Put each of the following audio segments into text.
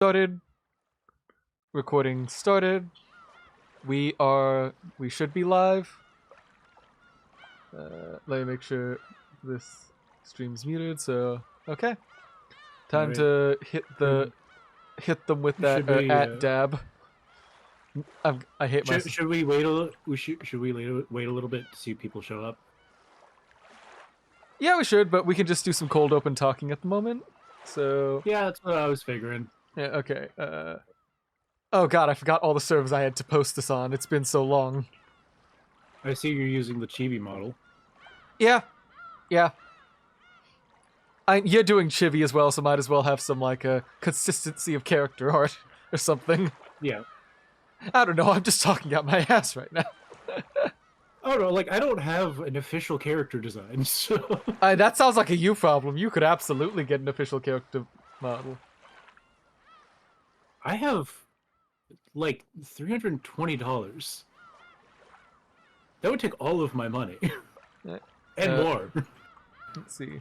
Started. Recording started. We should be live. Let me make sure this stream's muted. So okay, time to hit them with that at dab. I hate myself. Should we wait a little? Should we wait a little bit to see if people show up? Yeah, we should, but we can just do some cold open talking at the moment. So yeah, that's what I was figuring. Yeah. Okay. Oh god, I forgot all the servers I had to post this on. It's been so long. I see you're using the chibi model. Yeah. Yeah. You're doing chibi as well, so might as well have some, like, a consistency of character art or something. Yeah. I don't know, I'm just talking out my ass right now. Oh no, like, I don't have an official character design, so... That sounds like a you problem. You could absolutely get an official character model. I have, like, $320. That would take all of my money. And more. Let's see.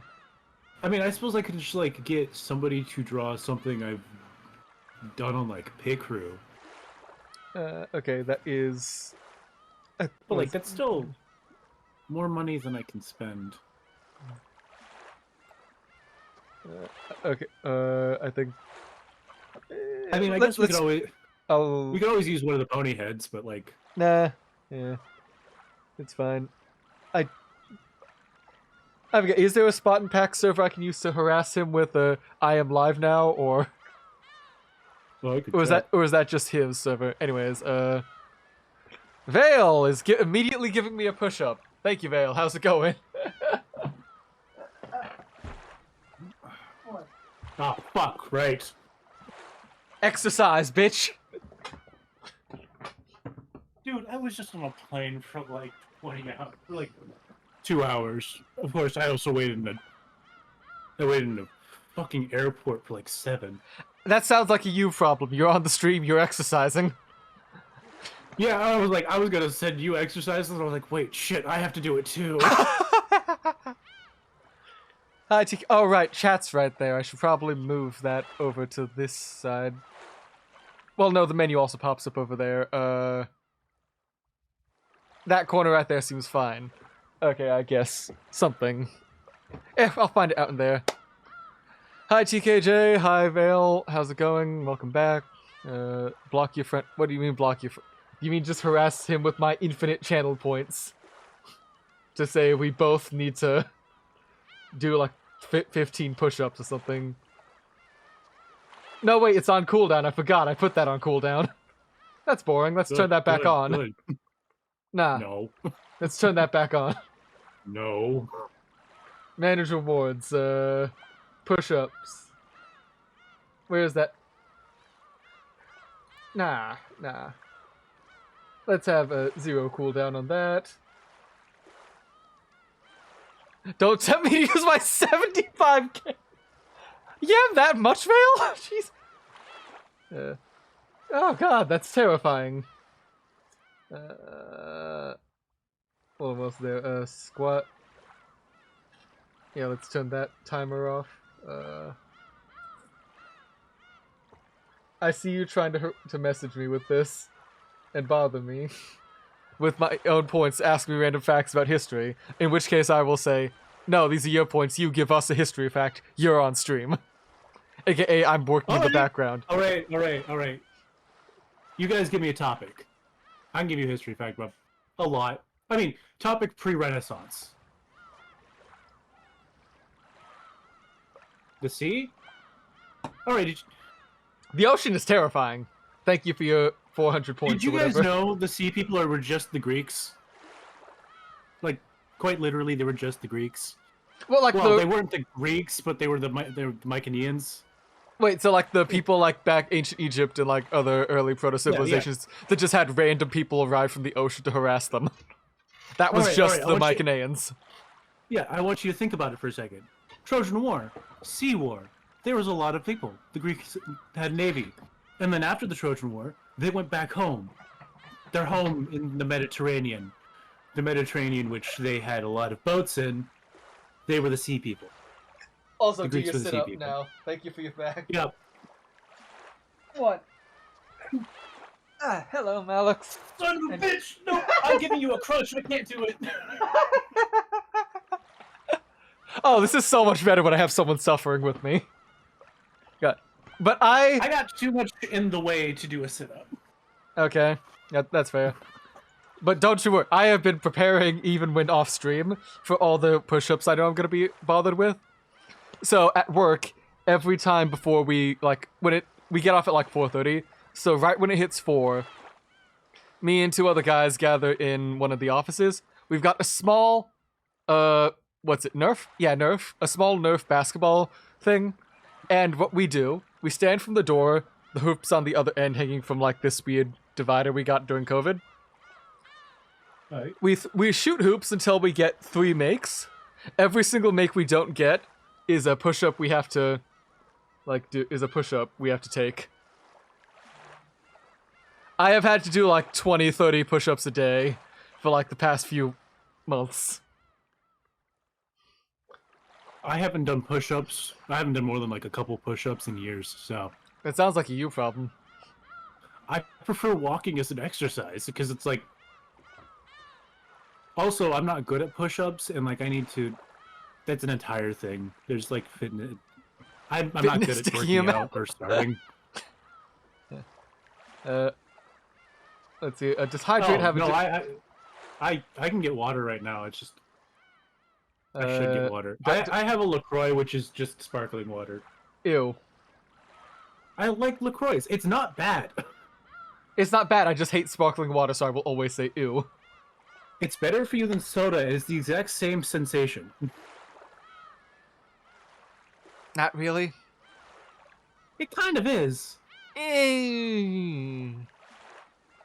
I mean, I suppose I could just, like, get somebody to draw something I've done on, like, Picrew. Okay, that is... But, like, that's still more money than I can spend. Okay, I think... I mean, I guess we could always... Oh. We could always use one of the pony heads, but, like... Nah. Yeah. It's fine. I forget, is there a spot in Pack server I can use to harass him with a I am live now, or... Well, or is that just his server? Anyways, Vale is immediately giving me a push-up. Thank you, Vale. How's it going? Oh, fuck, right. Exercise, bitch! Dude, I was just on a plane for like 20 hours, like 2 hours. Of course, I also waited in a fucking airport for like 7. That sounds like a you problem. You're on the stream, you're exercising. Yeah, I was gonna send you exercises, and I was like, wait, shit, I have to do it too. Hi, oh, right, chat's right there. I should probably move that over to this side. Well, no, the menu also pops up over there. That corner right there seems fine. Okay, I guess. Something. I'll find it out in there. Hi, TKJ. Hi, Vale. How's it going? Welcome back. Block your friend. What do you mean block your friend? You mean just harass him with my infinite channel points? To say we both need to do like 15 push-ups or something. No, wait, it's on cooldown. I forgot. I put that on cooldown. That's boring. Let's turn that back on. Good. Nah. No. Let's turn that back on. No. Manager rewards. Push-ups. Where's that? Nah. Let's have a 0 cooldown on that. Don't tempt me to use my 75k. You have that much, Vale? Jeez. Oh god, that's terrifying. Almost there. Squat. Yeah, let's turn that timer off. I see you trying to message me with this and bother me with my own points, ask me random facts about history, in which case I will say, no, these are your points, you give us a history fact, you're on stream. AKA, I'm working in the background. Alright. You guys give me a topic. I can give you a history fact about a lot. I mean, topic pre-Renaissance. The sea? Alright. The ocean is terrifying. Thank you for your 400 points. Did you guys know the sea people were just the Greeks? Like, quite literally, they were just the Greeks. Well, they weren't the Greeks, but they were the Mycenaeans. Wait, so like the people like back ancient Egypt and like other early proto-civilizations that just had random people arrive from the ocean to harass them. That was just the Mycenaeans. Yeah, I want you to think about it for a second. Trojan War, Sea War. There was a lot of people. The Greeks had navy. And then after the Trojan War, they went back home. Their home in the Mediterranean. The Mediterranean, which they had a lot of boats in. They were the sea people. Also, do your sit-up now. Thank you for your back. Yep. What? Hello, Alex. Son of a bitch! No, I'm giving you a crunch. I can't do it. Oh, this is so much better when I have someone suffering with me. But I got too much in the way to do a sit-up. Okay, that's fair. But don't you worry, I have been preparing even when off stream for all the push-ups I know I'm gonna be bothered with. So at work, every time before we get off at like 4:30, so right when it hits 4, me and 2 other guys gather in one of the offices. We've got a small, what's it, Nerf? Yeah, Nerf. A small Nerf basketball thing. And what we do, we stand from the door, the hoops on the other end hanging from like this weird divider we got during COVID. Right. We shoot hoops until we get 3 makes. Every single make we don't get is a push-up we have to, take. I have had to do like 20, 30 push-ups a day for like the past few months. I haven't done push-ups. I haven't done more than like a couple push-ups in years, so... It sounds like a you problem. I prefer walking as an exercise, because it's like... Also, I'm not good at push-ups, and like I need to... That's an entire thing. There's like fitness... I'm not good at working out or starting. Let's see, just hydrate, I can get water right now, it's just... I should get water. I have a LaCroix, which is just sparkling water. Ew. I like LaCroix. It's not bad. It's not bad, I just hate sparkling water, so I will always say ew. It's better for you than soda. It's the exact same sensation. Not really. It kind of is.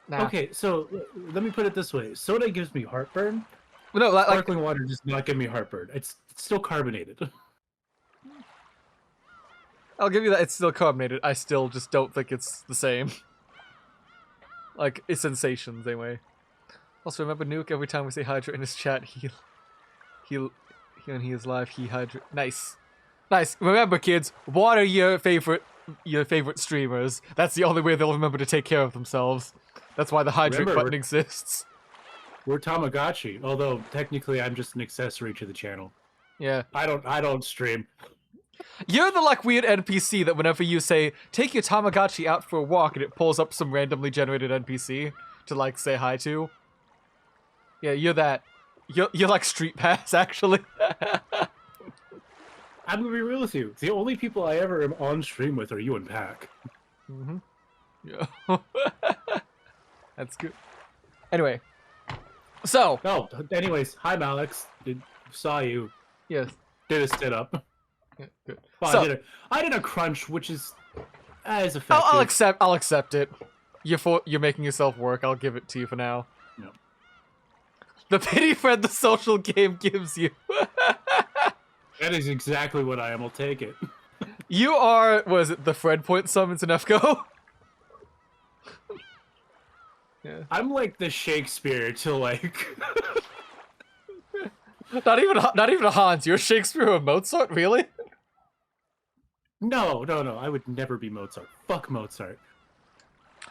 Nah. Okay, so let me put it this way. Soda gives me heartburn. No, Sparkling water does not give me heartburn. It's still carbonated. I'll give you that, it's still carbonated. I still just don't think it's the same. Like, it's sensations, anyway. Also, remember Nuke, every time we say hydrate in his chat, when he is live, he hydrate. Nice. Nice. Remember, kids, water your favorite streamers. That's the only way they'll remember to take care of themselves. That's why the hydrate button exists. We're Tamagotchi, although technically I'm just an accessory to the channel. Yeah. I don't stream. You're the like weird NPC that whenever you say, take your Tamagotchi out for a walk, and it pulls up some randomly generated NPC to like say hi to. Yeah, you're that. You're like Street Pass, actually. I'm gonna be real with you. The only people I ever am on stream with are you and Pac. Mm-hmm. Yeah. That's good. Anyway. So. Oh, anyways, hi Alex. Saw you. Yes. Did a sit up. Yeah, good. Well, So, I did a crunch, which is as effective. I'll accept it. You're making yourself work. I'll give it to you for now. No. The pity friend the social game gives you. That is exactly what I am. I'll take it. You are, was it the friend point summons in FGO? Yeah. I'm like the Shakespeare to like. Not even a Hans. You're Shakespeare or Mozart, really? No. I would never be Mozart. Fuck Mozart.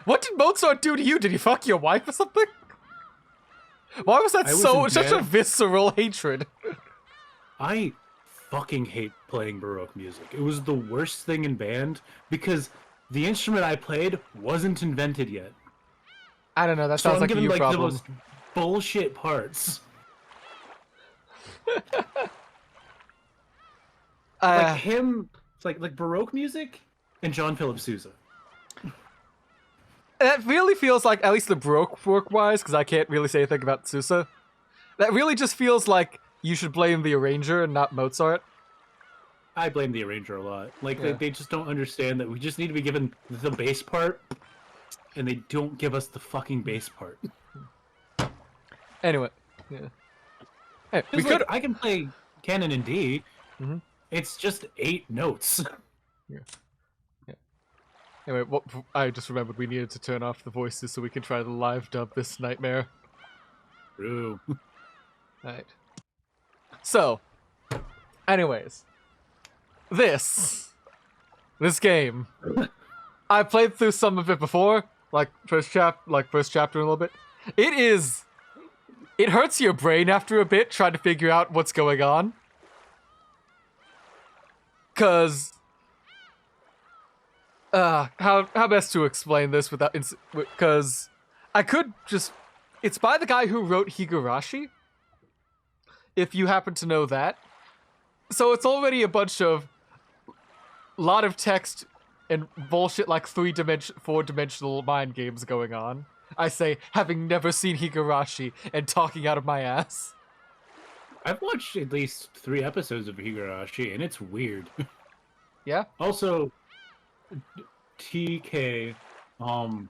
What did Mozart do to you? Did he fuck your wife or something? Why was that such a visceral hatred? I fucking hate playing Baroque music. It was the worst thing in band because the instrument I played wasn't invented yet. I don't know. That sounds like a you problem. The most bullshit parts. Like him, it's like Baroque music and John Philip Sousa. That really feels like, at least the Baroque work-wise, because I can't really say anything about Sousa. That really just feels like you should blame the arranger and not Mozart. I blame the arranger a lot. Like, Yeah. they just don't understand that we just need to be given the bass part, and they don't give us the fucking bass part. Anyway, yeah. Hey, we Like, could. I can play canon in D. Mm-hmm. It's just 8 notes. Yeah. Anyway, I just remembered we needed to turn off the voices so we can try to live dub this nightmare. True. Alright. So, anyways. This game. I played through some of it before, like first chapter a little bit. It hurts your brain after a bit trying to figure out what's going on. Cause how best to explain this without because I could just it's by the guy who wrote Higurashi. If you happen to know that. So it's already a bunch of lot of text and bullshit like 4-dimensional mind games going on. I say, having never seen Higurashi and talking out of my ass. I've watched at least 3 episodes of Higurashi, and it's weird. Yeah? Also, TK, do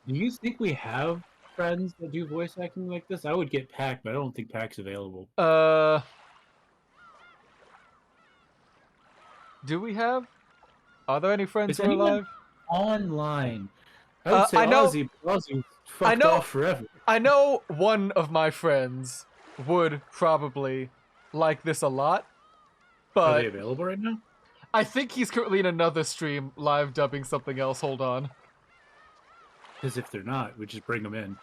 you think we have friends that do voice acting like this? I would get Pac, but I don't think Pac's available. Do we have? Are there any friends who are alive? Online. I would say I know, Ozzy fucked off forever. I know one of my friends would probably like this a lot, but... Are they available right now? I think he's currently in another stream live dubbing something else. Hold on. Because if they're not, we just bring them in.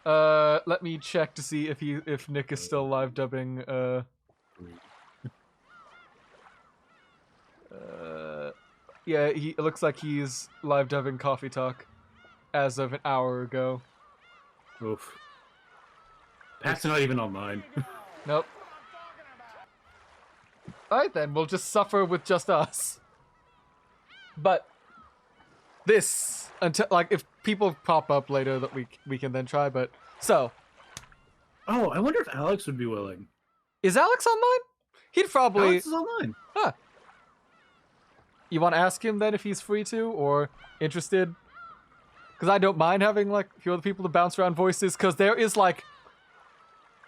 Let me check to see if Nick is still live dubbing, yeah, it looks like he's live dubbing Coffee Talk as of an hour ago. Oof. Pat's not even online. Nope. Alright then, we'll just suffer with just us. But this, until like if people pop up later that we can then try, but so. Oh, I wonder if Alex would be willing. Is Alex online? He'd probably Alex is online. Huh. You want to ask him then if he's free to or interested? Because I don't mind having like a few other people to bounce around voices, because there is like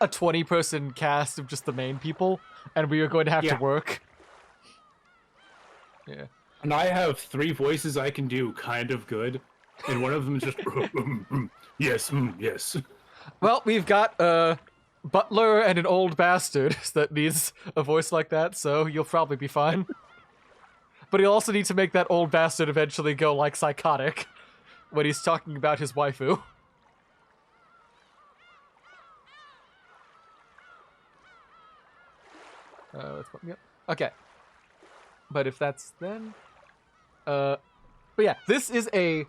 a 20-person cast of just the main people, and we are going to have to work. Yeah. And I have 3 voices I can do kind of good, and one of them is just yes, yes. Well, we've got a butler and an old bastard that needs a voice like that, so you'll probably be fine. But he'll also need to make that old bastard eventually go like psychotic when he's talking about his waifu. Let's put me up. Okay. But if that's then... but yeah, this is a...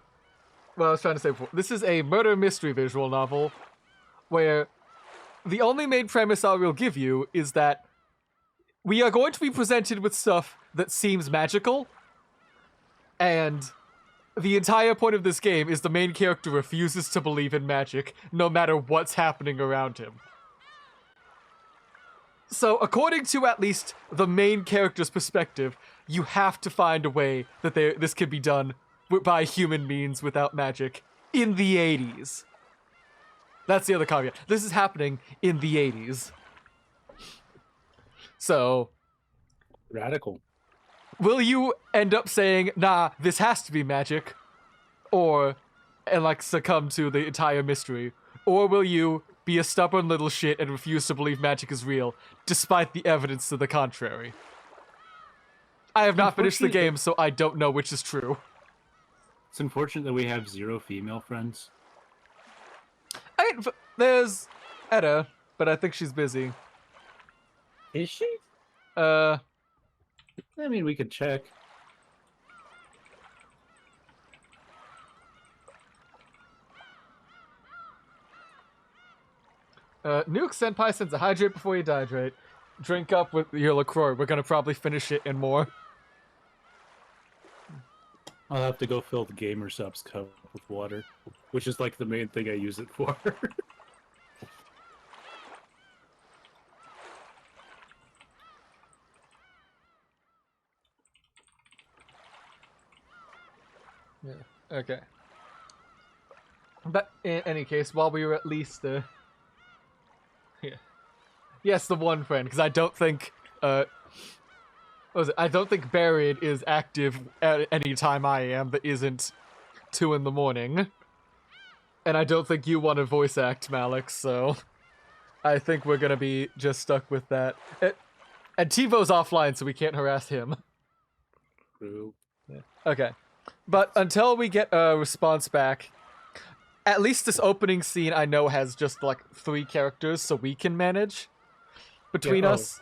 Well, I was trying to say before. This is a murder mystery visual novel where the only main premise I will give you is that we are going to be presented with stuff that seems magical, and the entire point of this game is the main character refuses to believe in magic, no matter what's happening around him. So, according to at least the main character's perspective, you have to find a way that this can be done by human means without magic in the 80s. That's the other caveat. This is happening in the 80s. So... Radical. Will you end up saying, nah, this has to be magic? And like succumb to the entire mystery? Or will you be a stubborn little shit and refuse to believe magic is real, despite the evidence to the contrary? I have not finished the game, so I don't know which is true. It's unfortunate that we have 0 female friends. There's Etta, but I think she's busy. Is she? I mean, we could check. Nuke Senpai sends a hydrate before you dehydrate. Drink up with your LaCroix. We're gonna probably finish it and more. I'll have to go fill the gamer subs cup with water, which is like the main thing I use it for. Yeah. Okay. But in any case, while we were at least, yeah. Yes, the one friend, because I don't think, what was it? I don't think Buried is active at any time I am that isn't 2 in the morning. And I don't think you want to voice act, Malik, so I think we're gonna be just stuck with that. And TiVo's offline, so we can't harass him. True. Yeah. Okay. But until we get a response back, at least this opening scene I know has just like 3 characters, so we can manage between us.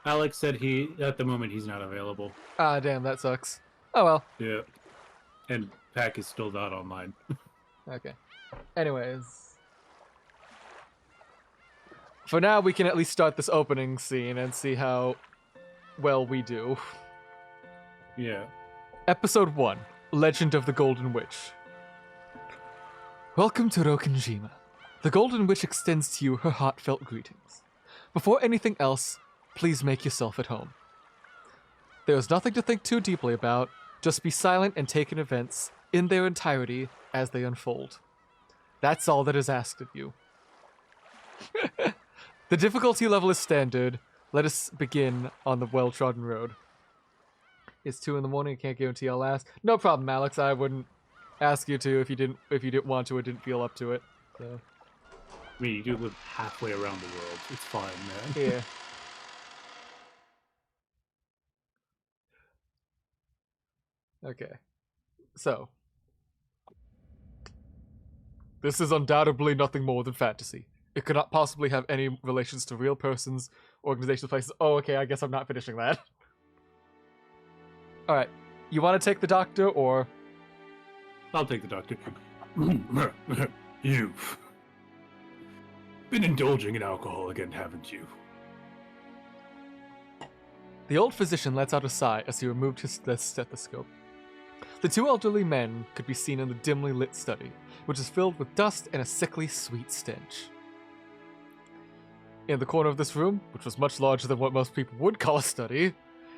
Alex said at the moment he's not available. Ah, damn, that sucks. Oh well. Yeah. And Pack is still not online. Okay. Anyways. For now, we can at least start this opening scene and see how well we do. Yeah. Episode 1, Legend of the Golden Witch. Welcome to Rokkenjima. The Golden Witch extends to you her heartfelt greetings. Before anything else, please make yourself at home. There is nothing to think too deeply about, just be silent and take in events in their entirety as they unfold. That's all that is asked of you. The difficulty level is standard. Let us begin on the well-trodden road. It's 2 in the morning. I can't guarantee I'll last. No problem, Alex. I wouldn't ask you to if you didn't want to or didn't feel up to it. So. I mean, you do live halfway around the world. It's fine, man. Yeah. Okay. So. This is undoubtedly nothing more than fantasy. It could not possibly have any relations to real persons, organizations, places. Oh, okay, I guess I'm not finishing that. Alright. You want to take the doctor, or... I'll take the doctor. You've been indulging in alcohol again, haven't you? The old physician lets out a sigh as he removed his stethoscope. The 2 elderly men could be seen in the dimly lit study, which is filled with dust and a sickly sweet stench. In the corner of this room, which was much larger than what most people would call a study,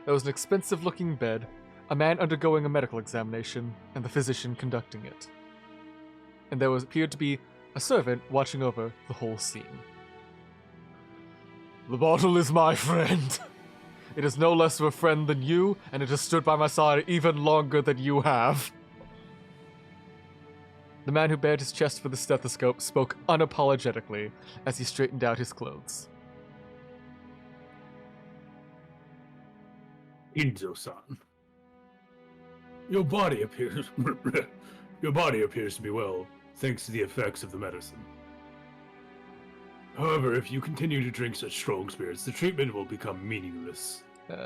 there was an expensive-looking bed, a man undergoing a medical examination, and the physician conducting it. And there appeared to be a servant watching over the whole scene. The bottle is my friend. It is no less of a friend than you, and it has stood by my side even longer than you have. The man who bared his chest for the stethoscope spoke unapologetically as he straightened out his clothes. Inzo-san. Your body appears to be well, thanks to the effects of the medicine. However, if you continue to drink such strong spirits, the treatment will become meaningless.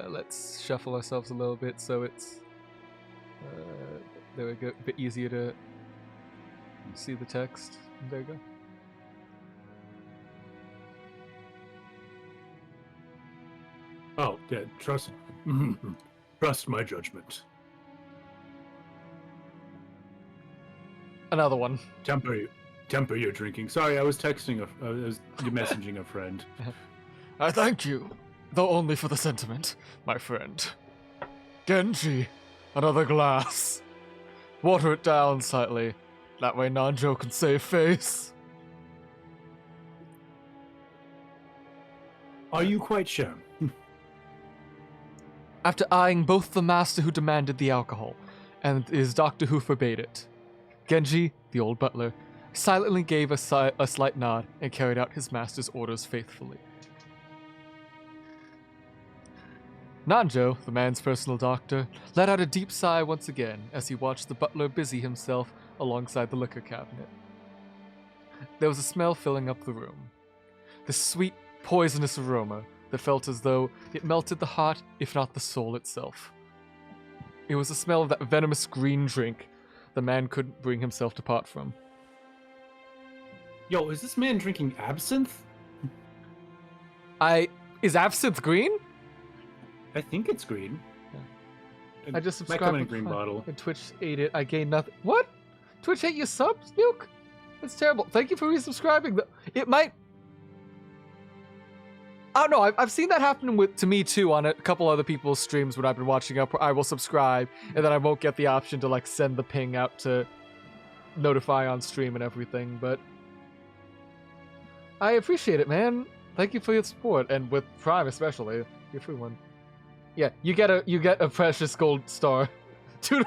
Let's shuffle ourselves a little bit so it's there we go, a bit easier to see the text. There we go. Oh, yeah, trust my judgment. Another one. Temper your drinking. Sorry, I was messaging a friend. I thank you, though only for the sentiment, my friend. Genji, another glass. Water it down slightly. That way Nanjo can save face. Are you quite sure? After eyeing both the master who demanded the alcohol and his doctor who forbade it, Genji, the old butler, silently gave a slight nod and carried out his master's orders faithfully. Nanjo, the man's personal doctor, let out a deep sigh once again as he watched the butler busy himself alongside the liquor cabinet. There was a smell filling up the room. The sweet, poisonous aroma that felt as though it melted the heart, if not the soul itself. It was the smell of that venomous green drink the man couldn't bring himself to part from. Yo, is this man drinking absinthe? Is absinthe green? I think it's green. Yeah. I just subscribed. Might come in a green bottle. And Twitch ate it. I gained nothing. What? Twitch ate your subs, Nuke? That's terrible. Thank you for resubscribing. It might... Oh no, I've seen that happen to me too on a couple other people's streams when I've been watching up. I will subscribe, and then I won't get the option to like send the ping out to notify on stream and everything, but I appreciate it, man. Thank you for your support, and with Prime especially, you're a free one. Yeah, you get a precious gold star. Did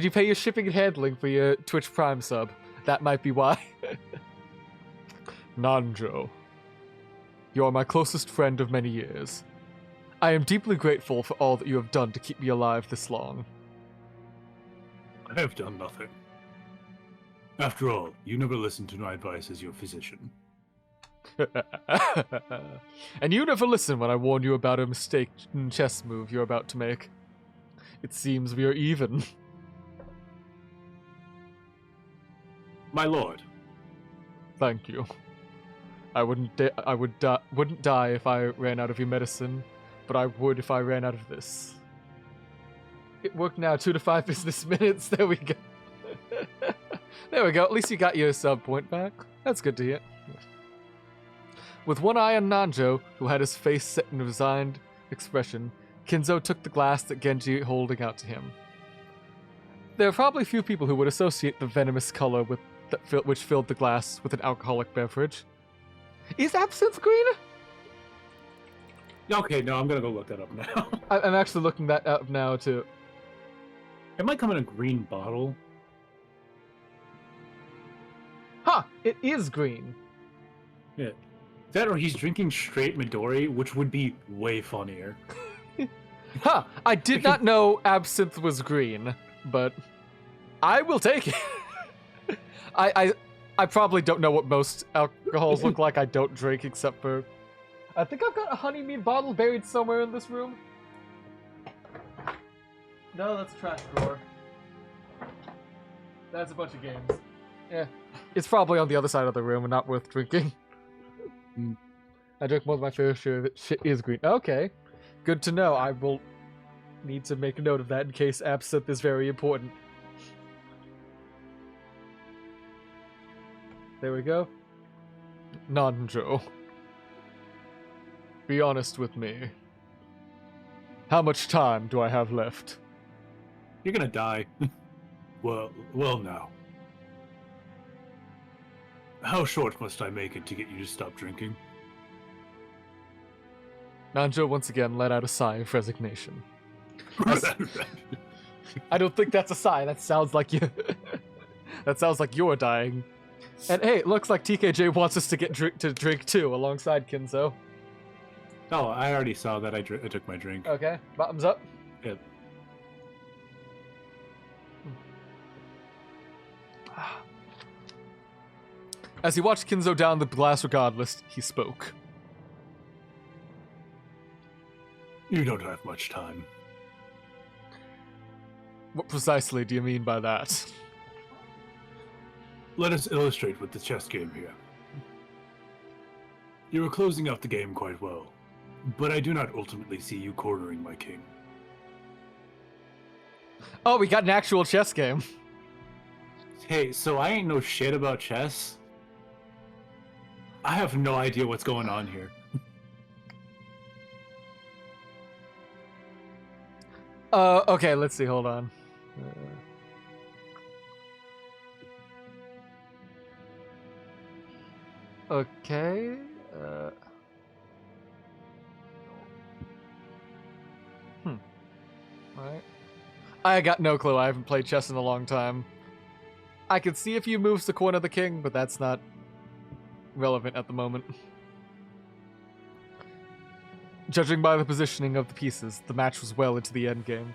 you pay your shipping and handling for your Twitch Prime sub? That might be why. Nanjo, you are my closest friend of many years. I am deeply grateful for all that you have done to keep me alive this long. I have done nothing. After all, you never listened to my advice as your physician. And you never listened when I warned you about a mistaken chess move you're about to make. It seems we are even. My lord. Thank you. I wouldn't die if I ran out of your medicine, but I would if I ran out of this. It worked now, 2 to 5 business minutes. There we go. There we go. At least you got your sub point back. That's good to hear. With one eye on Nanjo, who had his face set in a resigned expression, Kinzo took the glass that Genji holding out to him. There are probably few people who would associate the venomous color which filled the glass with an alcoholic beverage. Is absinthe green? Okay, no, I'm gonna go look that up now. I'm actually looking that up now, too. It might come in a green bottle. Huh, it is green. Yeah. That or he's drinking straight Midori, which would be way funnier. Huh, I did not know absinthe was green, but I will take it. I probably don't know what most alcohols look like. I don't drink except for... I think I've got a honeymead bottle buried somewhere in this room. No, that's a trash drawer. That's a bunch of games. Yeah. It's probably on the other side of the room and not worth drinking. I drink more than my fair share of it. Shit is green. Okay. Good to know. I will need to make a note of that in case absinthe is very important. There we go. Nanjo. Be honest with me. How much time do I have left? You're gonna die. well now. How short must I make it to get you to stop drinking? Nanjo once again let out a sigh of resignation. I don't think that's a sigh. That sounds like you. That sounds like you're dying. And hey, it looks like TKJ wants us to drink too, alongside Kinzo. Oh, I already saw that. I took my drink. Okay, bottoms up. Yep. As he watched Kinzo down the glass regardless, he spoke. You don't have much time. What precisely do you mean by that? Let us illustrate with the chess game here. You are closing out the game quite well, but I do not ultimately see you cornering my king. Oh, we got an actual chess game. Hey, so I ain't no shit about chess. I have no idea what's going on here. Okay, let's see, hold on. Okay, Alright. I got no clue, I haven't played chess in a long time. I could see a few moves to corner the king, but that's not relevant at the moment. Judging by the positioning of the pieces, the match was well into the endgame.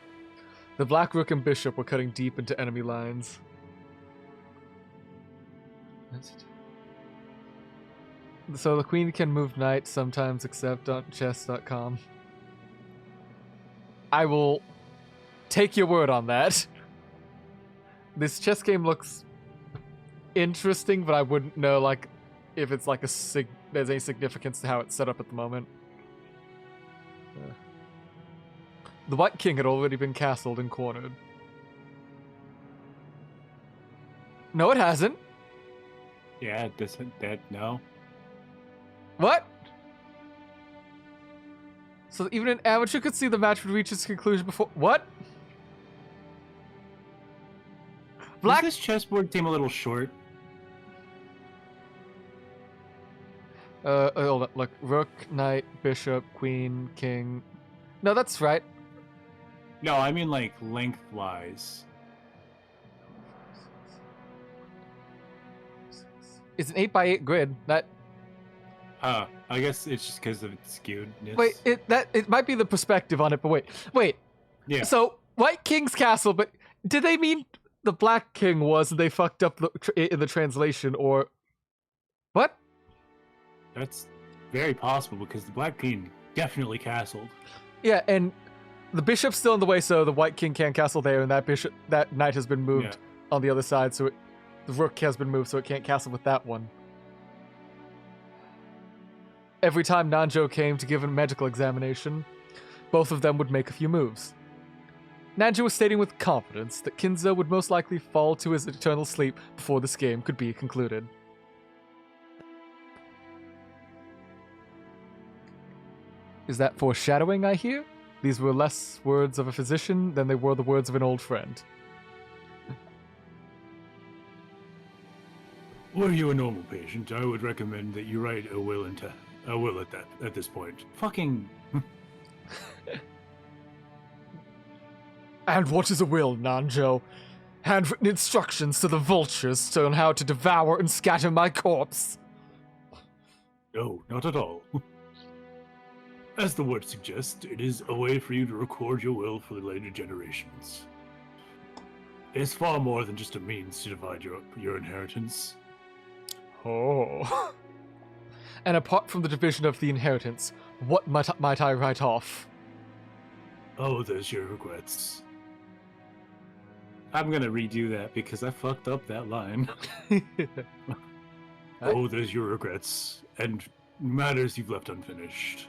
The black rook and bishop were cutting deep into enemy lines. So the queen can move knight sometimes, except on chess.com. I will take your word on that. This chess game looks interesting, but I wouldn't know like if it's like there's any significance to how it's set up at the moment. The White King had already been castled and cornered. No, it hasn't. Yeah, no. What? So even an amateur could see the match would reach its conclusion before... What? Black... Does this chessboard seem a little short? Hold on. Look, rook, knight, bishop, queen, king... No, that's right. No, I mean like lengthwise. It's an 8x8 grid. That... I guess it's just because of its skewedness. Wait, it might be the perspective on it, but wait. Yeah. So, White King's castle, but did they mean the Black King was and they fucked up in the translation, or what? That's very possible because the Black King definitely castled. Yeah, and the bishop's still in the way, so the White King can't castle there, and that knight has been moved on the other side, so the rook has been moved, so it can't castle with that one. Every time Nanjo came to give a magical examination, both of them would make a few moves. Nanjo was stating with confidence that Kinzo would most likely fall to his eternal sleep before this game could be concluded. Is that foreshadowing, I hear? These were less words of a physician than they were the words of an old friend. Were you a normal patient, I would recommend that you write a will at this point. Fucking... And what is a will, Nanjo? Handwritten instructions to the vultures on how to devour and scatter my corpse. No, not at all. As the word suggests, it is a way for you to record your will for the later generations. It is far more than just a means to divide your inheritance. Oh. And apart from the division of the inheritance, what might I write off? Oh, there's your regrets. I'm gonna redo that because I fucked up that line. Oh, there's your regrets, and matters you've left unfinished.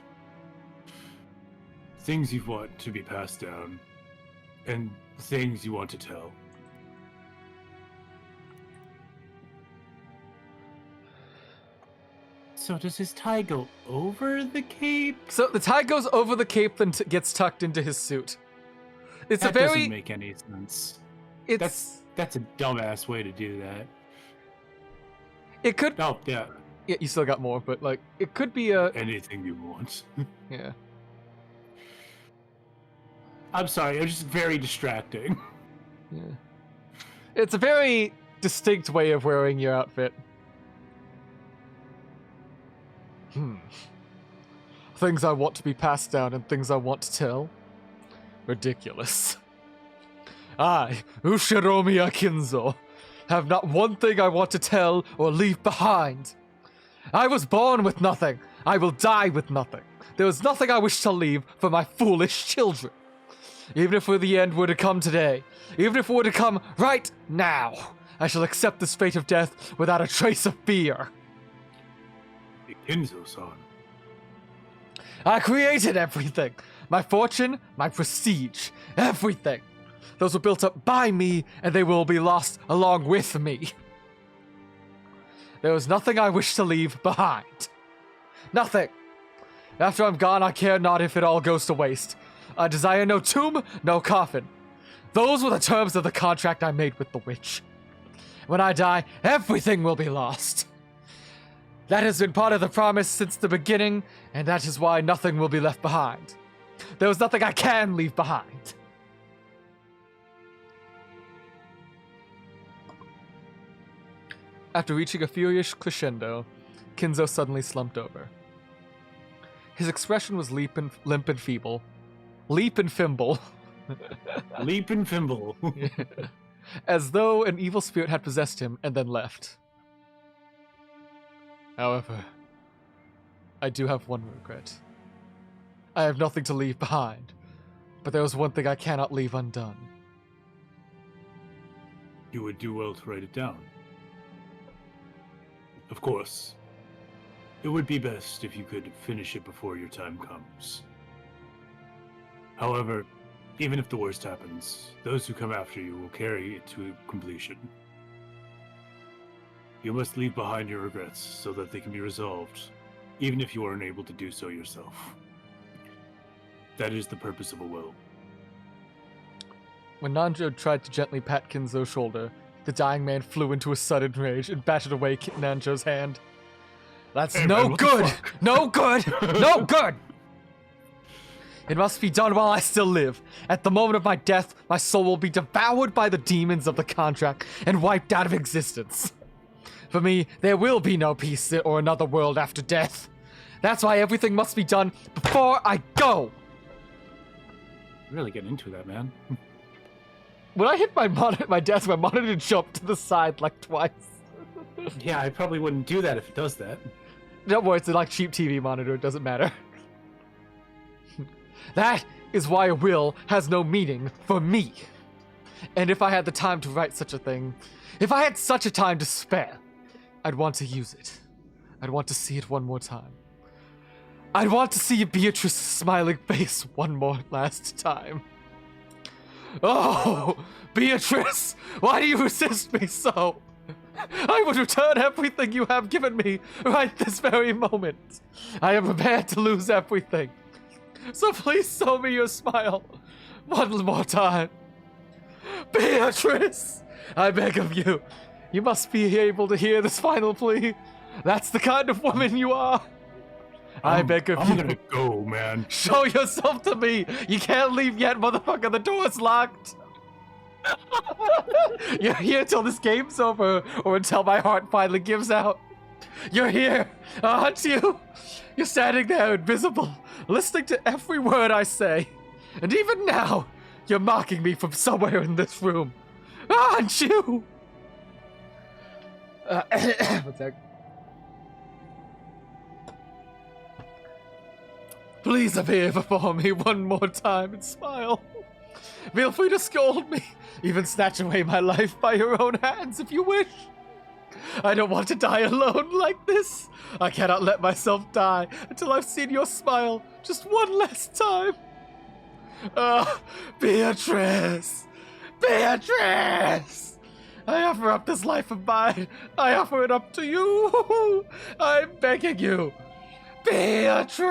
Things you want to be passed down, and things you want to tell. So does his tie go over the cape? So the tie goes over the cape, then gets tucked into his suit. It's that a very... doesn't make any sense. It's... That's a dumbass way to do that. It could... Oh, yeah. Yeah, you still got more, but, like, it could be a... Anything you want. Yeah. I'm sorry, it's just very distracting. Yeah. It's a very distinct way of wearing your outfit. Things I want to be passed down and things I want to tell? Ridiculous. I, Ushiromiya Kinzo, have not one thing I want to tell or leave behind. I was born with nothing. I will die with nothing. There is nothing I wish to leave for my foolish children. Even if the end were to come today, even if it were to come right now, I shall accept this fate of death without a trace of fear. Kinzo-san. I created everything. My fortune, my prestige, everything. Those were built up by me, and they will be lost along with me. There is nothing I wish to leave behind. Nothing. After I'm gone, I care not if it all goes to waste. I desire no tomb, no coffin. Those were the terms of the contract I made with the witch. When I die, everything will be lost. That has been part of the promise since the beginning, and that is why nothing will be left behind. There is nothing I can leave behind. After reaching a furious crescendo, Kinzo suddenly slumped over. His expression was limp and feeble. Leap and fimble. Leap and fimble. As though an evil spirit had possessed him and then left. However, I do have one regret. I have nothing to leave behind, but there is one thing I cannot leave undone. You would do well to write it down. Of course. It would be best if you could finish it before your time comes. However, even if the worst happens, those who come after you will carry it to completion. You must leave behind your regrets so that they can be resolved, even if you are unable to do so yourself. That is the purpose of a will. When Nanjo tried to gently pat Kinzo's shoulder, the dying man flew into a sudden rage and battered away Nanjo's hand. That's Hey, no man, what the good! fuck? No good! No good! It must be done while I still live. At the moment of my death, my soul will be devoured by the demons of the contract and wiped out of existence. For me, there will be no peace or another world after death. That's why everything must be done before I go. Really getting into that, man. When I hit my desk, my monitor jumped to the side like twice. Yeah, I probably wouldn't do that if it does that. Don't worry, it's a like cheap TV monitor, it doesn't matter. That is why a will has no meaning for me. And if I had the time to write such a thing, if I had such a time to spare, I'd want to use it. I'd want to see it one more time. I'd want to see Beatrice's smiling face one more last time. Oh, Beatrice, why do you resist me so? I would return everything you have given me right this very moment. I am prepared to lose everything. So please show me your smile one more time. Beatrice, I beg of you. You must be able to hear this final plea. That's the kind of woman you are. I beg of you. I'm gonna go, man. Show yourself to me. You can't leave yet, motherfucker. The door's locked. You're here till this game's over, or until my heart finally gives out. You're here, aren't you? You're standing there invisible, listening to every word I say. And even now, you're mocking me from somewhere in this room. Aren't you? What's that? Please appear before me one more time and smile. Feel free to scold me, even snatch away my life by your own hands if you wish. I don't want to die alone like this. I cannot let myself die until I've seen your smile just one last time. Beatrice! Beatrice! I offer up this life of mine. I offer it up to you. I'm begging you. Beatrice!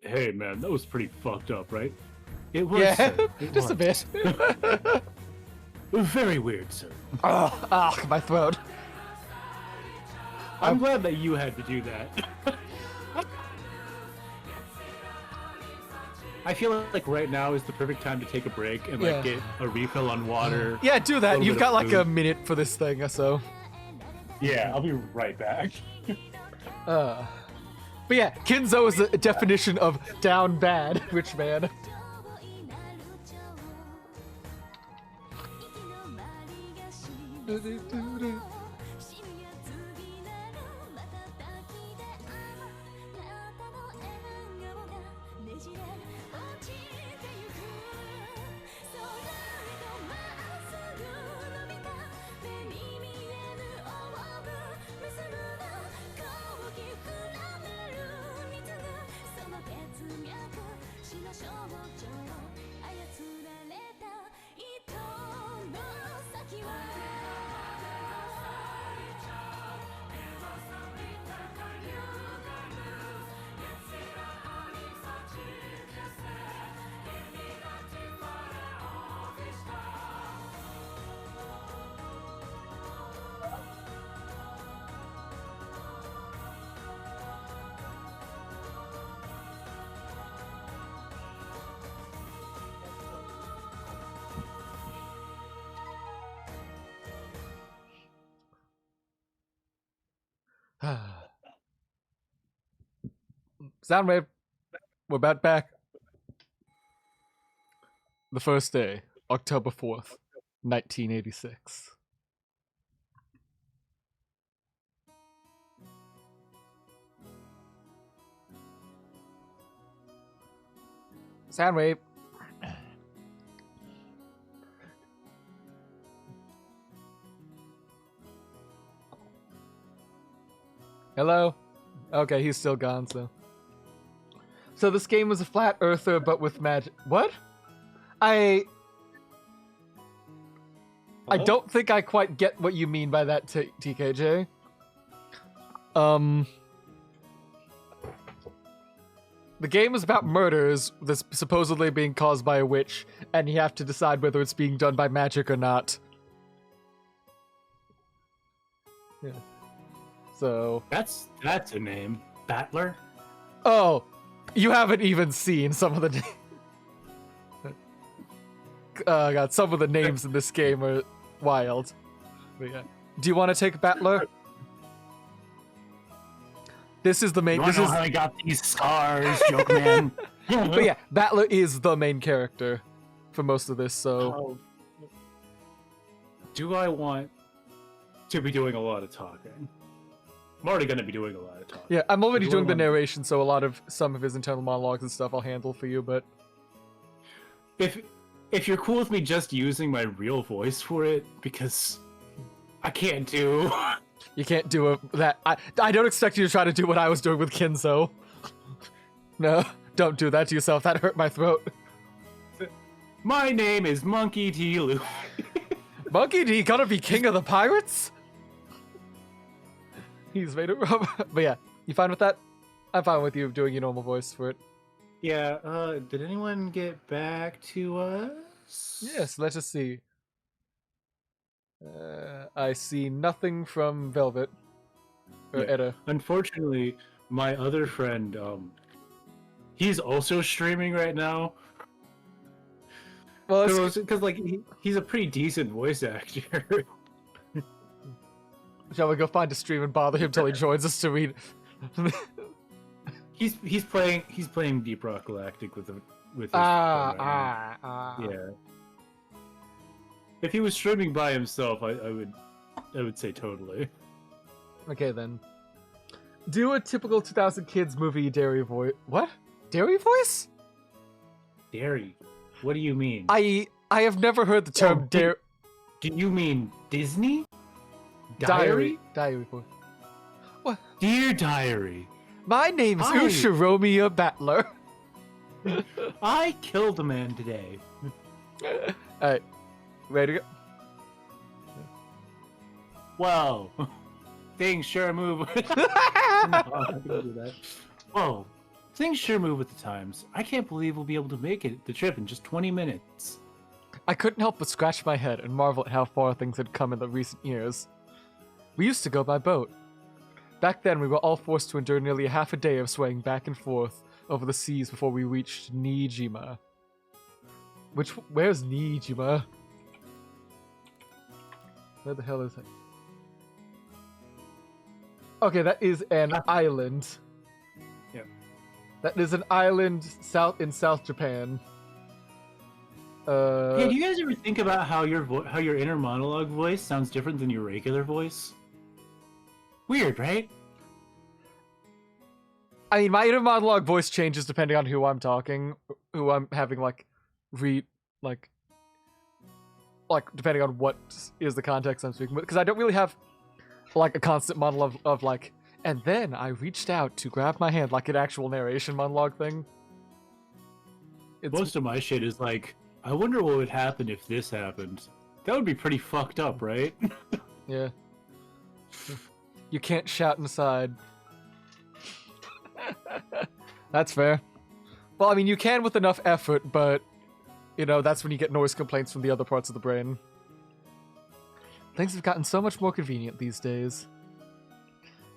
Hey, man, that was pretty fucked up, right? It was. Yeah, sir. It just a was. bit. Very weird, sir. Oh, my throat. I'm glad that you had to do that. I feel like right now is the perfect time to take a break and like get a refill on water. Yeah, do that. You've got like food. a minute for this thing, so. Yeah, I'll be right back. But yeah, Kinzo is a definition of down bad, rich man. Soundwave, we're about back. The first day, October 4th, 1986. Soundwave. Hello? Okay, he's still gone, so. So this game was a flat earther, but with magic. What? I don't think I quite get what you mean by that, TKJ. The game is about murders that's supposedly being caused by a witch, and you have to decide whether it's being done by magic or not. Yeah. So... That's a name. Battler? Oh, you haven't even seen some of the names. God, some of the names in this game are wild. But yeah. Do you want to take Battler? This is the main. You wanna know how I got these scars, joke man? But yeah, Battler is the main character for most of this. So, do I want to be doing a lot of talking? I'm already gonna be doing a lot of talking. yeah, I'm already doing the narration, so some of his internal monologues and stuff I'll handle for you. But if you're cool with me just using my real voice for it, because I can't do. You can't do that. I don't expect you to try to do what I was doing with Kinzo. No, don't do that to yourself. That hurt my throat. My name is Monkey D. Luffy. Monkey D gonna be king of the pirates? He's made it rub. But yeah, you fine with that? I'm fine with you doing your normal voice for it. Yeah, did anyone get back to us? Yes, let's just see. I see nothing from Velvet. Or Edda. Unfortunately, my other friend, he's also streaming right now. Well, because like he's a pretty decent voice actor. Shall we go find a stream and bother him till he joins us to read? he's playing Deep Rock Galactic with his yeah. If he was streaming by himself, I would say totally. Okay then. Do a typical 2000 kids movie dairy voice. What? Dairy voice? Dairy. What do you mean? I have never heard the term dairy. Do you mean Disney? Diary voice. What? Dear Diary. My name's Ushiromiya Battler. I killed a man today. Alright. Ready to go? Whoa. Things sure move. No, I'm not gonna do that. Whoa. Things sure move with the times. I can't believe we'll be able to make it the trip in just 20 minutes. I couldn't help but scratch my head and marvel at how far things had come in the recent years. We used to go by boat. Back then, we were all forced to endure nearly half a day of swaying back and forth over the seas before we reached Nijima. Where's Nijima? Where the hell is it? Okay, that is an island. Yeah. That is an island in South Japan. Hey, do you guys ever think about how your inner monologue voice sounds different than your regular voice? Weird, right? I mean, my inner monologue voice changes depending on who I'm talking, who I'm having depending on what is the context I'm speaking with, because I don't really have like a constant monologue of like, and then I reached out to grab my hand, like an actual narration monologue thing. Most of my shit is like, I wonder what would happen if this happened. That would be pretty fucked up, right? Yeah. You can't shout inside. That's fair. Well, I mean, you can with enough effort, but, you know, that's when you get noise complaints from the other parts of the brain. Things have gotten so much more convenient these days.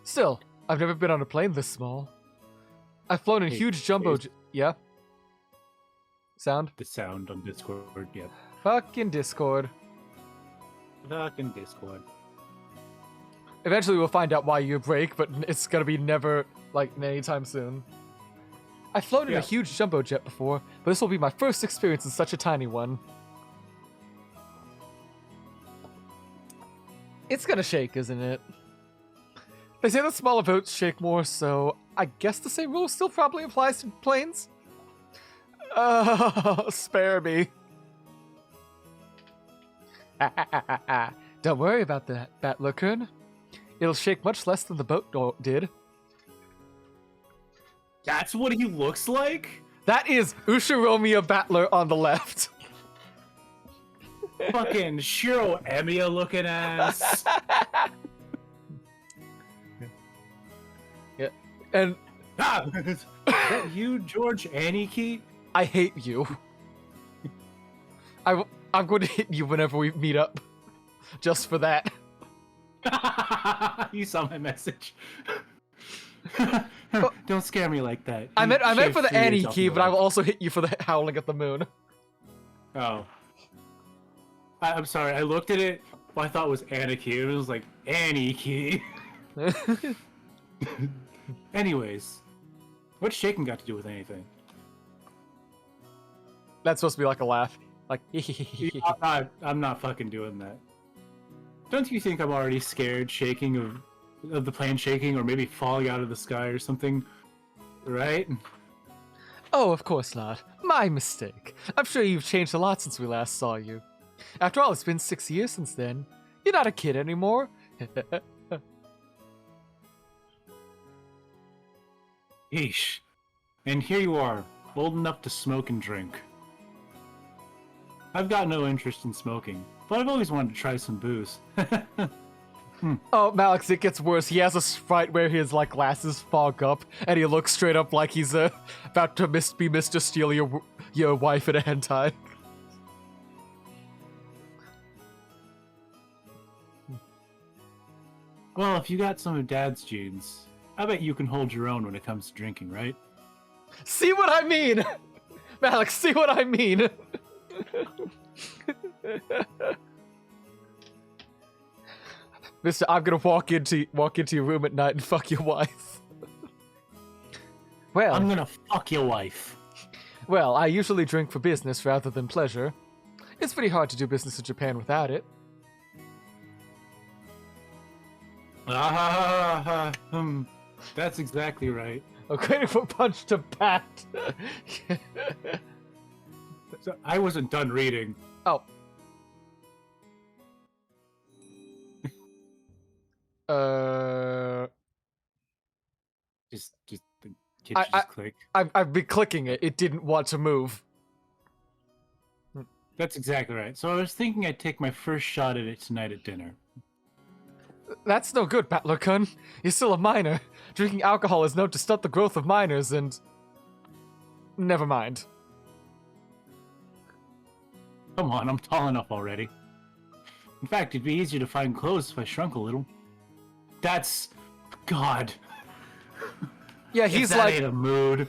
Still, I've never been on a plane this small. I've flown in huge jumbo... Yeah? Sound? The sound on Discord, yep. Fucking Discord. Fucking Discord. Eventually we'll find out why you break, but it's gonna be never, like, anytime soon. I've flown in a huge jumbo jet before, but this will be my first experience in such a tiny one. It's gonna shake, isn't it? They say that smaller boats shake more, so I guess the same rule still probably applies to planes? Spare me. Don't worry about that, Battler-kun. It'll shake much less than the boat did. That's what he looks like? That is Ushiromiya Battler on the left. Fucking Shiro Emiya looking ass. Yeah. And... Is that you, George Aniki? I hate you. I'm going to hit you whenever we meet up. Just for that. You saw my message. Don't scare me like that. I meant for the Annie key, but I will also hit you for the howling at the moon. Oh. I'm sorry, I looked at it, what I thought was Aniki, it was like, Annie key. Anyways, what's shaking got to do with anything? That's supposed to be like a laugh. Like, I'm not fucking doing that. Don't you think I'm already scared shaking of the plane shaking or maybe falling out of the sky or something? Right? Oh, of course not. My mistake. I'm sure you've changed a lot since we last saw you. After all, it's been 6 years since then. You're not a kid anymore. Yeesh. And here you are, old enough to smoke and drink. I've got no interest in smoking, but I've always wanted to try some booze. Oh, Malix, it gets worse. He has a sprite where his like glasses fog up, and he looks straight up like he's about to be Mr. Steal your wife in a hentai. Well, if you got some of Dad's genes, I bet you can hold your own when it comes to drinking, right? See what I mean? Malix, see what I mean? Mister, I'm gonna walk into your room at night and fuck your wife. Well, I'm gonna fuck your wife. Well, I usually drink for business rather than pleasure. It's pretty hard to do business in Japan without it. That's exactly right. A critical punch to Pat. So I wasn't done reading. Oh. Just the kid just click. I've been clicking it. It didn't want to move. That's exactly right. So I was thinking I'd take my first shot at it tonight at dinner. That's no good, Battler-kun. You're still a minor. Drinking alcohol is known to stunt the growth of minors and... Never mind. Come on, I'm tall enough already. In fact, it'd be easier to find clothes if I shrunk a little. That's... God. Yeah, he's that like... ain't a mood.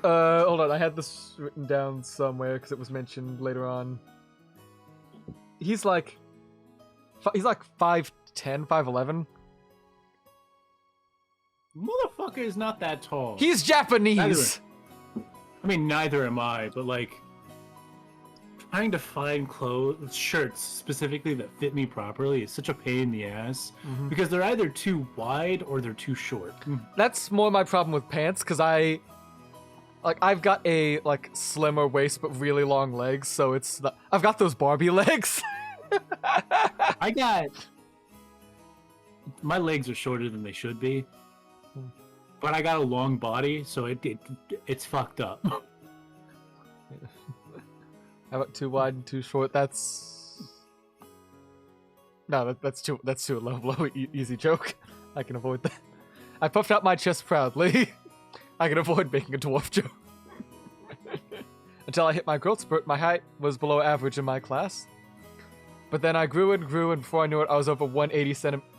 Hold on, I had this written down somewhere because it was mentioned later on. He's like 5'10", 5'11". Motherfucker is not that tall. He's Japanese! I mean, neither am I, but like... Trying to find shirts specifically that fit me properly is such a pain in the ass. Mm-hmm. Because they're either too wide or they're too short. That's more my problem with pants, because I've got a, like, slimmer waist but really long legs, so it's... I've got those Barbie legs. My legs are shorter than they should be. But I got a long body, so it's fucked up. How about too wide and too short? That's... No, that's too low, easy joke. I can avoid that. I puffed out my chest proudly. I can avoid making a dwarf joke. Until I hit my growth spurt, my height was below average in my class. But then I grew and grew, and before I knew it, I was over 180 centimeters.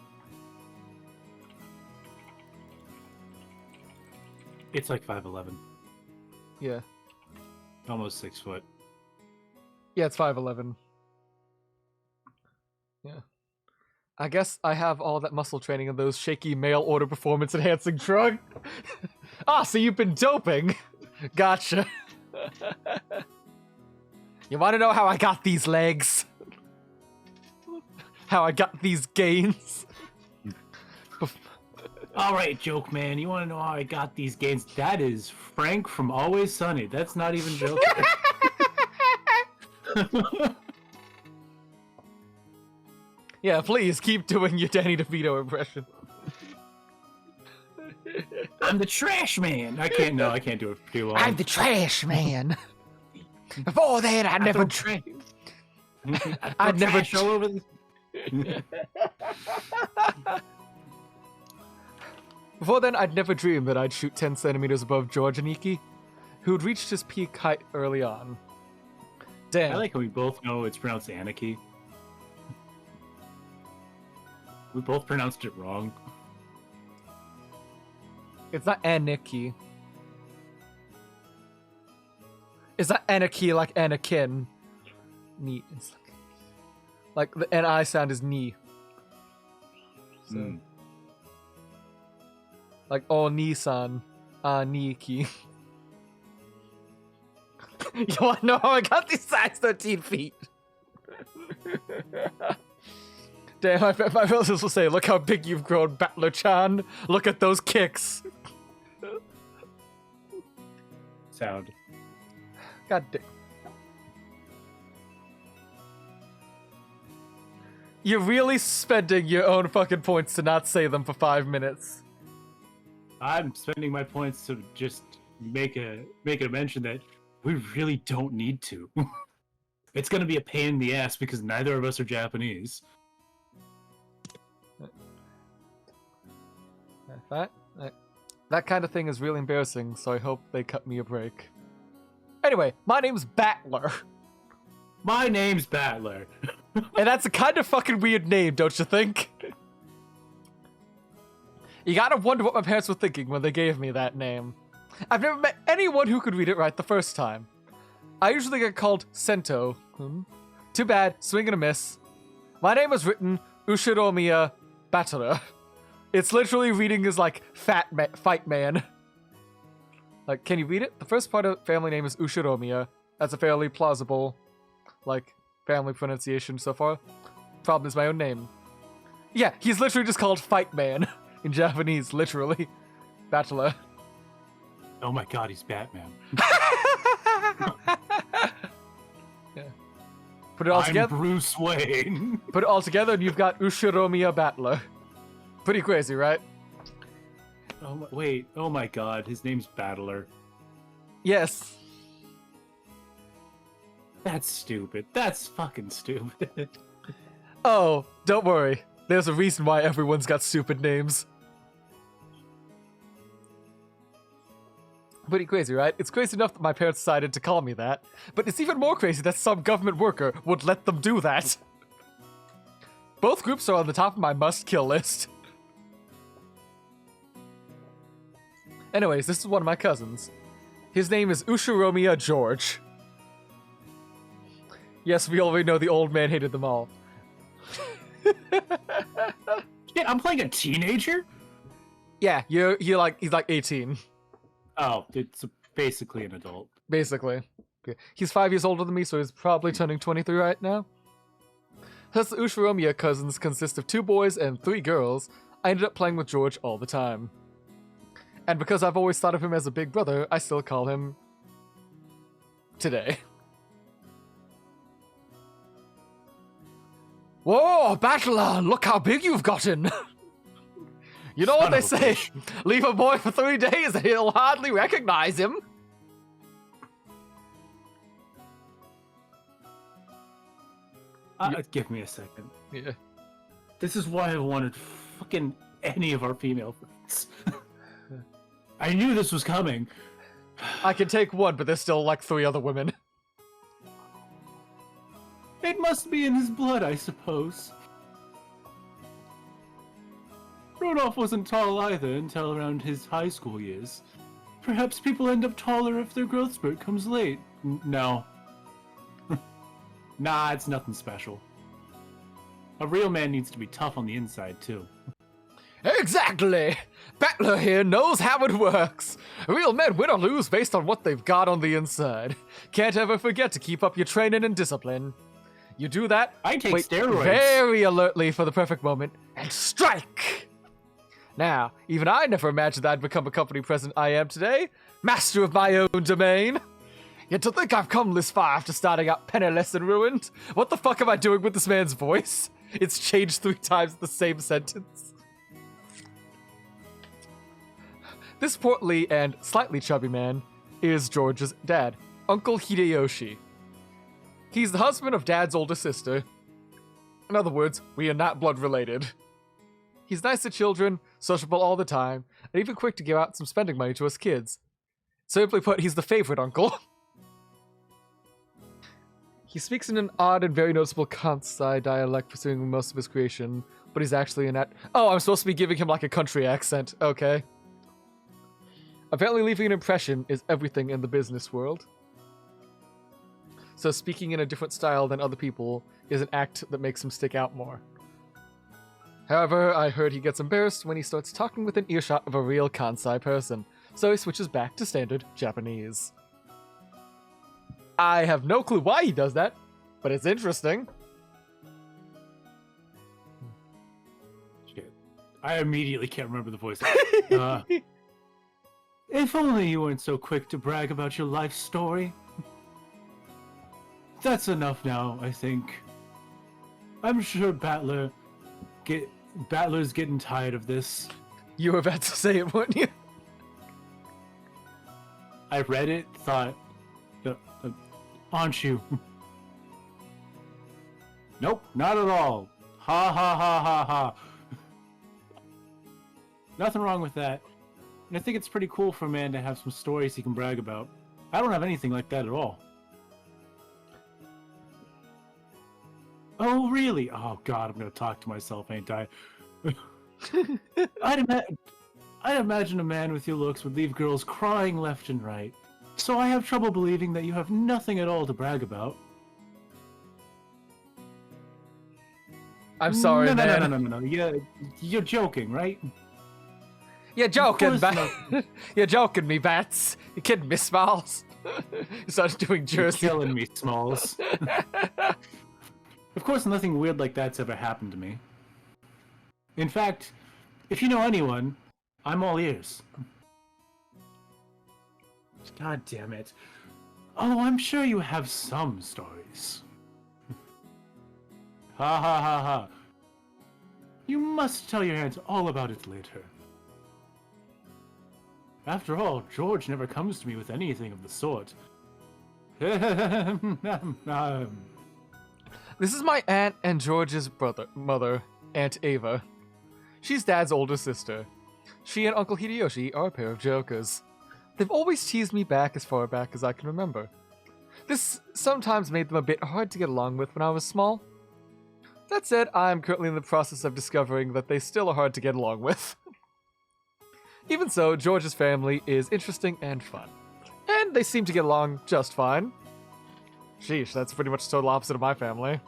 It's like 5'11". Yeah. Almost 6 foot. Yeah, it's 5'11". Yeah. I guess I have all that muscle training and those shaky mail order performance enhancing drug. So you've been doping. Gotcha. You want to know how I got these legs? How I got these gains? Alright, joke man, you want to know how I got these gains? That is Frank from Always Sunny. That's not even joking. Yeah, please keep doing your Danny DeVito impression. I'm the trash man. I can't do it for too long. I'm the trash man. Before that, I'd never trash all over the... Before then, I'd never dreamed that I'd shoot 10 centimeters above George Aniki, who'd reached his peak height early on. Damn. I like how we both know it's pronounced Aniki. We both pronounced it wrong. It's not Aniki. It's not Aniki like Anakin. Knee. It's like the NI sound is knee. So. Like, oh, Nissan. Niki. You wanna know how I got these size 13 feet? Damn, I bet my relatives will say, look how big you've grown, Battler-chan. Look at those kicks. Sound. God damn. You're really spending your own fucking points to not say them for 5 minutes. I'm spending my points to just make a mention that we really don't need to. It's gonna be a pain in the ass because neither of us are Japanese. That kind of thing is really embarrassing, so I hope they cut me a break. Anyway, my name's Battler. My name's Battler. And that's a kind of fucking weird name, don't you think? You gotta wonder what my parents were thinking when they gave me that name. I've never met anyone who could read it right the first time. I usually get called Sento. Too bad, swing and a miss. My name is written Ushiromiya Battler. It's literally reading as like fight man. Like, can you read it? The first part of the family name is Ushiromiya. That's a fairly plausible, like, family pronunciation so far. Problem is my own name. Yeah, he's literally just called Fight Man in Japanese, literally. Battler. Oh my god, he's Batman. Yeah. Put it all together. I'm Bruce Wayne. Put it all together and you've got Ushiromiya Battler. Pretty crazy, right? Wait, oh my god, his name's Battler. Yes. That's stupid. That's fucking stupid. Oh, don't worry. There's a reason why everyone's got stupid names. Pretty crazy, right? It's crazy enough that my parents decided to call me that, but it's even more crazy that some government worker would let them do that. Both groups are on the top of my must-kill list. Anyways, this is one of my cousins. His name is Ushiromiya George. Yes, we already know the old man hated them all. Shit, I'm playing a teenager? Yeah, he's like 18. Oh, it's basically an adult. Basically. Okay. He's 5 years older than me, so he's probably turning 23 right now. Thus, the Ushiromiya cousins consist of 2 boys and 3 girls. I ended up playing with George all the time. And because I've always thought of him as a big brother, I still call him today. Whoa, Battler! Look how big you've gotten! You know what they say? Leave a boy for 3 days and he'll hardly recognize him. Give me a second. Yeah. This is why I wanted fucking any of our female friends. I knew this was coming. I can take one, but there's still like 3 other women. It must be in his blood, I suppose. Rudolph wasn't tall either until around his high school years. Perhaps people end up taller if their growth spurt comes late. No. Nah, it's nothing special. A real man needs to be tough on the inside, too. Exactly! Battler here knows how it works. Real men win or lose based on what they've got on the inside. Can't ever forget to keep up your training and discipline. You do that, I take wait steroids. very alertly for the perfect moment, and strike! Now, even I never imagined I'd become a company president I am today, master of my own domain. Yet to think I've come this far after starting out penniless and ruined. What the fuck am I doing with this man's voice? It's changed 3 times in the same sentence. This portly and slightly chubby man is George's dad, Uncle Hideyoshi. He's the husband of Dad's older sister. In other words, we are not blood related. He's nice to children, sociable all the time, and even quick to give out some spending money to us kids. Simply put, he's the favorite uncle. He speaks in an odd and very noticeable Kansai dialect pursuing most of his creation, but he's actually Oh, I'm supposed to be giving him like a country accent. Okay. Apparently leaving an impression is everything in the business world. So speaking in a different style than other people is an act that makes him stick out more. However, I heard he gets embarrassed when he starts talking with an earshot of a real Kansai person, so he switches back to standard Japanese. I have no clue why he does that, but it's interesting. Shit. I immediately can't remember the voice. If only you weren't so quick to brag about your life story. That's enough now, I think. I'm sure Battler's getting tired of this. You were about to say it, weren't you? I read it, thought, aren't you? Nope, not at all. Ha ha ha ha ha. Nothing wrong with that. And I think it's pretty cool for a man to have some stories he can brag about. I don't have anything like that at all. Oh, really? Oh, God, I'm going to talk to myself, ain't I? I'd imagine a man with your looks would leave girls crying left and right. So I have trouble believing that you have nothing at all to brag about. I'm sorry, man. No. You're joking, right? You're joking, Not. You're joking me, Bats. You're kidding me, Smalls. You started doing Jersey. You're killing me, Smalls. Of course, nothing weird like that's ever happened to me. In fact, if you know anyone, I'm all ears. God damn it. Oh, I'm sure you have some stories. Ha ha ha ha. You must tell your aunt all about it later. After all, George never comes to me with anything of the sort. This is my aunt and George's mother, Aunt Ava. She's Dad's older sister. She and Uncle Hideyoshi are a pair of jokers. They've always teased me back as far back as I can remember. This sometimes made them a bit hard to get along with when I was small. That said, I'm currently in the process of discovering that they still are hard to get along with. Even so, George's family is interesting and fun. And they seem to get along just fine. Sheesh, that's pretty much the total opposite of my family.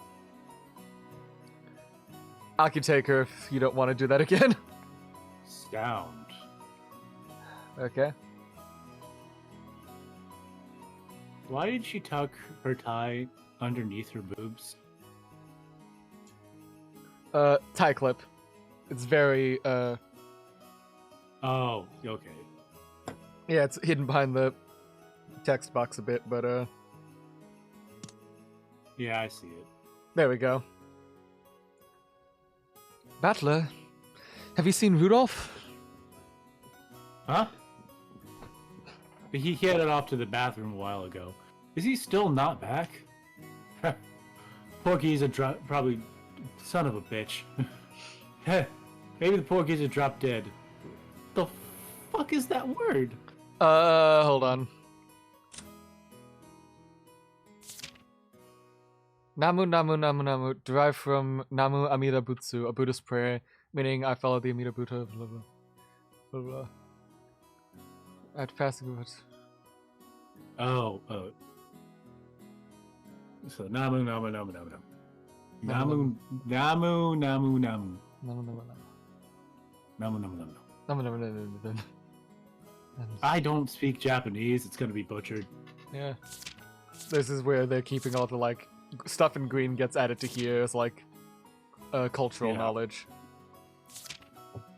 I can take her if you don't want to do that again. Sound. Okay. Why did she tuck her tie underneath her boobs? Tie clip. It's very, Oh, okay. yeah, it's hidden behind the text box a bit, but, Yeah, I see it. there we go. Battler, have you seen Rudolph? Huh? He headed off to the bathroom a while ago. Is he still not back? Porky's probably son of a bitch. Maybe the Porky's a drop dead. The fuck is that word? Hold on. Namu Namu Namu Namu, derived from Namu Amida Butsu, a Buddhist prayer, meaning I follow the Amida Buddha, blah blah. Blah blah. At passing words. Oh. So Namu Namu Namu Namu Namu. Namu Namu Namu Namu. Namu Namu Namu. Namu Namu Namu. Namu Namu Namu Namu. I don't speak Japanese, it's gonna be butchered. Yeah. This is where they're keeping all the, like, stuff in green gets added to here as, like, cultural knowledge.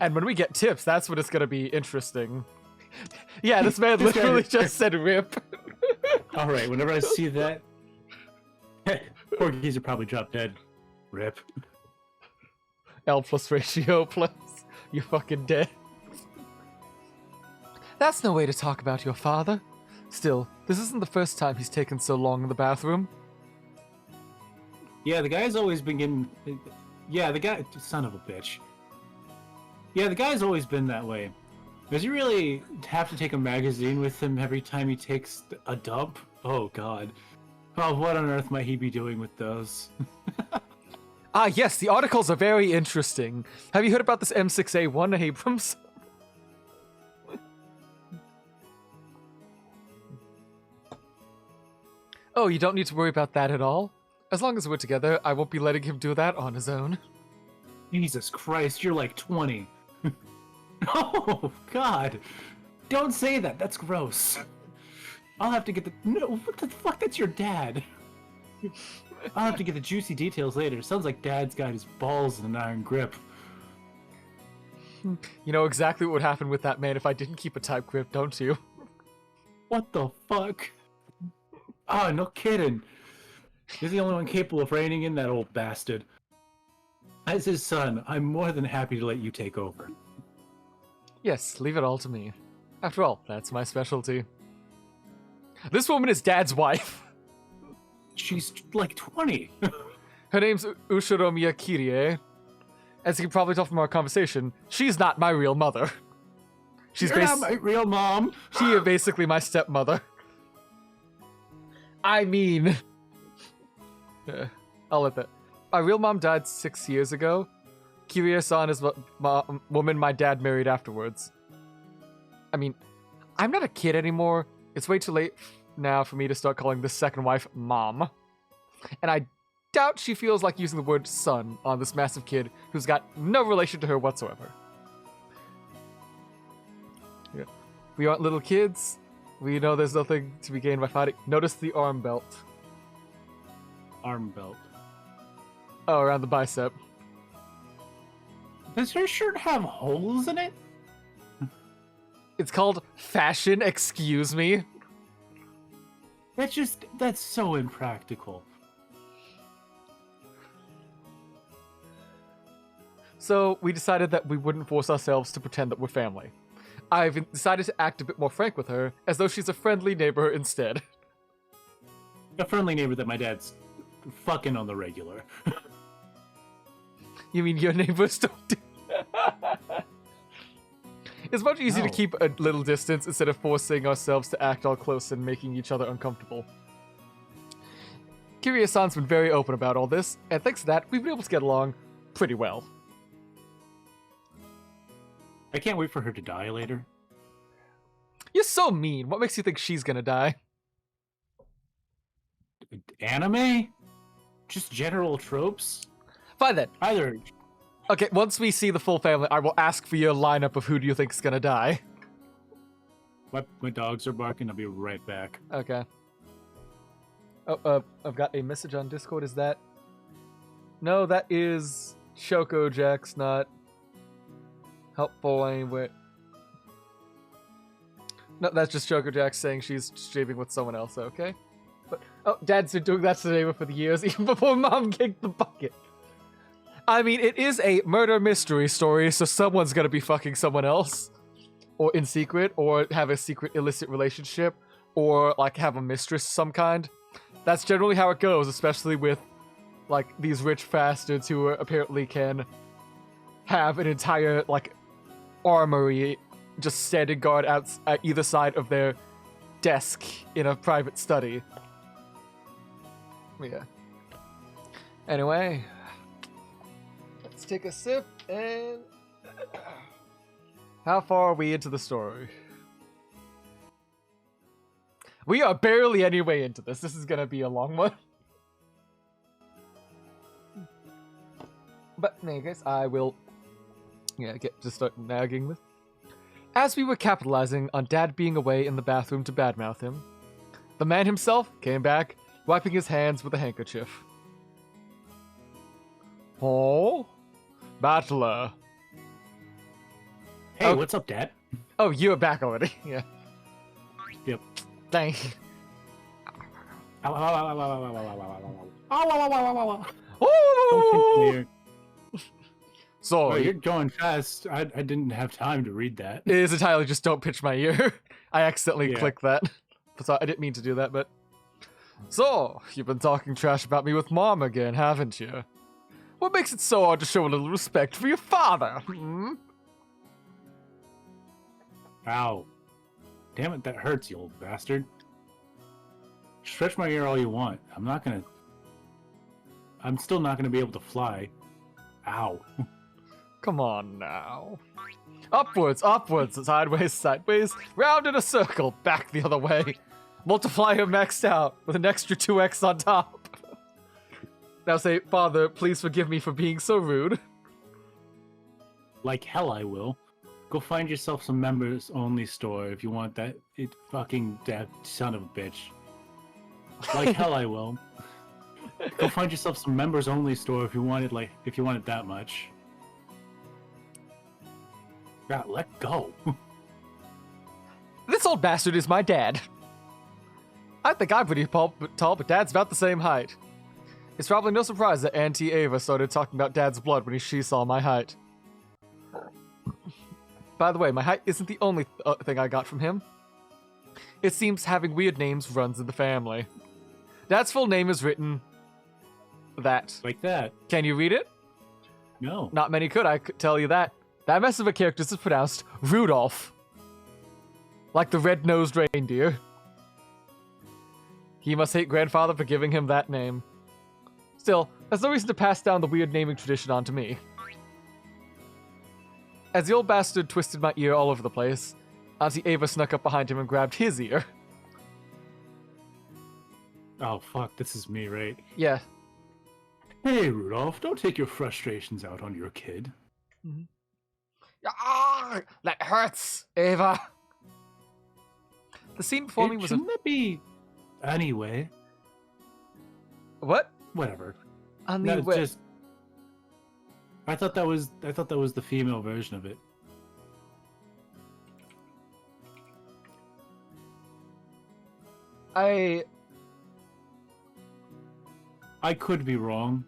And when we get tips, that's when it's gonna be interesting. Yeah, this man literally just said rip. Alright, whenever I see that... Porkies are probably drop dead. Rip. L plus ratio plus. You fucking dead. That's no way to talk about your father. Still, this isn't the first time he's taken so long in the bathroom. Yeah, the guy's always been getting... Yeah, the guy... Son of a bitch. Yeah, the guy's always been that way. Does he really have to take a magazine with him every time he takes a dump? Oh, God. Oh, what on earth might he be doing with those? Ah, yes, the articles are very interesting. Have you heard about this M6A1 Abrams? Oh, you don't need to worry about that at all. As long as we're together, I won't be letting him do that on his own. Jesus Christ, you're like 20. Oh, God. Don't say that. That's gross. I'll have to get the... No, what the fuck? That's your dad. I'll have to get the juicy details later. Sounds like Dad's got his balls in an iron grip. You know exactly what would happen with that man if I didn't keep a tight grip, don't you? What the fuck? Oh, no kidding. You're the only one capable of reining in that old bastard. As his son, I'm more than happy to let you take over. Yes, leave it all to me. After all, that's my specialty. This woman is Dad's wife. She's like 20. Her name's Ushiromiya Kirie. As you can probably tell from our conversation, she's not my real mother. She's You're not my real mom. She is basically my stepmother. I mean... I'll let that... My real mom died 6 years ago. Kirie-san is the woman my dad married afterwards. I mean, I'm not a kid anymore. It's way too late now for me to start calling this second wife Mom. And I doubt she feels like using the word son on this massive kid who's got no relation to her whatsoever. Yeah. We aren't little kids. We know there's nothing to be gained by fighting. Notice the arm belt. Arm belt. Oh, around the bicep. Does her shirt have holes in it? It's called fashion, excuse me. That's so impractical. So we decided that we wouldn't force ourselves to pretend that we're family. I've decided to act a bit more frank with her, as though she's a friendly neighbor instead. A friendly neighbor that my dad's fucking on the regular. You mean your neighbors don't do It's much easier to keep a little distance instead of forcing ourselves to act all close and making each other uncomfortable. Kirie-san's been very open about all this, and thanks to that, we've been able to get along pretty well. I can't wait for her to die later. You're so mean. What makes you think she's gonna die? Anime? Just general tropes? Fine then. Either. Okay, once we see the full family, I will ask for your lineup of who do you think is gonna die. My dogs are barking. I'll be right back. Okay. Oh, I've got a message on Discord. Is that... No, that is Choco Jack's not helpful anyway. No, that's just Choco Jack saying she's streaming with someone else, okay? But, oh, Dad's been doing that today for the years, even before Mom kicked the bucket. I mean, it is a murder mystery story, so someone's gonna be fucking someone else. Or in secret, or have a secret illicit relationship, or, like, have a mistress of some kind. That's generally how it goes, especially with, like, these rich bastards who apparently can have an entire, like, armory just standing guard out at either side of their desk in a private study. Yeah. Anyway, let's take a sip and... How far are we into the story? We are barely any way into this. This is gonna be a long one. But in any case, I will get to start nagging this. As we were capitalizing on Dad being away in the bathroom to badmouth him, the man himself came back, wiping his hands with a handkerchief. Oh? Battler. Hey, what's up, Dad? Oh, you're back already. Yeah. Yep. Dang. Oh! So, oh, you're going fast. I didn't have time to read that. It is entirely just don't pitch my ear. I accidentally clicked that. So I didn't mean to do that, but... So, you've been talking trash about me with Mom again, haven't you? What makes it so hard to show a little respect for your father? Hmm? Ow. Damn it, that hurts, you old bastard. Stretch my ear all you want. I'm still not gonna be able to fly. Ow. Come on now. Upwards, upwards, sideways, sideways, round in a circle, back the other way. Multiplier maxed out with an extra 2x on top. Now say, Father, please forgive me for being so rude. Like hell I will. Go find yourself some members-only store if you want that fucking that son of a bitch. Like hell I will. Go find yourself some members-only store if you want it that much. God, let go. This old bastard is my dad. I think I'm pretty tall, but Dad's about the same height. It's probably no surprise that Auntie Ava started talking about Dad's blood when she saw my height. By the way, my height isn't the only thing I got from him. It seems having weird names runs in the family. Dad's full name is written... that. Like that. Can you read it? No. Not many could, I could tell you that. That mess of a character is pronounced Rudolph. Like the red-nosed reindeer. He must hate Grandfather for giving him that name. Still, there's no reason to pass down the weird naming tradition onto me. As the old bastard twisted my ear all over the place, Auntie Ava snuck up behind him and grabbed his ear. Oh, fuck, this is me, right? Yeah. Hey, Rudolph, don't take your frustrations out on your kid. Mm-hmm. Ah, that hurts, Ava. The scene before me was Shouldn't that be... Anyway. What? Whatever. On No, the it's just... I thought that was the female version of it. I could be wrong.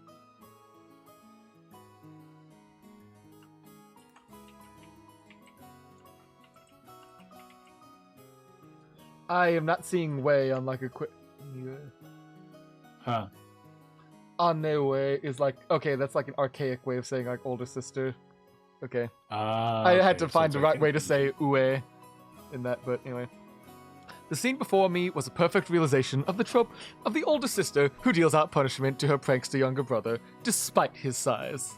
I am not seeing way on like a quick... Huh. On their way is like... Okay, that's like an archaic way of saying like older sister. Okay. I had to find the right way to say ue in that, but anyway. The scene before me was a perfect realization of the trope of the older sister who deals out punishment to her prankster younger brother, despite his size.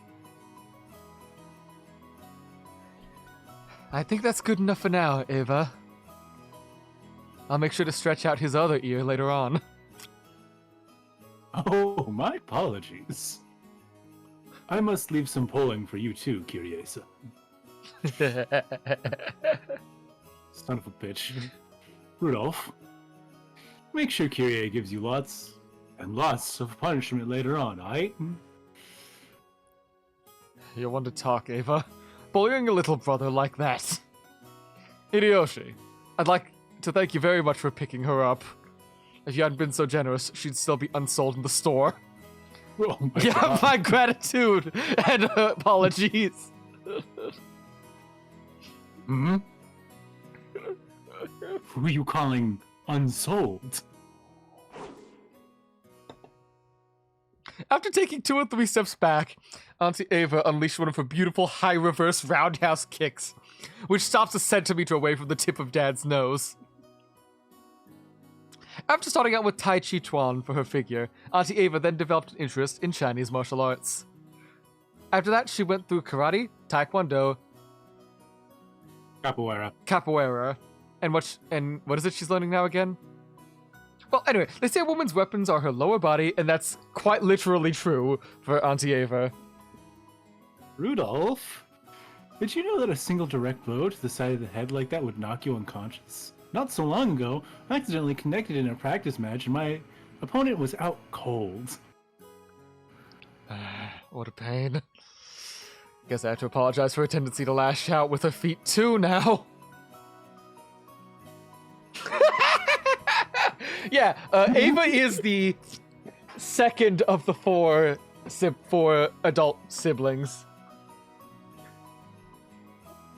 I think that's good enough for now, Ava. I'll make sure to stretch out his other ear later on. Oh, my apologies. I must leave some polling for you too, Kyrie-san. Son of a bitch. Rudolph, make sure Kyrie gives you lots and lots of punishment later on, aight? You want to talk, Ava? Bullying a little brother like that. Hideyoshi, I'd like to thank you very much for picking her up. If you hadn't been so generous, she'd still be unsold in the store. Oh my Yeah, God. my gratitude and apologies. Hmm? Who are you calling unsold? After taking 2 or 3 steps back, Auntie Ava unleashed one of her beautiful high reverse roundhouse kicks, which stops a centimeter away from the tip of Dad's nose. After starting out with Tai Chi Chuan for her figure, Auntie Ava then developed an interest in Chinese martial arts. After that, she went through karate, taekwondo, capoeira, and what is it she's learning now again? Well, anyway, they say a woman's weapons are her lower body, and that's quite literally true for Auntie Ava. Rudolph, did you know that a single direct blow to the side of the head like that would knock you unconscious? Not so long ago, I accidentally connected in a practice match and my opponent was out cold. What a pain. Guess I have to apologize for her tendency to lash out with her feet too now. Yeah, Ava is the second of the four adult siblings.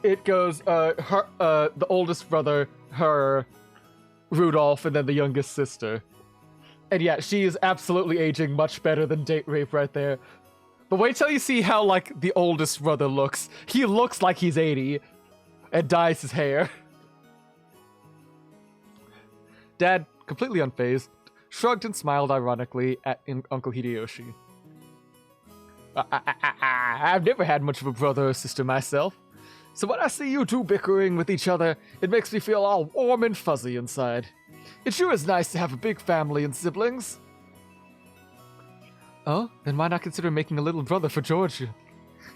It goes the oldest brother, her, Rudolph, and then the youngest sister. And yeah, she is absolutely aging much better than Date Rape right there. But wait till you see how, like, the oldest brother looks. He looks like he's 80 and dyes his hair. Dad, completely unfazed, shrugged and smiled ironically at Uncle Hideyoshi. I've never had much of a brother or sister myself. So when I see you two bickering with each other, it makes me feel all warm and fuzzy inside. It sure is nice to have a big family and siblings. Oh, then why not consider making a little brother for George?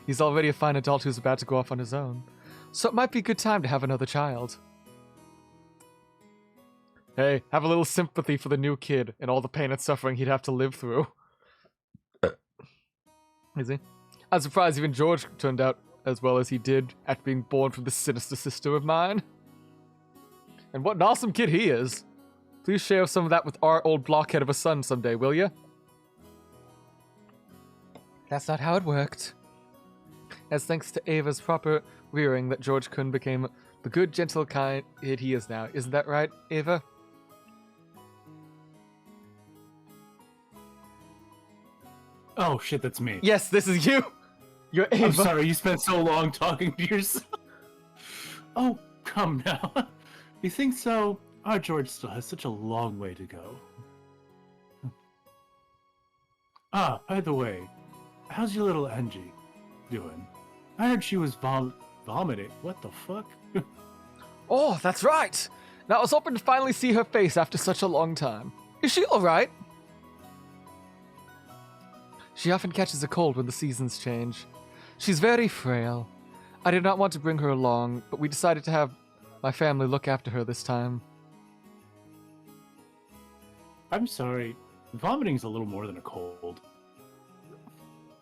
He's already a fine adult who's about to go off on his own. So it might be a good time to have another child. Hey, have a little sympathy for the new kid and all the pain and suffering he'd have to live through. Is he? I'm surprised even George turned out as well as he did after being born from this sinister sister of mine. And what an awesome kid he is. Please share some of that with our old blockhead of a son someday, will ya? That's not how it worked. As thanks to Ava's proper rearing that George-kun became the good, gentle kind kid he is now. Isn't that right, Ava? Oh shit, that's me. Yes, this is you! You're Ava. I'm sorry, you spent so long talking to yourself. Oh, come now. You think so? Our George still has such a long way to go. Ah, by the way, how's your little Angie doing? I heard she was vomiting. What the fuck? Oh, that's right! Now I was hoping to finally see her face after such a long time. Is she alright? She often catches a cold when the seasons change. She's very frail. I did not want to bring her along, but we decided to have my family look after her this time. I'm sorry. Vomiting's a little more than a cold.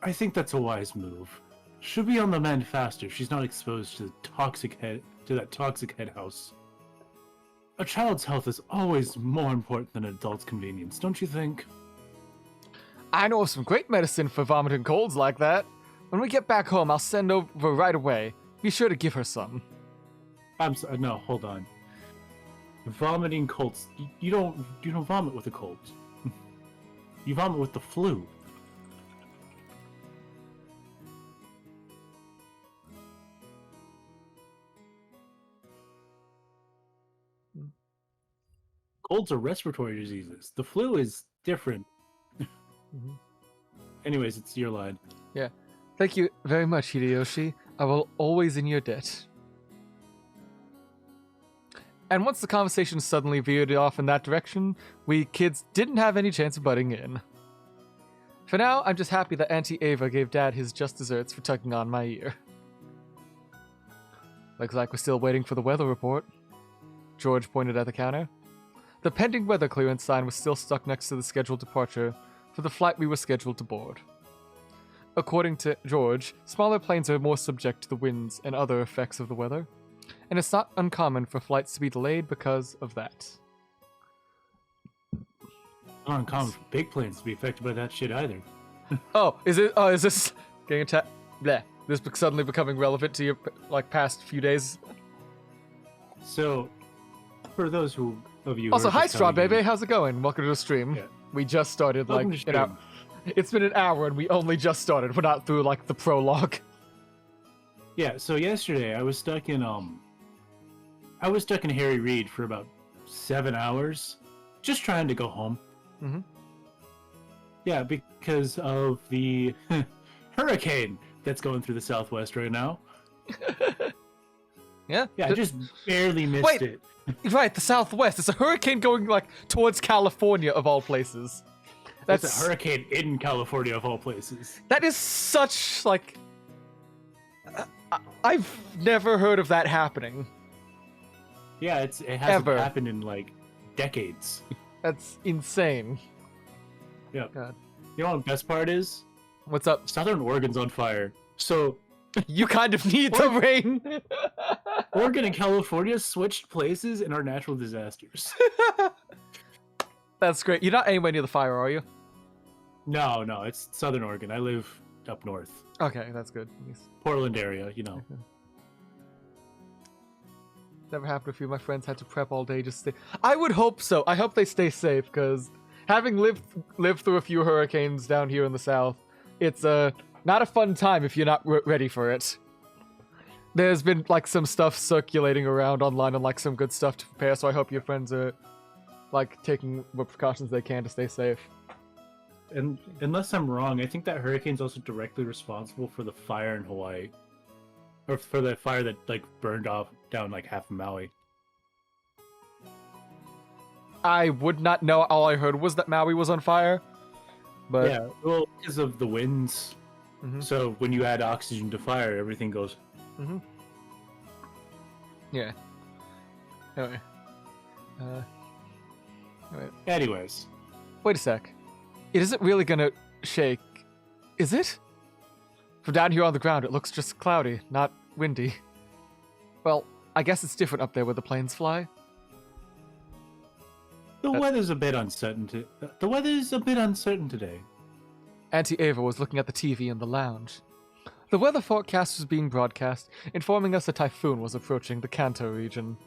I think that's a wise move. She'll be on the mend faster if she's not exposed to that toxic head house. A child's health is always more important than an adult's convenience, don't you think? I know of some great medicine for vomiting colds like that. When we get back home, I'll send over right away. Be sure to give her some. I'm sorry, no, hold on. Vomiting colds. You don't vomit with a cold. You vomit with the flu. Colds are respiratory diseases. The flu is different. Mm-hmm. Anyways, it's your line. Yeah. Thank you very much, Hideyoshi. I will always in your debt. And once the conversation suddenly veered off in that direction, we kids didn't have any chance of butting in. For now, I'm just happy that Auntie Ava gave Dad his just desserts for tugging on my ear. Looks like we're still waiting for the weather report. George pointed at the counter. The pending weather clearance sign was still stuck next to the scheduled departure for the flight we were scheduled to board. According to George, smaller planes are more subject to the winds and other effects of the weather, and it's not uncommon for flights to be delayed because of that. Not uncommon for big planes to be affected by that shit either. Is this getting attacked? Bleh. This suddenly becoming relevant to your, past few days? So, for those of you Also, who are hi, just Straw coming in- Baby. How's it going? Welcome to the stream. Yeah. We just started, Welcome to an hour. stream. It's been an hour, and we only just started. We're not through, the prologue. Yeah, so yesterday I was stuck in Harry Reid for about 7 hours, just trying to go home. Mm-hmm. Yeah, because of the hurricane that's going through the southwest right now. Yeah? Yeah, I just barely missed it. Right, the southwest. It's a hurricane going, towards California, of all places. That's a hurricane in California, of all places. That is such, I've never heard of that happening. Yeah, it hasn't Ever. happened in, decades. That's insane. Yeah. God. You know what the best part is? What's up? Southern Oregon's on fire. So, You kind of need the rain. Oregon and California switched places in our natural disasters. That's great. You're not anywhere near the fire, are you? No, it's Southern Oregon. I live up north. Okay, that's good. Portland area, you know. Never happened. A few of my friends had to prep all day just to stay. I would hope so. I hope they stay safe, because having lived through a few hurricanes down here in the south, it's not a fun time if you're not ready for it. There's been some stuff circulating around online and some good stuff to prepare, so I hope your friends are taking what precautions they can to stay safe. And unless I'm wrong, I think that hurricane's also directly responsible for the fire in Hawaii. Or for the fire that burned down half of Maui. I would not know. All I heard was that Maui was on fire. But Yeah, well, because of the winds Mm-hmm. So when you add oxygen to fire, everything goes. Mm-hmm. Yeah. Anyway. Anyway. Anyways. Wait a sec. It isn't really gonna shake, is it? From down here on the ground, it looks just cloudy, not windy. Well, I guess it's different up there where the planes fly. The weather's a bit uncertain. The weather's a bit uncertain today. Auntie Ava was looking at the TV in the lounge. The weather forecast was being broadcast, informing us a typhoon was approaching the Kanto region.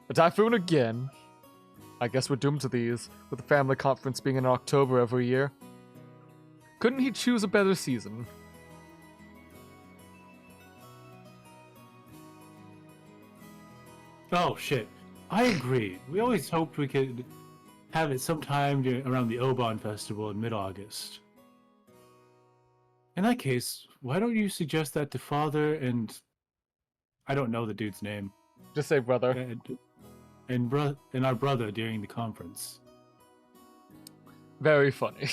A typhoon again? I guess we're doomed to these, with the family conference being in October every year. Couldn't he choose a better season? Oh, shit. I agree. We always hoped we could have it sometime around the Oban Festival in mid-August. In that case, why don't you suggest that to Father and... I don't know the dude's name. Just say brother. And our brother during the conference. Very funny.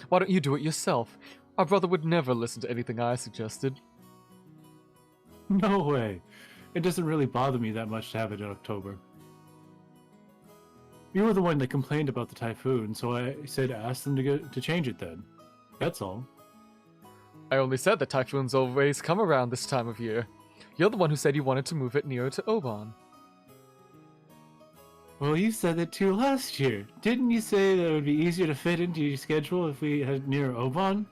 Why don't you do it yourself? Our brother would never listen to anything I suggested. No way. It doesn't really bother me that much to have it in October. You were the one that complained about the typhoon, so I said ask them to change it then. That's all. I only said that typhoons always come around this time of year. You're the one who said you wanted to move it nearer to Oban. Well, you said that too last year. Didn't you say that it would be easier to fit into your schedule if we had near Oban?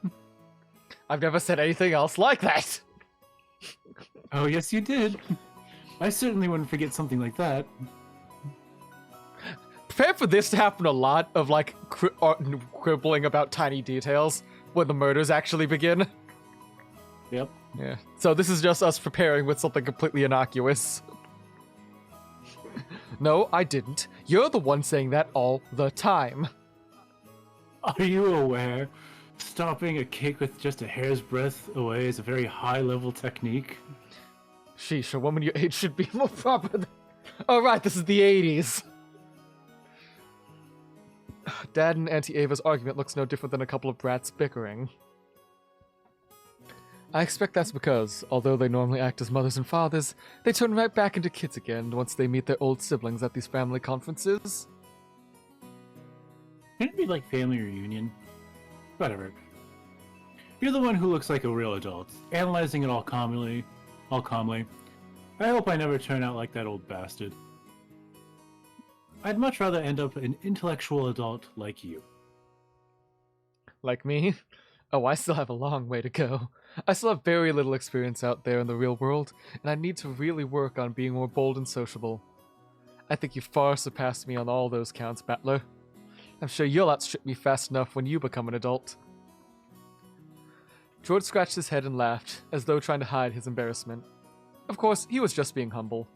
I've never said anything else like that! Oh, yes you did. I certainly wouldn't forget something like that. Prepare for this to happen a lot, of like quibbling about tiny details when the murders actually begin. Yep. Yeah. So this is just us preparing with something completely innocuous. No, I didn't. You're the one saying that all the time. Are you aware? Stopping a cake with just a hair's breadth away is a very high-level technique. Sheesh, a woman your age should be more proper than... Oh, right, this is the 80s. Dad and Auntie Ava's argument looks no different than a couple of brats bickering. I expect that's because, although they normally act as mothers and fathers, they turn right back into kids again once they meet their old siblings at these family conferences. Shouldn't it be like family reunion? Whatever. You're the one who looks like a real adult, analyzing it all calmly. I hope I never turn out like that old bastard. I'd much rather end up an intellectual adult like you. Like me? Oh, I still have a long way to go. I still have very little experience out there in the real world, and I need to really work on being more bold and sociable. I think you far surpassed me on all those counts, Battler. I'm sure you'll outstrip me fast enough when you become an adult. George scratched his head and laughed, as though trying to hide his embarrassment. Of course, he was just being humble.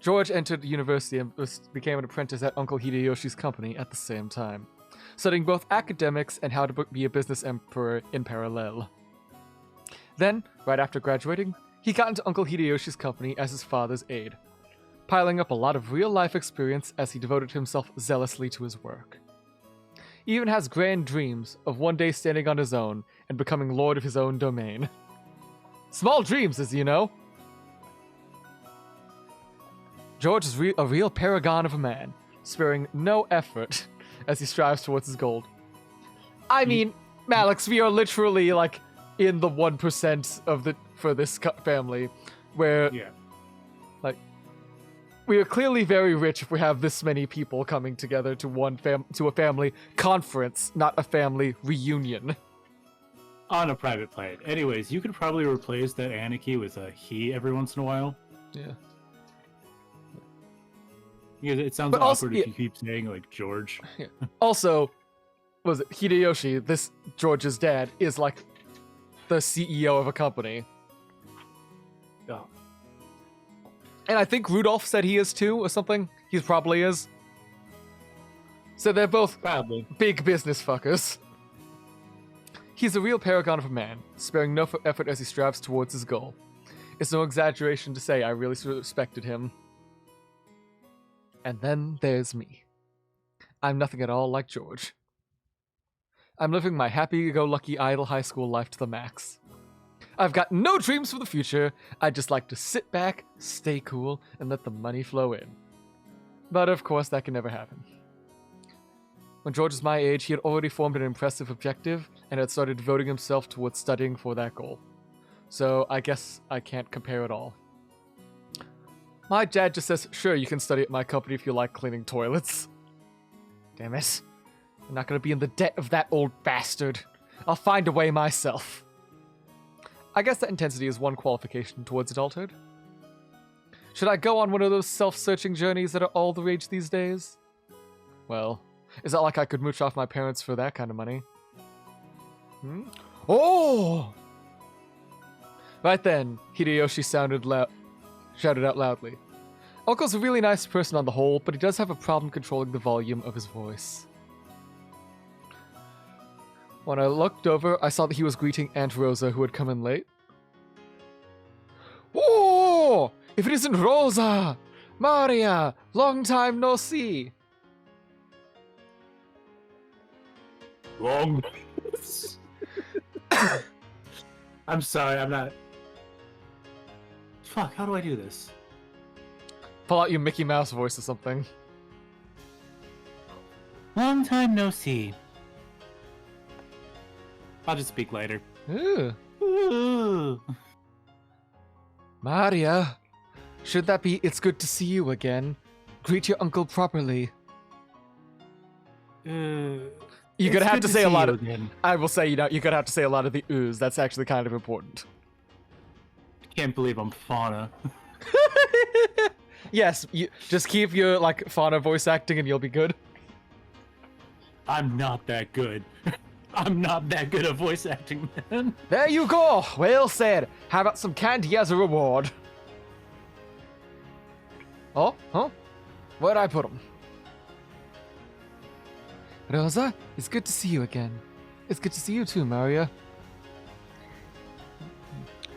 George entered university and became an apprentice at Uncle Hideyoshi's company at the same time, studying both academics and how to be a business emperor in parallel. Then, right after graduating, he got into Uncle Hideyoshi's company as his father's aide, piling up a lot of real-life experience as he devoted himself zealously to his work. He even has grand dreams of one day standing on his own and becoming lord of his own domain. Small dreams, as you know. George is a real paragon of a man, sparing no effort as he strives towards his goal. I mean, Malix, we are literally, like, in the 1% of for this family, where, like, we are clearly very rich if we have this many people coming together to a family conference, not a family reunion. On a private plane. Anyways, you could probably replace that Anarchy with a he every once in a while. Yeah. Yeah, it sounds awkward if you keep saying, like, George. Yeah. Also, was it Hideyoshi, this George's dad, is like the CEO of a company. Oh. And I think Rudolph said he is too, or something. He probably is. So they're both big business fuckers. He's a real paragon of a man, sparing no effort as he strives towards his goal. It's no exaggeration to say I really respected him. And then there's me. I'm nothing at all like George. I'm living my happy-go-lucky idle high school life to the max. I've got no dreams for the future. I just like to sit back, stay cool, and let the money flow in. But of course, that can never happen. When George was my age, he had already formed an impressive objective and had started devoting himself towards studying for that goal. So I guess I can't compare at all. My dad just says, sure, you can study at my company if you like cleaning toilets. Damn it. I'm not going to be in the debt of that old bastard. I'll find a way myself. I guess that intensity is one qualification towards adulthood. Should I go on one of those self-searching journeys that are all the rage these days? Well, it's not like I could mooch off my parents for that kind of money. Oh! Right then, Hideyoshi shouted out loudly. Uncle's a really nice person on the whole, but he does have a problem controlling the volume of his voice. When I looked over, I saw that he was greeting Aunt Rosa, who had come in late. Oh! If it isn't Rosa! Maria! Long time no see! Long. I'm sorry, I'm not. Fuck, how do I do this? Pull out your Mickey Mouse voice or something. Long time no see. I'll just speak later. Ooh. Ooh. Maria, should that be it's good to see you again? Greet your uncle properly. You're gonna have to say a lot of. Again. I will say, you're gonna have to say a lot of the oohs. That's actually kind of important. Can't believe I'm Fauna. Yes, you just keep your Fauna voice acting, and you'll be good. I'm not that good. I'm not that good at voice acting, man. There you go. Well said. How about some candy as a reward? Oh, huh? Where'd I put them? Rosa, it's good to see you again. It's good to see you too, Maria.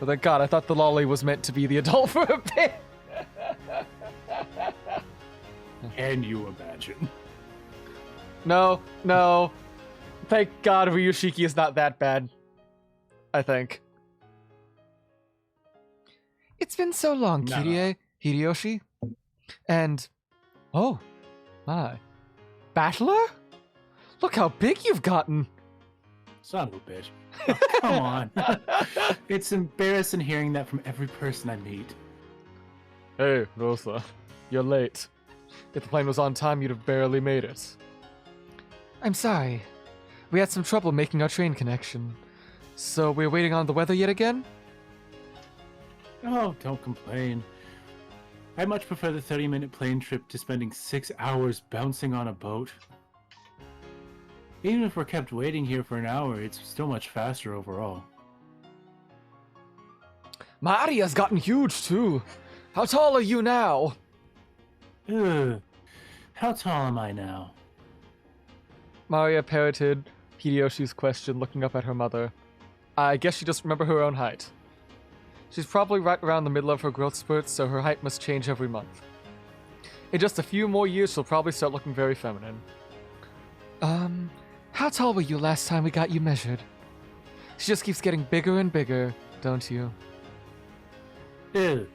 Oh, thank God, I thought the lolly was meant to be the adult for a bit. Can you imagine? No. Thank God Ryushiki is not that bad. I think. It's been so long, Kirie, Hideyoshi. And... oh, my. Battler? Look how big you've gotten. Son of a bitch. Oh, come on. It's embarrassing hearing that from every person I meet. Hey, Rosa. You're late. If the plane was on time, you'd have barely made it. I'm sorry. We had some trouble making our train connection. So we're waiting on the weather yet again? Oh, don't complain. I much prefer the 30-minute plane trip to spending 6 hours bouncing on a boat. Even if we're kept waiting here for an hour, it's still much faster overall. Maria's gotten huge too. How tall are you now? Ugh. How tall am I now? Maria parroted Hideyoshi's question, looking up at her mother. I guess she doesn't remember her own height. She's probably right around the middle of her growth spurt, so her height must change every month. In just a few more years, she'll probably start looking very feminine. How tall were you last time we got you measured? She just keeps getting bigger and bigger, don't you? Ew.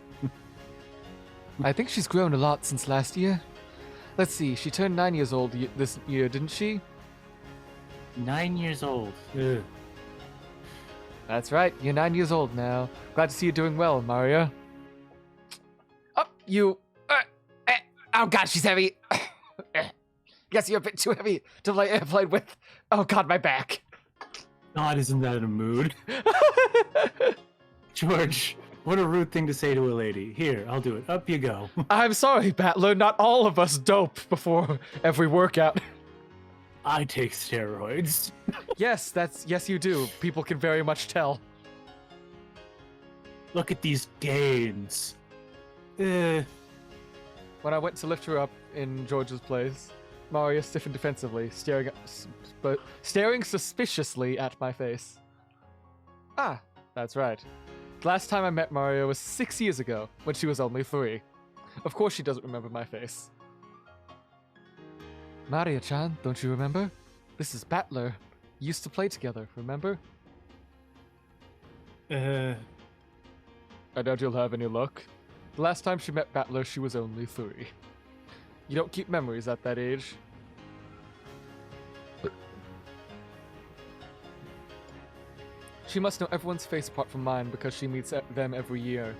I think she's grown a lot since last year. Let's see, she turned 9 years old this year, didn't she? 9 years old. Ugh. That's right, you're 9 years old now. Glad to see you doing well, Maria. Oh, you... oh god, she's heavy. Guess you're a bit too heavy to play airplane with. Oh god, my back. God, isn't that in a mood? George, what a rude thing to say to a lady. Here, I'll do it. Up you go. I'm sorry, Battler. Not all of us dope before every workout. I take steroids. Yes, yes you do. People can very much tell. Look at these gains. When I went to lift her up in George's place, Maria stiffened defensively, staring suspiciously at my face. Ah, that's right. The last time I met Maria was 6 years ago, when she was only 3. Of course she doesn't remember my face. Maria-chan, don't you remember? This is Battler. Used to play together, remember? Uh, I doubt you'll have any luck. The last time she met Battler, she was only 3. You don't keep memories at that age. She must know everyone's face apart from mine because she meets them every year.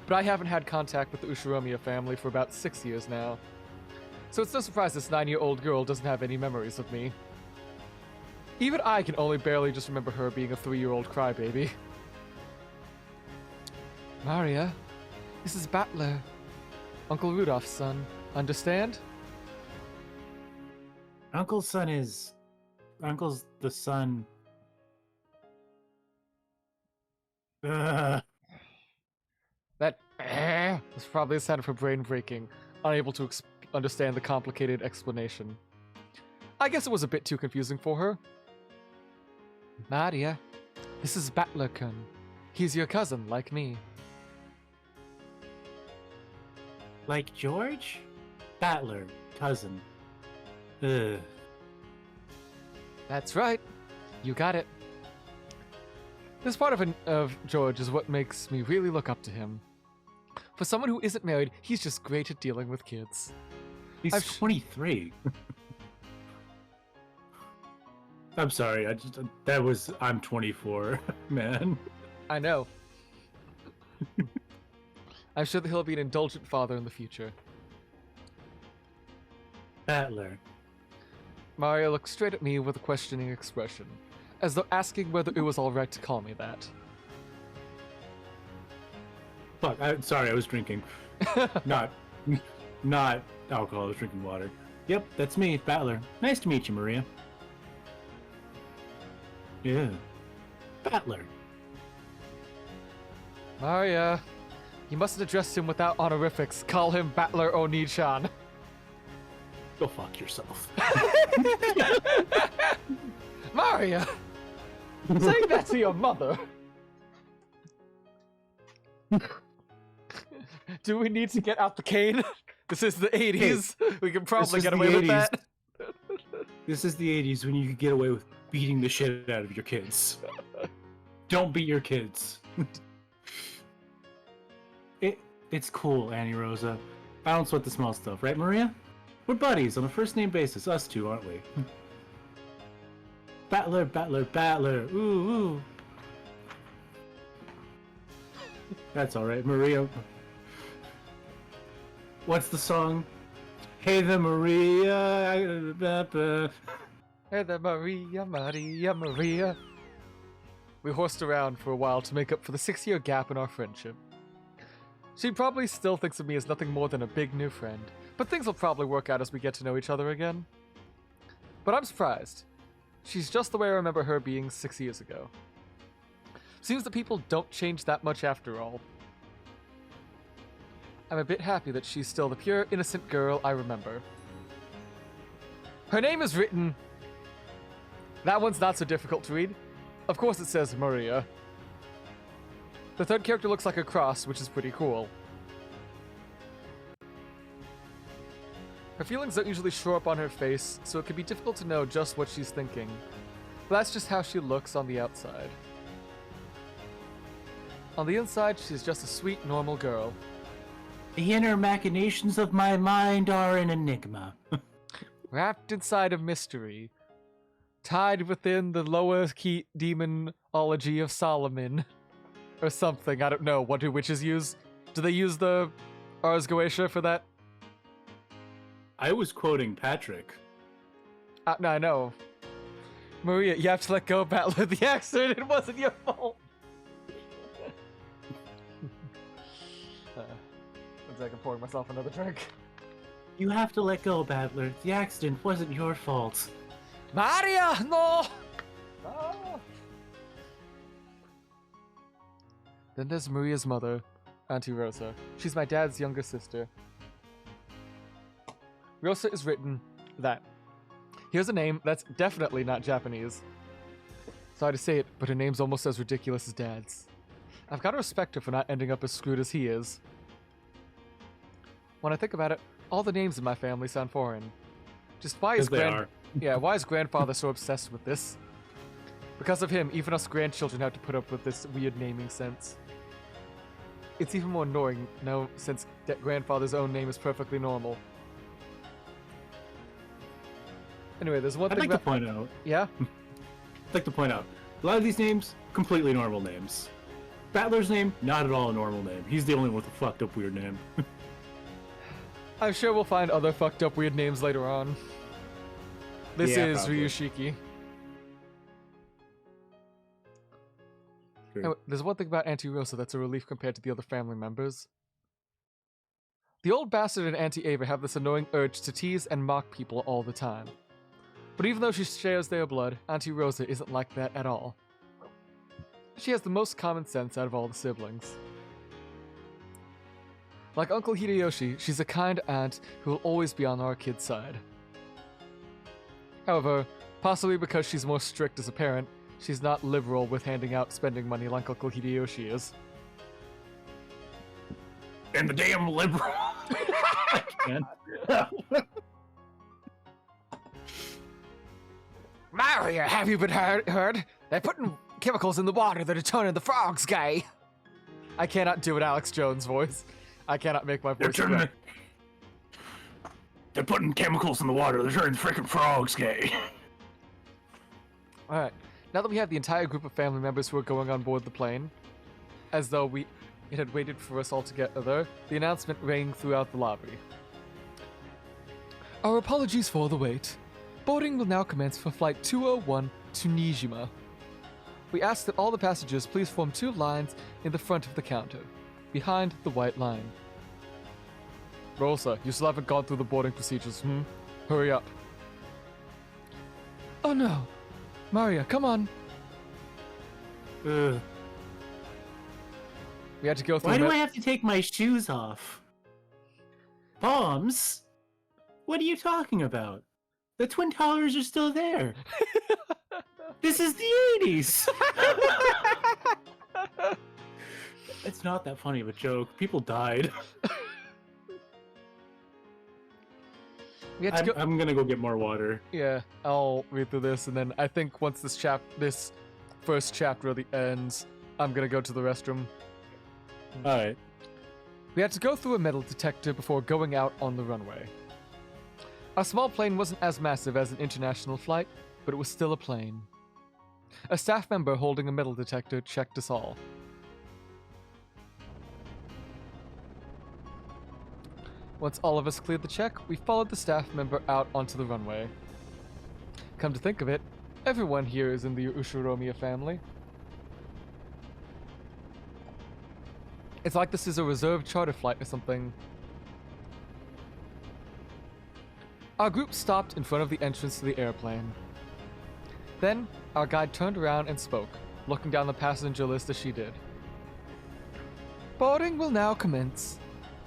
But I haven't had contact with the Ushiromiya family for about 6 years now. So it's no surprise this 9-year-old girl doesn't have any memories of me. Even I can only barely just remember her being a 3-year-old crybaby. Maria, this is Battler, Uncle Rudolph's son. Understand? Uncle's the son. That was probably a sign of her brain breaking, unable to understand the complicated explanation. I guess it was a bit too confusing for her. Maria, this is Battler-kun. He's your cousin, like me. Like George? Battler, cousin. Ugh. That's right. You got it. This part of George is what makes me really look up to him. For someone who isn't married, he's just great at dealing with kids. He's 23. I'm sorry, I'm 24, man. I know. I'm sure that he'll be an indulgent father in the future. Battler. Mario looked straight at me with a questioning expression, as though asking whether it was alright to call me that. Fuck, sorry, I was drinking. Not alcohol, I was drinking water. Yep, that's me, Battler. Nice to meet you, Maria. Yeah. Battler. Maria, you mustn't address him without honorifics. Call him Battler Oni-chan. Go fuck yourself. Maria! Saying that to your mother! Do we need to get out the cane? This is the 80s. Hey, we can probably get away with that. This is the 80s when you could get away with beating the shit out of your kids. Don't beat your kids. It's cool, Annie Rosa. I don't sweat the small stuff, right, Maria? We're buddies on a first-name basis, us two, aren't we? Battler, Battler, Battler. Ooh, ooh. That's alright, Maria. What's the song? Hey there, Maria. Hey there, Maria, Maria, Maria. We horsed around for a while to make up for the 6-year gap in our friendship. She probably still thinks of me as nothing more than a big new friend, but things will probably work out as we get to know each other again. But I'm surprised. She's just the way I remember her being 6 years ago. Seems that people don't change that much after all. I'm a bit happy that she's still the pure, innocent girl I remember. Her name is written... That one's not so difficult to read. Of course it says Maria. The third character looks like a cross, which is pretty cool. Her feelings don't usually show up on her face, so it can be difficult to know just what she's thinking. But that's just how she looks on the outside. On the inside, she's just a sweet, normal girl. The inner machinations of my mind are an enigma. Wrapped inside a mystery. Tied within the lower key demonology of Solomon. Or something, I don't know. What do witches use? Do they use the Ars Goetia for that? I was quoting Patrick. No, I know. Maria, you have to let go, Battler. The accident, it wasn't your fault. One second, pouring myself another drink. You have to let go, Battler. The accident wasn't your fault. Maria, no! No! Then there's Maria's mother, Auntie Rosa. She's my dad's younger sister. Rosa is written that. Here's a name that's definitely not Japanese. Sorry to say it, but her name's almost as ridiculous as Dad's. I've got to respect her for not ending up as screwed as he is. When I think about it, all the names in my family sound foreign. Just why is why is grandfather so obsessed with this? Because of him, even us grandchildren have to put up with this weird naming sense. It's even more annoying now since grandfather's own name is perfectly normal. Anyway, there's one I'd thing like to point out. Yeah? I'd like to point out, a lot of these names, completely normal names. Battler's name, not at all a normal name. He's the only one with a fucked up weird name. I'm sure we'll find other fucked up weird names later on. This is probably. Ryushiki. True. Anyway, there's one thing about Auntie Rosa that's a relief compared to the other family members. The old bastard and Auntie Ava have this annoying urge to tease and mock people all the time. But even though she shares their blood, Auntie Rosa isn't like that at all. She has the most common sense out of all the siblings. Like Uncle Hideyoshi, she's a kind aunt who will always be on our kid's side. However, possibly because she's more strict as a parent, she's not liberal with handing out spending money like Uncle Hideyoshi is. And the damn liberal. I can't. Mario, have you been heard? They're putting chemicals in the water that are turning the frogs gay. I cannot do an Alex Jones voice. I cannot make my voice. They're putting chemicals in the water. They're turning the freaking frogs gay. Alright, now that we have the entire group of family members who are going on board the plane, as though it had waited for us all to get there, the announcement rang throughout the lobby. Our apologies for the wait. Boarding will now commence for Flight 201 to Nijima. We ask that all the passengers please form 2 lines in the front of the counter, behind the white line. Rosa, you still haven't gone through the boarding procedures, Hurry up. Oh no. Maria, come on. Ugh. We had to go through. Why do I have to take my shoes off? Bombs? What are you talking about? The Twin Towers are still there. This is the 80s. It's not that funny of a joke. People died. We had to go. I'm gonna go get more water. Yeah, I'll read through this, and then I think once this first chapter really ends, I'm gonna go to the restroom. Alright. We had to go through a metal detector before going out on the runway. Our small plane wasn't as massive as an international flight, but it was still a plane. A staff member holding a metal detector checked us all. Once all of us cleared the check, we followed the staff member out onto the runway. Come to think of it, everyone here is in the Ushiromiya family. It's like this is a reserved charter flight or something. Our group stopped in front of the entrance to the airplane. Then, our guide turned around and spoke, looking down the passenger list as she did. Boarding will now commence.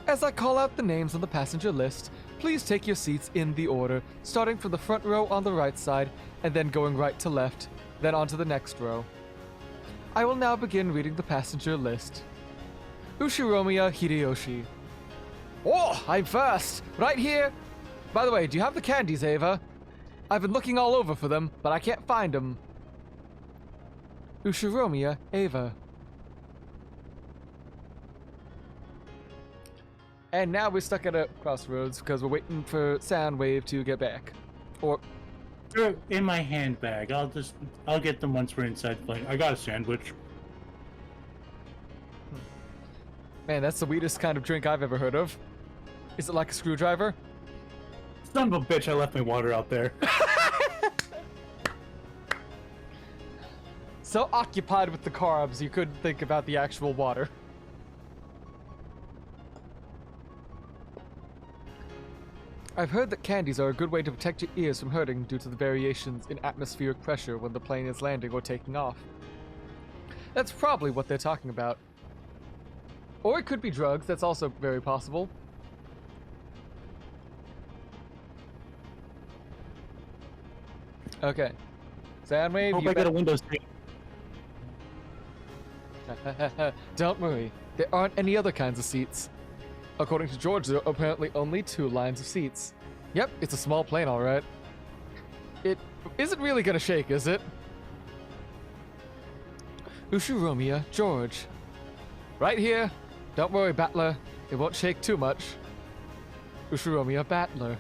As I call out the names on the passenger list, please take your seats in the order, starting from the front row on the right side, and then going right to left, then onto the next row. I will now begin reading the passenger list. Ushiromiya Hideyoshi. Oh, I'm first! Right here! By the way, do you have the candies, Ava? I've been looking all over for them, but I can't find them. Ushiromiya Ava. And now we're stuck at a crossroads because we're waiting for Soundwave to get back. Or They're in my handbag. I'll get them once we're inside the plane. I got a sandwich. man, that's the weirdest kind of drink I've ever heard of. Is it like a screwdriver? Son of a bitch, I left my water out there. So occupied with the carbs, you couldn't think about the actual water. I've heard that candies are a good way to protect your ears from hurting due to the variations in atmospheric pressure when the plane is landing or taking off. That's probably what they're talking about. Or it could be drugs, that's also very possible. Okay. Soundwave, Hope I got a window seat. Don't worry, there aren't any other kinds of seats. According to George, there are apparently only 2 lines of seats. Yep, it's a small plane, alright. It isn't really gonna shake, is it? Ushiromiya, George. Right here. Don't worry, Battler. It won't shake too much. Ushiromiya, Battler.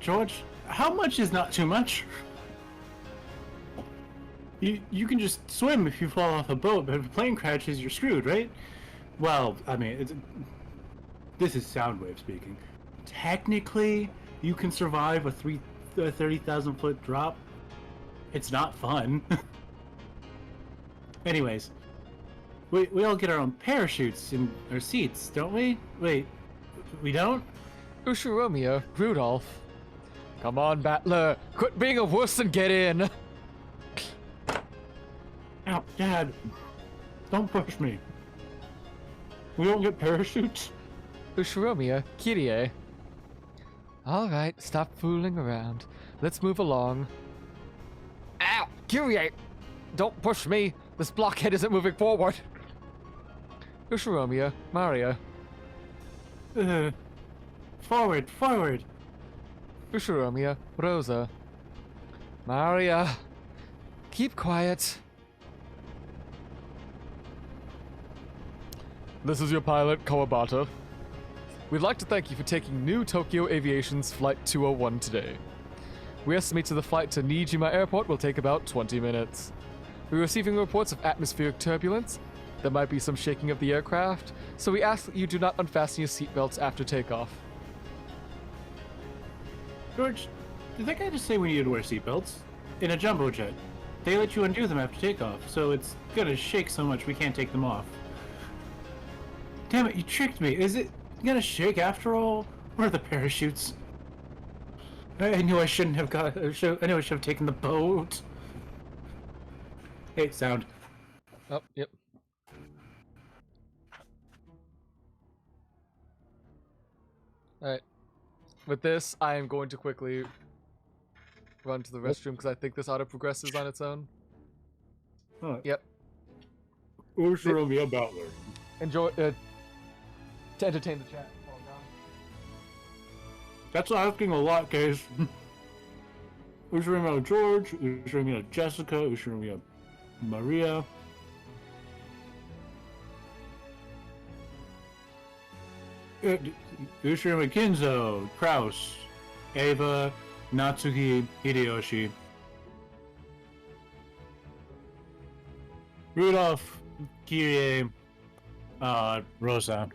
George, how much is not too much? You can just swim if you fall off a boat, but if a plane crashes, you're screwed, right? Well, I mean, this is Soundwave speaking. Technically, you can survive a 30,000-foot drop. It's not fun. Anyways, we all get our own parachutes in our seats, don't we? Wait, we don't? Ushiromiya, Rudolph. Come on, Battler. Quit being a wuss and get in. Ow, Dad. Don't push me. We don't get parachutes? Ushiromiya, Kirie. Alright, stop fooling around. Let's move along. Ow! Kirie! Don't push me! This blockhead isn't moving forward! Ushiromiya, Maria. Forward, forward! Ushiromiya, Rosa. Maria. Keep quiet. This is your pilot, Kawabata. We'd like to thank you for taking New Tokyo Aviation's Flight 201 today. We estimate the flight to Nijima Airport will take about 20 minutes. We're receiving reports of atmospheric turbulence. There might be some shaking of the aircraft, so we ask that you do not unfasten your seatbelts after takeoff. George, did that guy just say we needed to wear seatbelts? In a jumbo jet. They let you undo them after takeoff, so it's gonna shake so much we can't take them off. Damn it, you tricked me. Is it gonna shake after all? Where are the parachutes? I knew I shouldn't have I knew I should have taken the boat. Hey, sound. Oh, yep. Alright. With this, I am going to quickly run to the restroom because I think this auto progresses on its own. Huh. Yep. Ushiromiya Battler. Enjoy, to entertain the chat. While I'm gone. That's asking a lot, guys. Ushiromiya George, Ushiromiya Jessica, Ushiromiya Maria. Ushiromiya Kinzo, Kraus, Ava, Natsuki, Hideyoshi. Rudolph, Kirie, Rosa.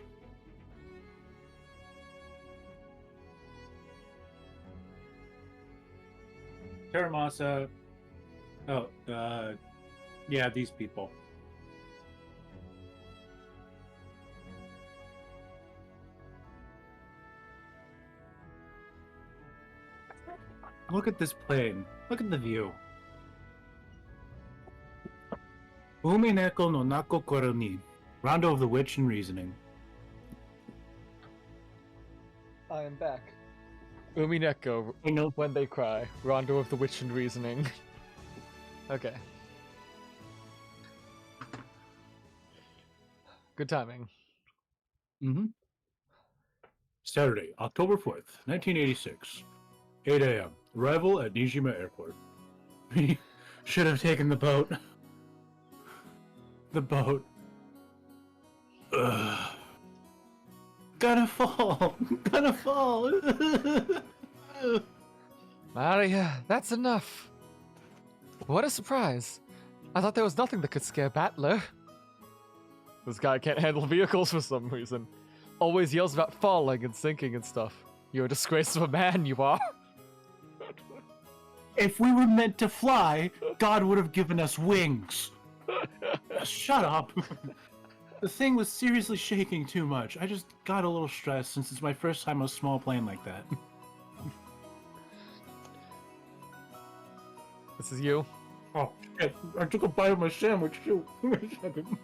Teramasa. Oh, yeah, these people. Look at this plane. Look at the view. Umineko no Nakokoro ni. Rondo of the Witch and Reasoning. I am back. Umineko, I know. When They Cry. Rondo of the Witch and Reasoning. Okay. Good timing. Mm-hmm. Saturday, October 4th, 1986. 8 a.m. Arrival at Nijima Airport. We should have taken the boat. The boat. Ugh. Gonna fall. Gonna fall. Maria, that's enough. What a surprise. I thought there was nothing that could scare Battler. This guy can't handle vehicles for some reason. Always yells about falling and sinking and stuff. You're a disgrace of a man, you are. If we were meant to fly, God would have given us wings. Shut up. The thing was seriously shaking too much. I just got a little stressed since it's my first time on a small plane like that. This is you. Oh, shit. I took a bite of my sandwich too. Wait a second.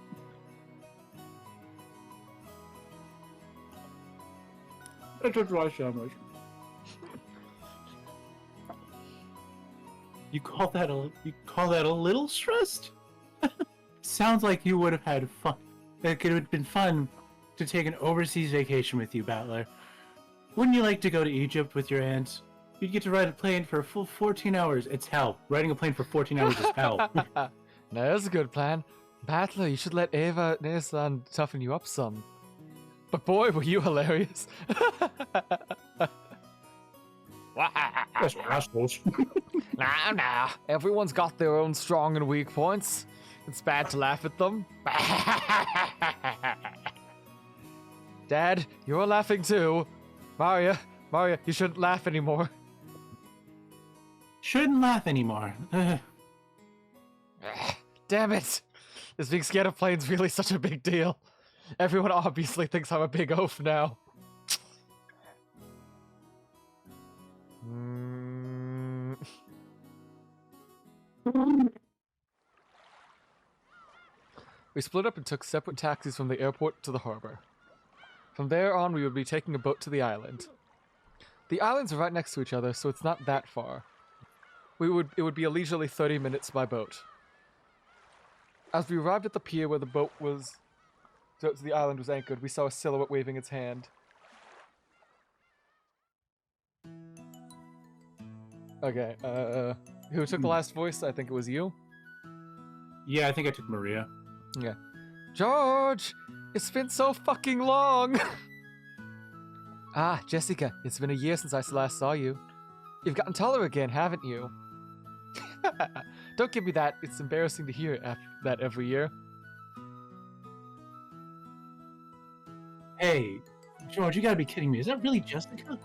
It's a dry sandwich. You call that a little stressed? Sounds like you would have had fun. It could have been fun to take an overseas vacation with you, Battler. Wouldn't you like to go to Egypt with your aunt? You'd get to ride a plane for a full 14 hours. It's hell. Riding a plane for 14 hours is hell. No, that's a good plan. Battler, you should let Ava Nesan toughen you up some. But boy, were you hilarious. That's assholes. Nah. Everyone's got their own strong and weak points. It's bad to laugh at them. Dad, you're laughing too. Maria, you shouldn't laugh anymore. Shouldn't laugh anymore. Damn it. This being scared of planes really such a big deal. Everyone obviously thinks I'm a big oaf now. We split up and took separate taxis from the airport to the harbor. From there on, we would be taking a boat to the island. The islands are right next to each other, so it's not that far. It would be a leisurely 30 minutes by boat. As we arrived at the pier where the boat was... So the island was anchored, we saw a silhouette waving its hand. Okay, who took the last voice? I think it was you? Yeah, I think I took Maria. Yeah. George! It's been so fucking long! Ah, Jessica, it's been a year since I last saw you. You've gotten taller again, haven't you? Don't give me that. It's embarrassing to hear that every year. Hey, George, you gotta be kidding me. Is that really Jessica?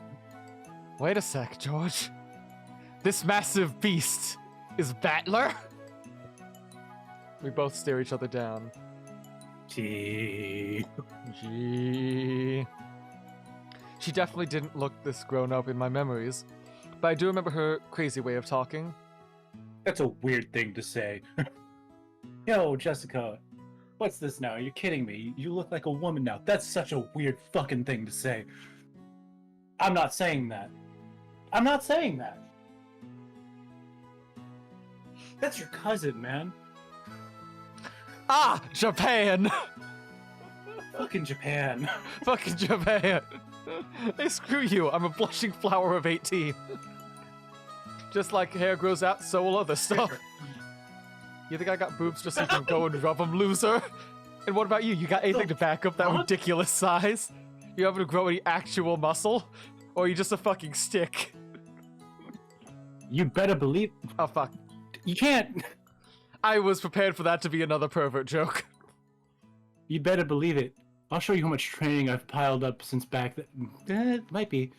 Wait a sec, George. This massive beast is Battler? We both stare each other down. Gee. She definitely didn't look this grown up in my memories, but I do remember her crazy way of talking. That's a weird thing to say. Yo, Jessica, what's this now? You're kidding me. You look like a woman now. That's such a weird fucking thing to say. I'm not saying that. I'm not saying that. That's your cousin, man. Ah, Japan! Fucking Japan. Fucking Japan. Hey, screw you. I'm a blushing flower of 18. Just like hair grows out, so will other stuff. You think I got boobs just so you can go and rub them, loser? And what about you? You got anything to back up that ridiculous size? You able to grow any actual muscle? Or are you just a fucking stick? You better believe... Oh, fuck. You can't... I was prepared for that to be another pervert joke. You better believe it. I'll show you how much training I've piled up since back then. It might be.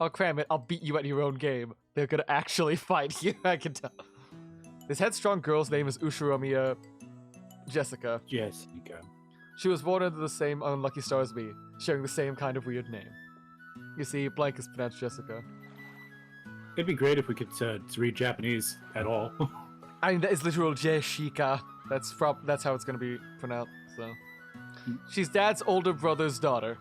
I'll cram it. I'll beat you at your own game. They're gonna actually fight you, I can tell. This headstrong girl's name is Ushiromiya Jessica. Jessica. She was born into the same unlucky star as me, sharing the same kind of weird name. You see, blank is pronounced Jessica. It'd be great if we could read Japanese at all. I mean, that is literal Jessica. That's how it's gonna be pronounced, so. She's Dad's older brother's daughter.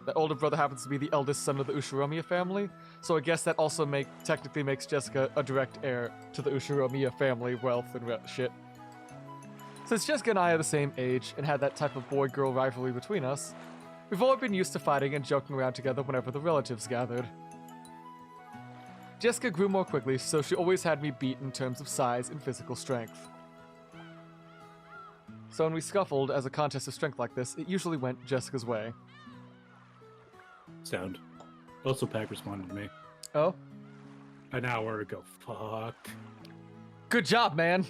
That older brother happens to be the eldest son of the Ushiromiya family, so I guess that also technically makes Jessica a direct heir to the Ushiromiya family wealth and shit. Since Jessica and I are the same age and had that type of boy-girl rivalry between us, we've all been used to fighting and joking around together whenever the relatives gathered. Jessica grew more quickly, so she always had me beat in terms of size and physical strength. So when we scuffled as a contest of strength like this, it usually went Jessica's way. Sound. Also, Pack responded to me. Oh? An hour ago. Fuck. Good job, man!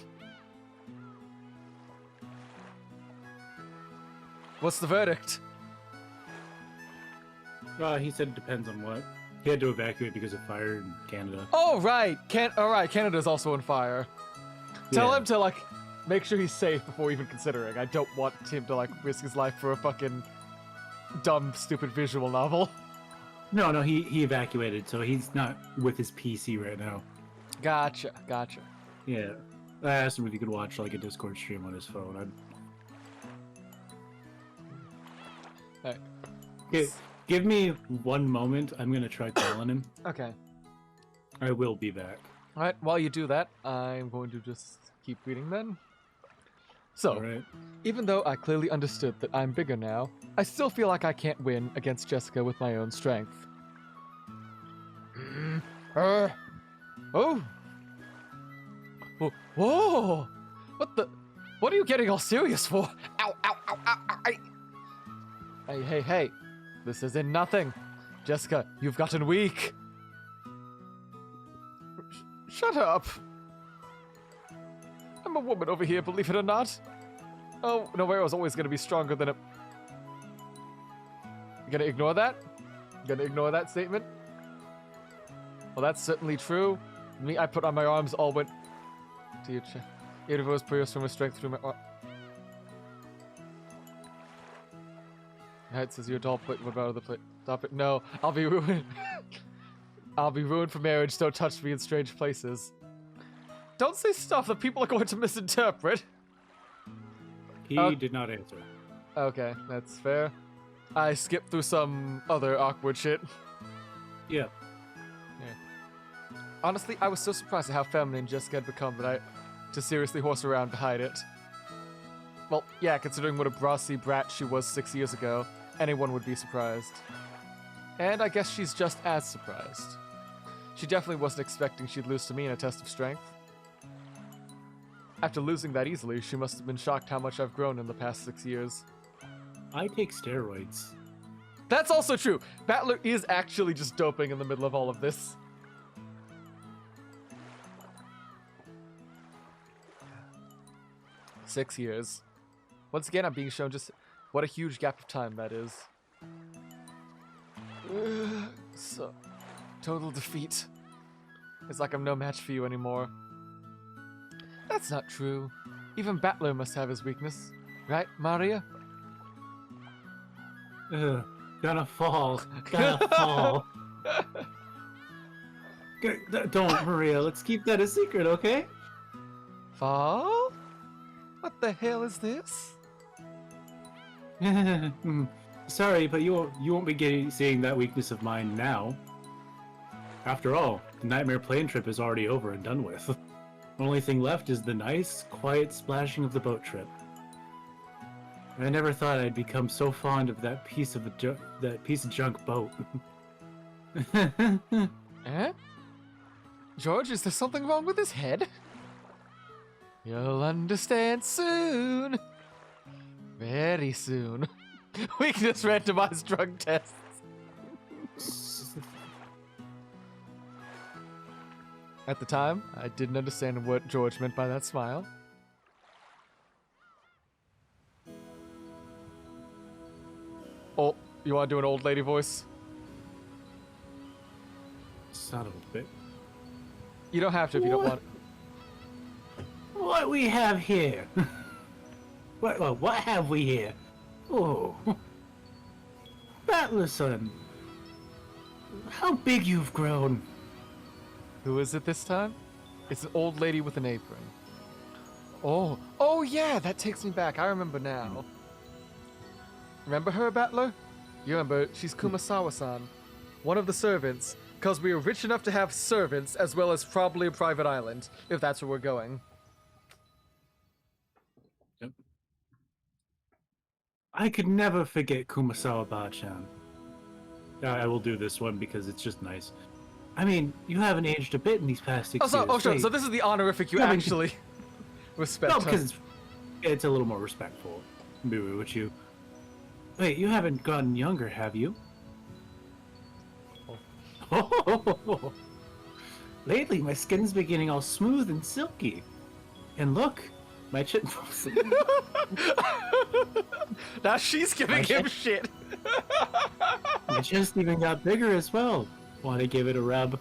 What's the verdict? He said it depends on what. He had to evacuate because of fire in Canada. Oh, right! Alright, Canada's also on fire. Tell Yeah. him to, like, make sure he's safe before even considering. I don't want him to, like, risk his life for a fucking dumb, stupid visual novel. No, he evacuated, so he's not with his PC right now. Gotcha. Yeah. I asked him if he could watch, like, a Discord stream on his phone. Alright. Give me one moment. I'm gonna try calling him. Okay. I will be back. Alright, while you do that, I'm going to just keep reading then. So, Alright. even though I clearly understood that I'm bigger now, I still feel like I can't win against Jessica with my own strength. Oh. Whoa! What the? What are you getting all serious for? Ow, ow, ow, ow, ow. Hey. This isn't nothing. Jessica, you've gotten weak. Shut up. I'm a woman over here, believe it or not. Oh, Noelle was always going to be stronger than a... You gonna ignore that? Gonna ignore that statement? Well, that's certainly true. Me, I put on my arms, all went to your chest. It was prayers from a strength through my arm. It says your doll plate. What about the plate? Stop it. No, I'll be ruined. I'll be ruined for marriage. Don't touch me in strange places. Don't say stuff that people are going to misinterpret. He did not answer. Okay, that's fair. I skipped through some other awkward shit. Yeah. Honestly, I was so surprised at how feminine Jessica had become that to seriously horse around to hide it. Well, yeah, considering what a brassy brat she was 6 years ago, anyone would be surprised. And I guess she's just as surprised. She definitely wasn't expecting she'd lose to me in a test of strength. After losing that easily, she must have been shocked how much I've grown in the past 6 years. I take steroids. That's also true! Battler is actually just doping in the middle of all of this. Six years. Once again, I'm being shown just what a huge gap of time that is. So, total defeat. It's like I'm no match for you anymore. That's not true. Even Battler must have his weakness. Right, Maria? Gonna fall. Gonna fall. Don't, Maria. Let's keep that a secret, okay? Fall? What the hell is this? Sorry, but you won't be seeing that weakness of mine now. After all, the nightmare plane trip is already over and done with. The only thing left is the nice, quiet splashing of the boat trip. I never thought I'd become so fond of that piece of junk boat. Eh? George, is there something wrong with his head? You'll understand soon. Very soon. Weakness randomized drug tests. At the time, I didn't understand what George meant by that smile. Oh, you want to do an old lady voice? Son of a bit. You don't have to if you don't want. What we have here? What have we here? Oh, Battler son, how big you've grown. Who is it this time? It's an old lady with an apron. Oh yeah, that takes me back. I remember now. Remember her, Battler? You remember, she's Kumasawa-san, one of the servants, because we are rich enough to have servants as well as probably a private island, if that's where we're going. Yep. I could never forget Kumasawa-ba-chan. I will do this one because it's just nice. I mean, you haven't aged a bit in these past 6 years. Oh, sure. So this is the honorific you actually respect. No, because it's a little more respectful. Maybe with you. Wait, you haven't gotten younger, have you? Oh. Lately, my skin's been getting all smooth and silky. And look, my chin... Now she's giving him shit. My chest even got bigger as well. Want to give it a rub?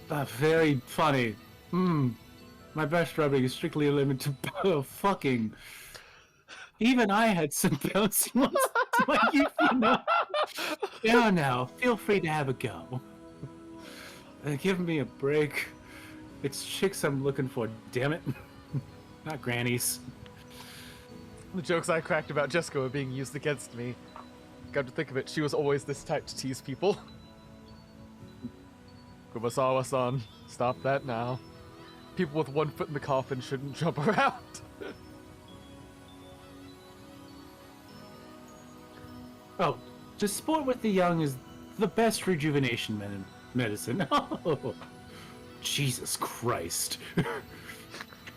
Very funny. My best rubbing is strictly limited to fucking. Even I had some bouncy ones to my youth, you know. Yeah, now, feel free to have a go. Give me a break. It's chicks I'm looking for, damn it. Not grannies. The jokes I cracked about Jessica were being used against me. Got to think of it, she was always this type to tease people. Kumasawa-san, stop that now. People with 1 foot in the coffin shouldn't jump around. Oh, to sport with the young is the best rejuvenation medicine. Oh, Jesus Christ.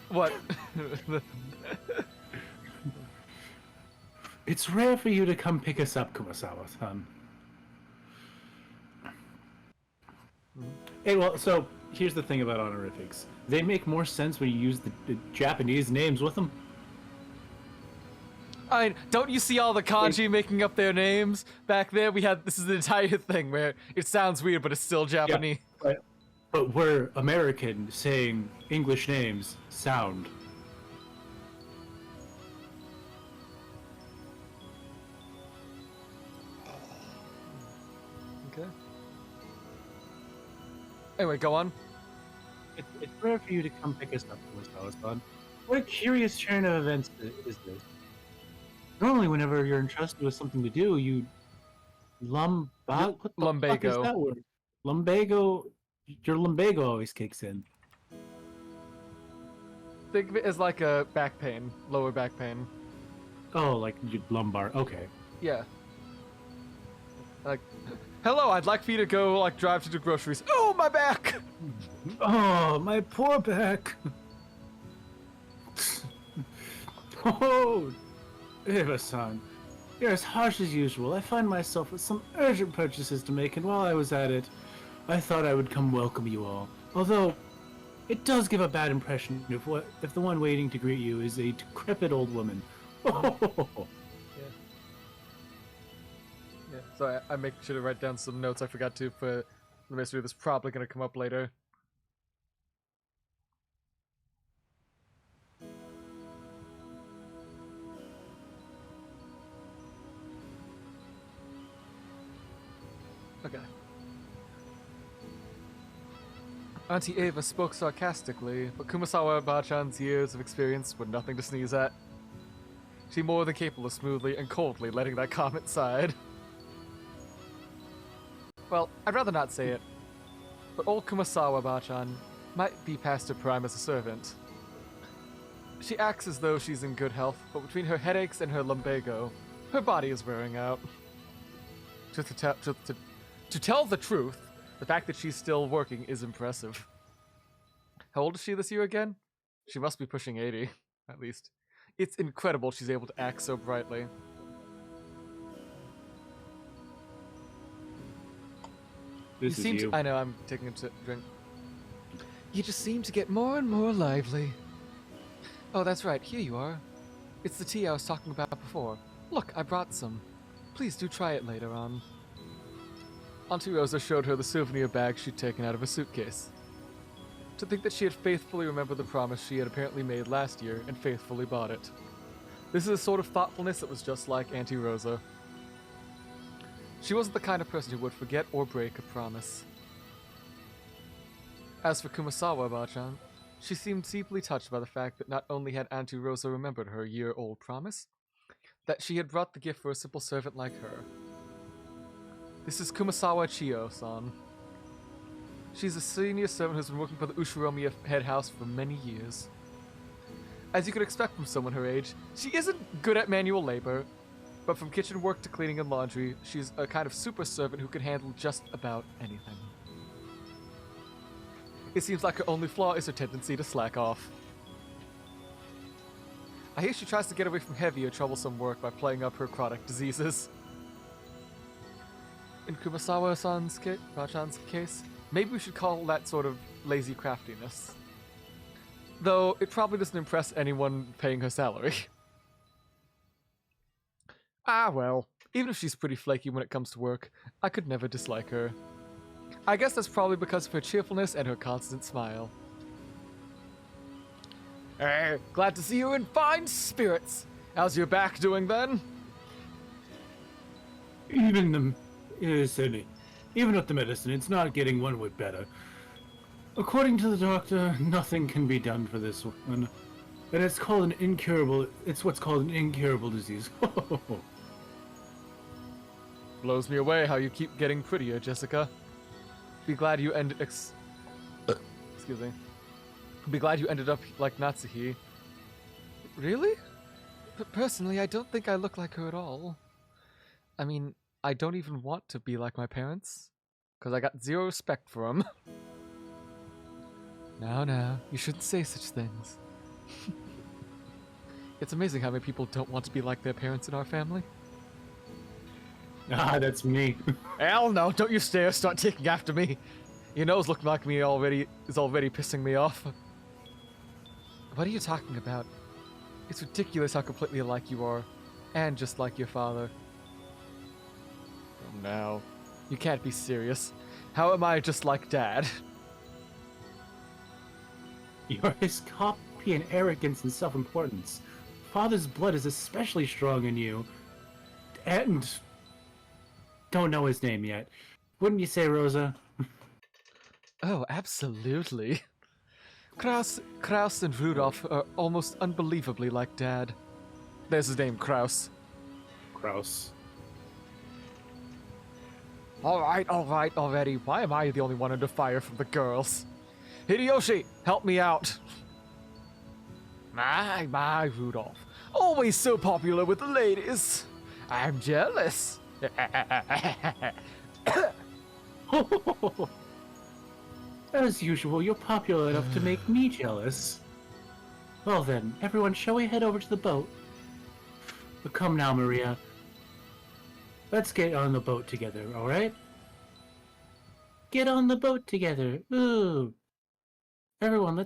What? It's rare for you to come pick us up, Kumasawa-san. Hey, well, so here's the thing about honorifics. They make more sense when you use the Japanese names with them. I mean, don't you see all the kanji making up their names? Back there, this is the entire thing where it sounds weird, but it's still Japanese. Yeah, but we're American saying English names sound. Okay. Anyway, go on. It's rare for you to come pick us up, Kumasawa-san. What a curious turn of events is this? Normally, whenever you're entrusted with something to do, you what the fuck is that word? Lumbago. Your lumbago always kicks in. Think of it as like a back pain, lower back pain. Oh, like lumbar. Okay. Yeah. Like, hello, I'd like for you to go, like, drive to the groceries. Oh, my back! Oh, my poor back. Oh, Eva-san, you're as harsh as usual. I find myself with some urgent purchases to make, and while I was at it, I thought I would come welcome you all. Although, it does give a bad impression if the one waiting to greet you is a decrepit old woman. Oh. Yeah, so I make sure to write down some notes I forgot to for the mystery that's probably going to come up later. Okay. Auntie Eva spoke sarcastically, but Kumasawa-bachan's years of experience were nothing to sneeze at. She more than capable of smoothly and coldly letting that comment slide. Well, I'd rather not say it, but old Kumasawa-bachan might be past her prime as a servant. She acts as though she's in good health, but between her headaches and her lumbago, her body is wearing out. To tell the truth, the fact that she's still working is impressive. How old is she this year again? She must be pushing 80, at least. It's incredible she's able to act so brightly. This is you. I know, I'm taking a drink. You just seem to get more and more lively. Oh, that's right, here you are. It's the tea I was talking about before. Look, I brought some. Please do try it later on. Auntie Rosa showed her the souvenir bag she'd taken out of a suitcase. To think that she had faithfully remembered the promise she had apparently made last year and faithfully bought it. This is a sort of thoughtfulness that was just like Auntie Rosa. She wasn't the kind of person who would forget or break a promise. As for Kumasawa-bachan, she seemed deeply touched by the fact that not only had Auntie Rosa remembered her year-old promise, that she had brought the gift for a simple servant like her. This is Kumasawa Chiyo-san. She's a senior servant who's been working for the Ushiromiya head house for many years. As you could expect from someone her age, she isn't good at manual labor, but from kitchen work to cleaning and laundry, she's a kind of super servant who can handle just about anything. It seems like her only flaw is her tendency to slack off. I hear she tries to get away from heavy or troublesome work by playing up her chronic diseases. In Kumasawa-bachan's case, maybe we should call that sort of lazy craftiness. Though, it probably doesn't impress anyone paying her salary. Ah well, even if she's pretty flaky when it comes to work, I could never dislike her. I guess that's probably because of her cheerfulness and her constant smile. Glad to see you in fine spirits. How's your back doing then? Even with the medicine, it's not getting one whit better. According to the doctor, nothing can be done for this one. And it's what's called an incurable disease. Blows me away how you keep getting prettier, Jessica. Be glad you ended excuse me. Be glad you ended up like Natsuhi. Really? But personally, I don't think I look like her at all. I mean, I don't even want to be like my parents, because I got zero respect for him. Now, you shouldn't say such things. It's amazing how many people don't want to be like their parents in our family. Ah, that's me. Hell no, don't you start taking after me. Your nose looking like me is already pissing me off. What are you talking about? It's ridiculous how completely alike you are, and just like your father. Oh no. You can't be serious. How am I just like Dad? You're his copy in arrogance and self-importance. Father's blood is especially strong in you. And... don't know his name yet. Wouldn't you say, Rosa? Oh, absolutely. Kraus and Rudolph are almost unbelievably like Dad. There's his name, Kraus. Kraus. Alright, already. Why am I the only one under fire from the girls? Hideyoshi, help me out. My, Rudolph. Always so popular with the ladies. I'm jealous. As usual, you're popular enough to make me jealous. Well then, everyone, shall we head over to the boat? But come now, Maria. Let's get on the boat together, alright? Get on the boat together. Ooh. Everyone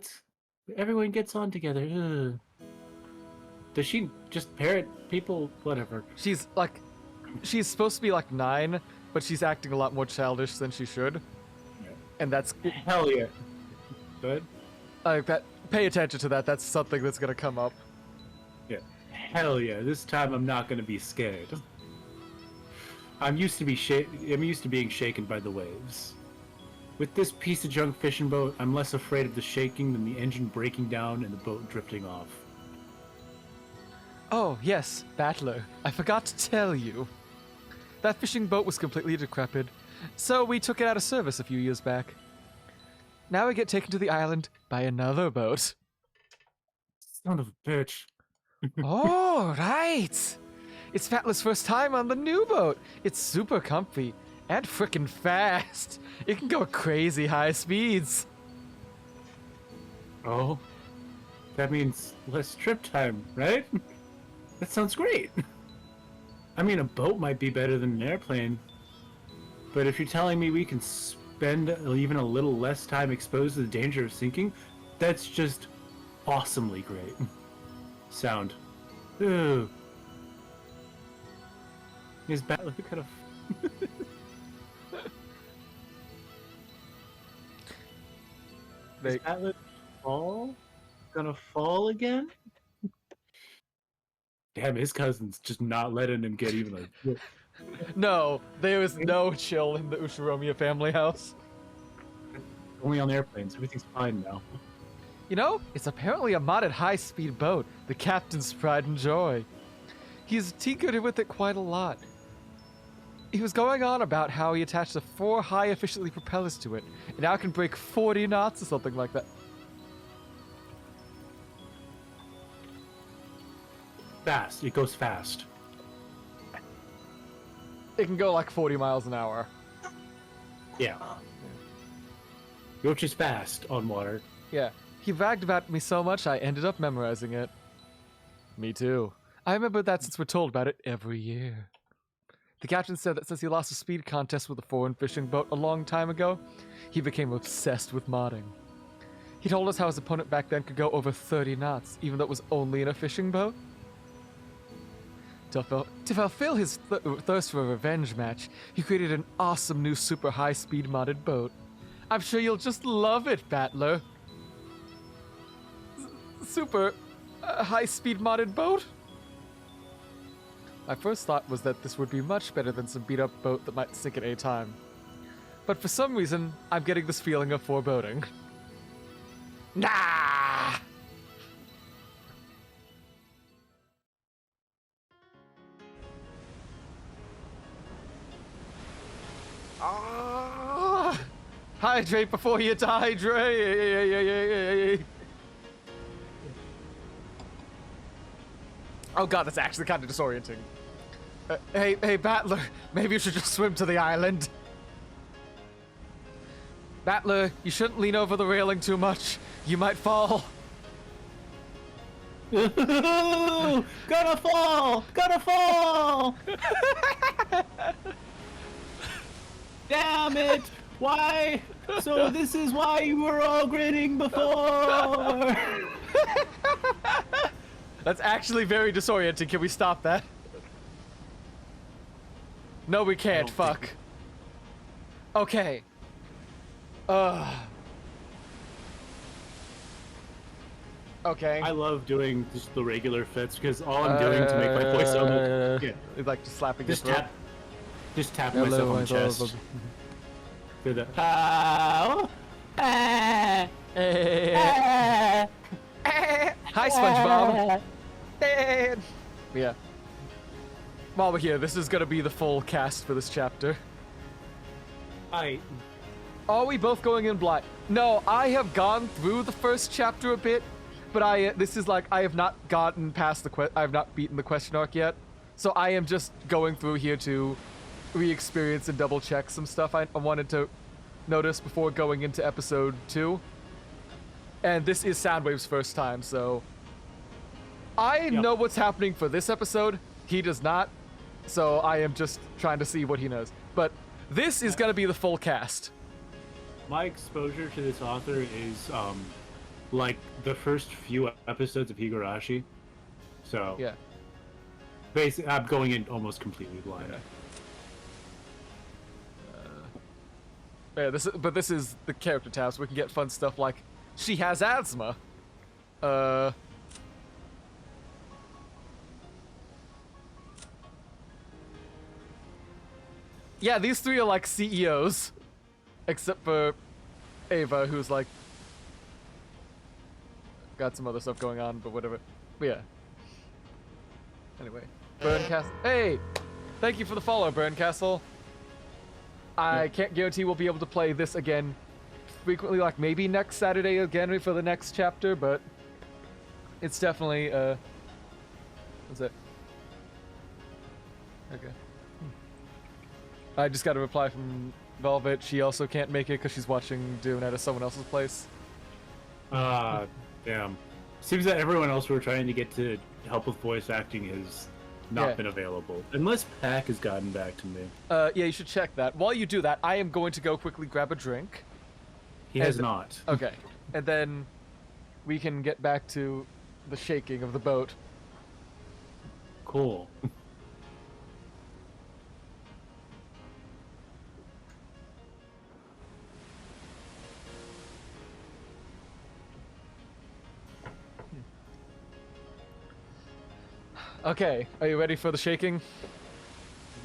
gets on together. Ooh. Does she just parrot people? Whatever. She's supposed to be like 9, but she's acting a lot more childish than she should. Yeah. And that's... Hell yeah. Good? Pay attention to that. That's something that's gonna come up. Yeah. Hell yeah. This time I'm not gonna be scared. I'm used to being shaken by the waves. With this piece of junk fishing boat, I'm less afraid of the shaking than the engine breaking down and the boat drifting off. Oh, yes, Battler. I forgot to tell you. That fishing boat was completely decrepit, so we took it out of service a few years back. Now we get taken to the island by another boat. Son of a bitch. Oh, right! It's Battler's first time on the new boat. It's super comfy and frickin' fast. It can go crazy high speeds. Oh, that means less trip time, right? That sounds great. I mean, a boat might be better than an airplane, but if you're telling me we can spend even a little less time exposed to the danger of sinking, that's just awesomely great. Sound. Ooh. Is Battler kind of... Is Battler gonna fall again? Damn, his cousin's just not letting him get even a... No, there was no chill in the Ushiromiya family house. Only on airplanes. Everything's fine now. You know, it's apparently a modded high-speed boat, the captain's pride and joy. He's tinkered with it quite a lot. He was going on about how he attached the 4 high-efficiency propellers to it, and now it can break 40 knots or something like that. Fast. It goes fast. It can go like 40 miles an hour. Yeah. Which is fast on water. Yeah. He bragged about me so much I ended up memorizing it. Me too. I remember that since we're told about it every year. The captain said that since he lost a speed contest with a foreign fishing boat a long time ago, he became obsessed with modding. He told us how his opponent back then could go over 30 knots, even though it was only in a fishing boat. To fulfill his thirst for a revenge match, he created an awesome new super high-speed modded boat. I'm sure you'll just love it, Battler. Super high-speed modded boat? My first thought was that this would be much better than some beat-up boat that might sink at any time. But for some reason, I'm getting this feeling of foreboding. Nah! Hydrate before you dehydrate! Oh god, that's actually kind of disorienting. Hey, Battler, maybe you should just swim to the island. Battler, you shouldn't lean over the railing too much. You might fall. Gonna fall! Gonna fall! Damn it! Why? So this is why you were all grinning before! That's actually very disorienting. Can we stop that? No, we can't. Fuck. Okay. Okay. I love doing just the regular fits because all I'm doing to make my voice sound It's like just slapping just your throat. tap myself on the chest. Do the ow. Hi, SpongeBob. Yeah. While we're here, this is gonna be the full cast for this chapter. Are we both going in blind? No, I have gone through the first chapter a bit, but this is like I have not gotten past I have not beaten the question arc yet, so I am just going through here to re-experience and double check some stuff I wanted to notice before going into episode 2. And this is Soundwave's first time, so I know what's happening for this episode. He does not, so I am just trying to see what he knows. But this is gonna be the full cast. My exposure to this author is like the first few episodes of Higurashi. So yeah, basically I'm going in almost completely blind. Yeah, this is the character tab, so we can get fun stuff like she has asthma. Yeah, these three are like CEOs, except for Ava, who's like got some other stuff going on, but whatever. But yeah. Anyway, Burncastle. Hey, thank you for the follow, Burncastle. I can't guarantee we'll be able to play this again frequently, like maybe next Saturday again for the next chapter, but it's definitely, what's it? Okay. I just got a reply from Velvet. She also can't make it because she's watching Dune at someone else's place. Damn. Seems that everyone else we're trying to get to help with voice acting has not been available. Unless Pack has gotten back to me. Yeah, you should check that. While you do that, I am going to go quickly grab a drink. He has not. Okay. And then we can get back to the shaking of the boat. Cool. Okay, are you ready for the shaking?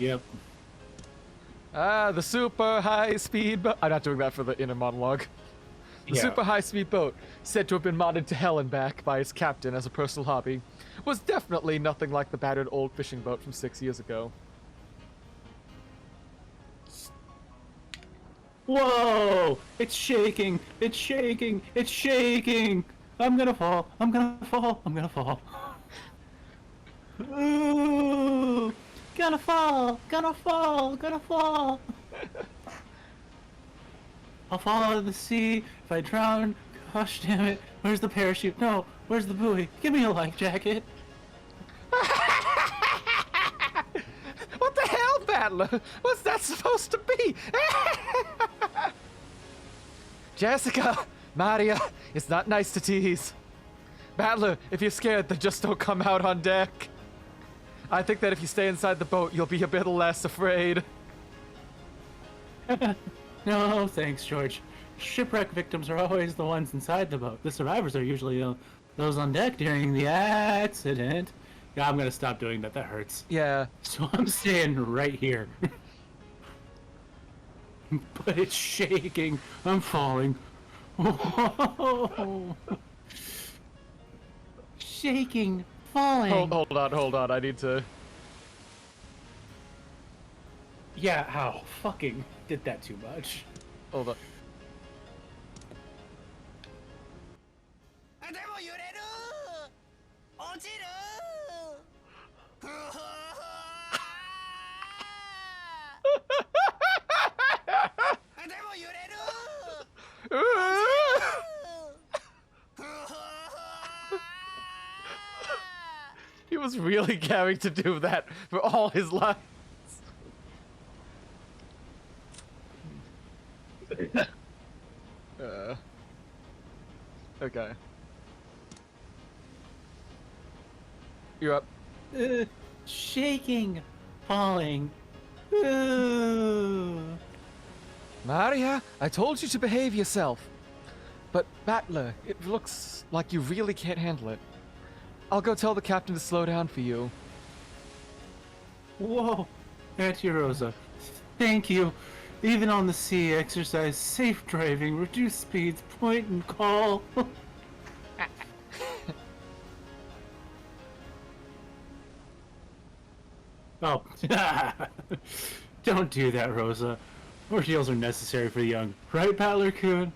Yep. The super high-speed boat. I'm not doing that for the inner monologue. The super high-speed boat, said to have been modded to hell and back by its captain as a personal hobby, was definitely nothing like the battered old fishing boat from 6 years ago. Whoa! It's shaking! It's shaking! It's shaking! I'm gonna fall! I'm gonna fall! I'm gonna fall! Ooh! Gonna fall! Gonna fall! Gonna fall! I'll fall out of the sea if I drown. Gosh damn it! Where's the parachute? No! Where's the buoy? Give me a life jacket! What the hell, Battler? What's that supposed to be? Jessica! Maria! It's not nice to tease. Battler, if you're scared, then just don't come out on deck. I think that if you stay inside the boat, you'll be a bit less afraid. No, thanks, George. Shipwreck victims are always the ones inside the boat. The survivors are usually those on deck during the accident. Yeah, I'm gonna stop doing that. That hurts. Yeah. So I'm staying right here. But it's shaking. I'm falling. Shaking. Falling. Hold on. I need to... Yeah, ow. Fucking did that too much. Hold on. was really going to do that for all his life. Okay. You're up. Shaking, falling. Maria, I told you to behave yourself. But, Battler, it looks like you really can't handle it. I'll go tell the captain to slow down for you. Whoa, Auntie Rosa, thank you. Even on the sea, exercise safe driving, reduce speeds, point and call. Oh, don't do that, Rosa. Ordeals are necessary for the young, right, Battler-kun?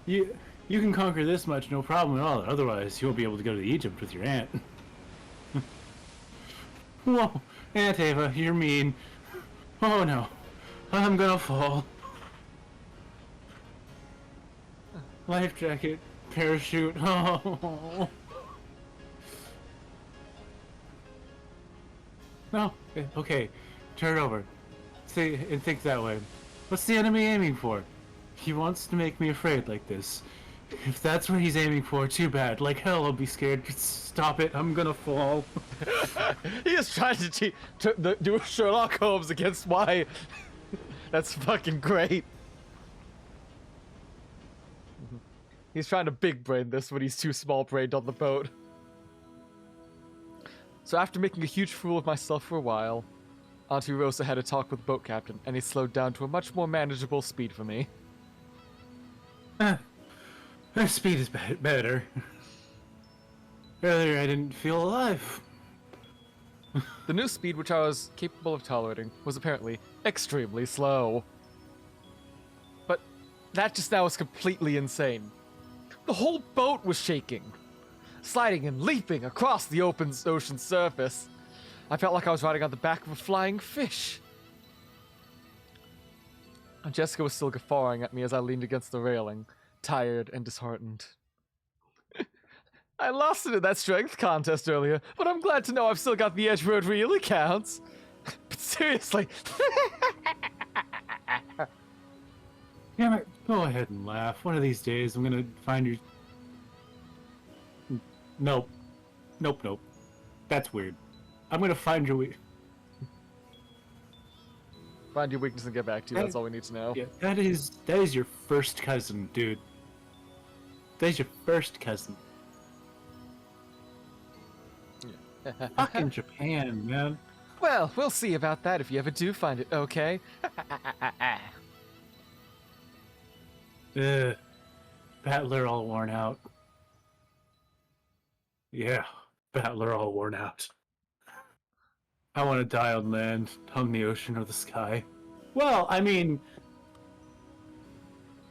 You can conquer this much, no problem at all. Otherwise, you won't be able to go to Egypt with your aunt. Whoa, Aunt Ava, you're mean. Oh no, I'm gonna fall. Life jacket, parachute. Oh. No, okay, turn it over. See and think that way. What's the enemy aiming for? He wants to make me afraid like this. If that's what he's aiming for, too bad. Like hell, I'll be scared. Stop it, I'm gonna fall. He is trying to do Sherlock Holmes against why. That's fucking great. He's trying to big brain this when he's too small brained on the boat. So after making a huge fool of myself for a while, Auntie Rosa had a talk with the boat captain, and he slowed down to a much more manageable speed for me. Her speed is better. Earlier I didn't feel alive. The new speed, which I was capable of tolerating, was apparently extremely slow. But that just now was completely insane. The whole boat was shaking, sliding and leaping across the open ocean surface. I felt like I was riding on the back of a flying fish. Jessica was still guffawing at me as I leaned against the railing, tired and disheartened. I lost it in that strength contest earlier, but I'm glad to know I've still got the edge where it really counts. But seriously. Damn it, go ahead and laugh. One of these days I'm gonna find your... Nope. Nope. That's weird. I'm gonna find your Find your weakness and get back to you, that's all we need to know. Yeah, that is your first cousin, dude. That is your first cousin. Yeah. Fucking Japan, man. Well, we'll see about that if you ever do find it, okay? Battler all worn out. Yeah, Battler all worn out. I want to die on land, on the ocean, or the sky. Well, I mean,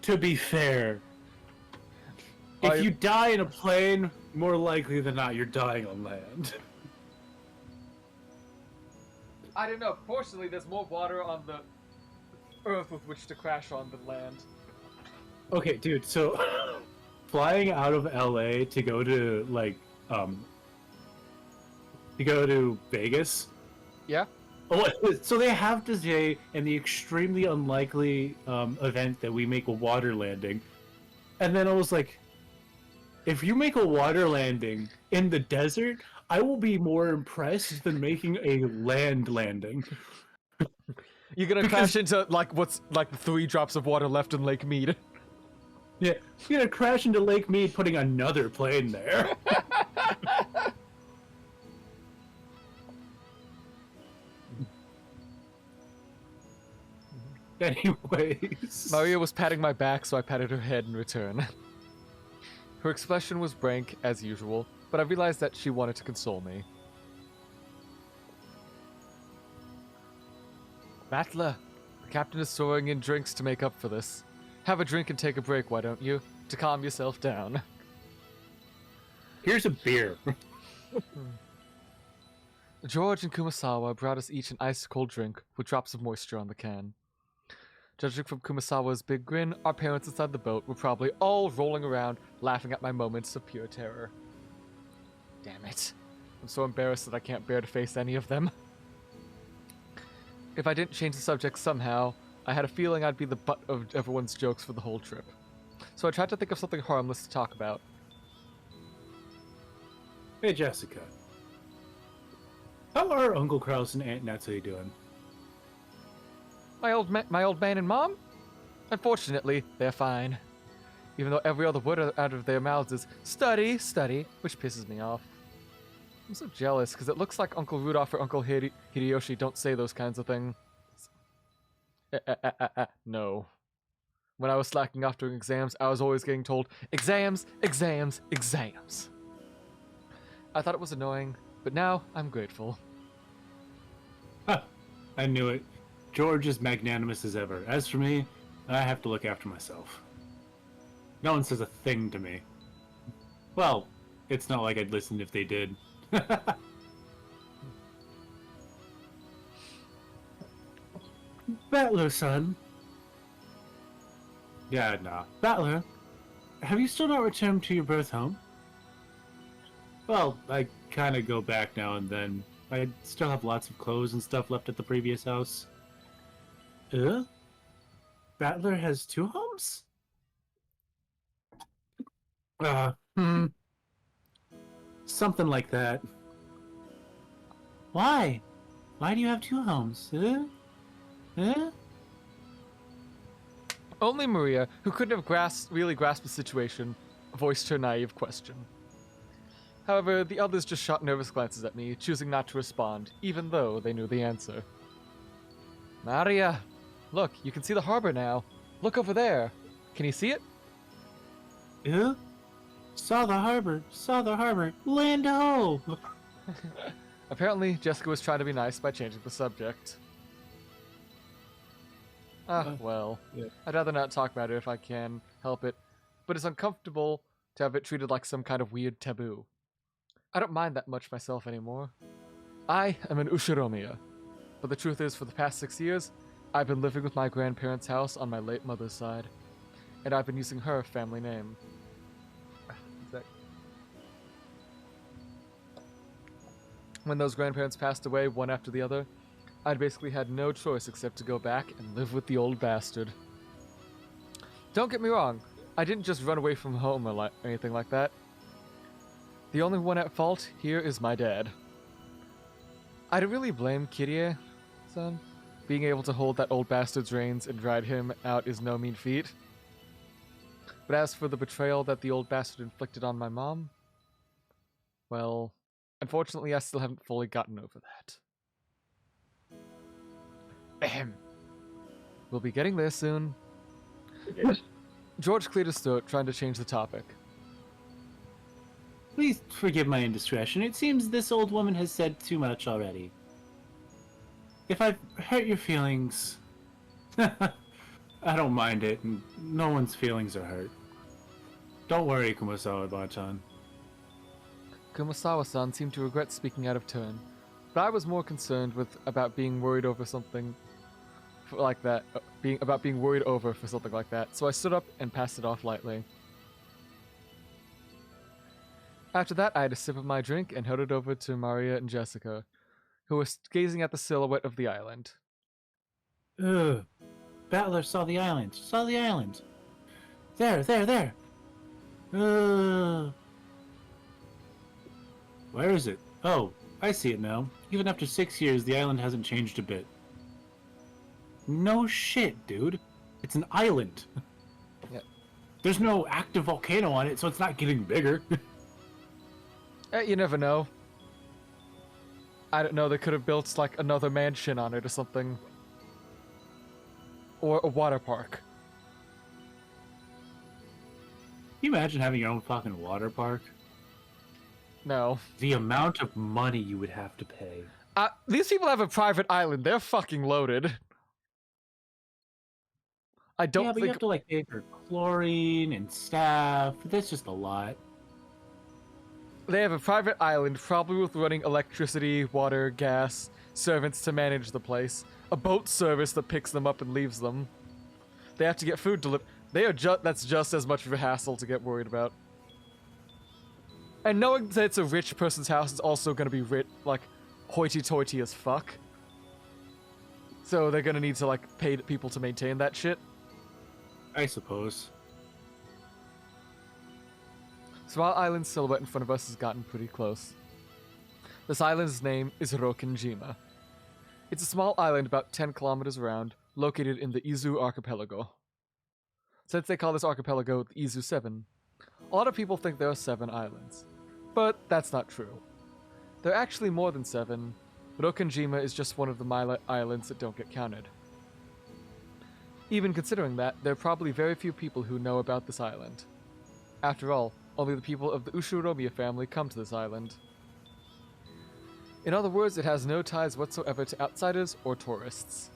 to be fair, if you die in a plane, more likely than not, you're dying on land. I don't know. Fortunately, there's more water on the Earth with which to crash on than land. Okay, dude, so flying out of LA to go to, like, to go to Vegas. Yeah? Oh, so they have to say, in the extremely unlikely event that we make a water landing. And then I was like, if you make a water landing in the desert, I will be more impressed than making a land landing. You're gonna crash into, like, what's, like, the 3 drops of water left in Lake Mead. Yeah, you're gonna crash into Lake Mead putting another plane there. Anyways. Maria was patting my back, so I patted her head in return. Her expression was blank, as usual, but I realized that she wanted to console me. Battler, the captain is throwing in drinks to make up for this. Have a drink and take a break, why don't you? To calm yourself down. Here's a beer. George and Kumasawa brought us each an ice-cold drink with drops of moisture on the can. Judging from Kumasawa's big grin, our parents inside the boat were probably all rolling around, laughing at my moments of pure terror. Damn it. I'm so embarrassed that I can't bear to face any of them. If I didn't change the subject somehow, I had a feeling I'd be the butt of everyone's jokes for the whole trip. So I tried to think of something harmless to talk about. Hey, Jessica. How are Uncle Kraus and Aunt Natalie doing? My old man and mom? Unfortunately, they're fine. Even though every other word out of their mouths is study, study, which pisses me off. I'm so jealous, because it looks like Uncle Rudolph or Uncle Hideyoshi don't say those kinds of things. No. When I was slacking off during exams, I was always getting told, exams, exams, exams. I thought it was annoying, but now I'm grateful. Huh, I knew it. George is magnanimous as ever. As for me, I have to look after myself. No one says a thing to me. Well, it's not like I'd listen if they did. Battler, son. Yeah, nah. Battler, have you still not returned to your birth home? Well, I kind of go back now and then. I still have lots of clothes and stuff left at the previous house. Battler has 2 homes? Something like that. Why? Why do you have 2 homes? Only Maria, who couldn't have really grasped the situation, voiced her naive question. However, the others just shot nervous glances at me, choosing not to respond, even though they knew the answer. Maria, look, you can see the harbor now. Look over there. Can you see it? Yeah? Saw the harbor, land ho! Apparently, Jessica was trying to be nice by changing the subject. Well, yeah. I'd rather not talk about it if I can help it, but it's uncomfortable to have it treated like some kind of weird taboo. I don't mind that much myself anymore. I am an Ushiromiya, but the truth is, for the past 6 years, I've been living with my grandparents' house on my late mother's side, and I've been using her family name. When those grandparents passed away, one after the other, I'd basically had no choice except to go back and live with the old bastard. Don't get me wrong, I didn't just run away from home or anything like that. The only one at fault here is my dad. I don't really blame Kirie-san. Being able to hold that old bastard's reins and ride him out is no mean feat. But as for the betrayal that the old bastard inflicted on my mom, well, unfortunately I still haven't fully gotten over that. Ahem. We'll be getting there soon. George cleared his throat, trying to change the topic. Please forgive my indiscretion. It seems this old woman has said too much already. If I've hurt your feelings, I don't mind it, and no one's feelings are hurt. Don't worry, Kumasawa-chan. Kumasawa-san seemed to regret speaking out of turn, but I was more concerned about being worried over something like that, being worried over for something like that, so I stood up and passed it off lightly. After that, I had a sip of my drink and headed over to Maria and Jessica, who were gazing at the silhouette of the island. Ugh. Battler saw the island. Saw the island. There. Where is it? Oh, I see it now. Even after 6 years, the island hasn't changed a bit. No shit, dude. It's an island. Yep. There's no active volcano on it, so it's not getting bigger. You never know. I don't know, they could have built like another mansion on it or something. Or a water park. Can you imagine having your own fucking water park? No. The amount of money you would have to pay. These people have a private island. They're fucking loaded. I don't but think... you have to like pay for chlorine and staff. That's just a lot. They have a private island, probably with running electricity, water, gas, servants to manage the place, a boat service that picks them up and leaves them. They have to get food delivered. That's just as much of a hassle to get worried about. And knowing that it's a rich person's house is also going to be like, hoity-toity as fuck. So they're going to need to, like, pay people to maintain that shit. I suppose. Small island silhouette in front of us has gotten pretty close. This island's name is Rokkenjima. It's a small island about 10 kilometers around, located in the Izu archipelago. Since they call this archipelago the Izu 7, a lot of people think there are 7 islands. But that's not true. There are actually more than 7. Rokkenjima is just one of the islands that don't get counted. Even considering that, there are probably very few people who know about this island. After all, only the people of the Ushiromiya family come to this island. In other words, it has no ties whatsoever to outsiders or tourists.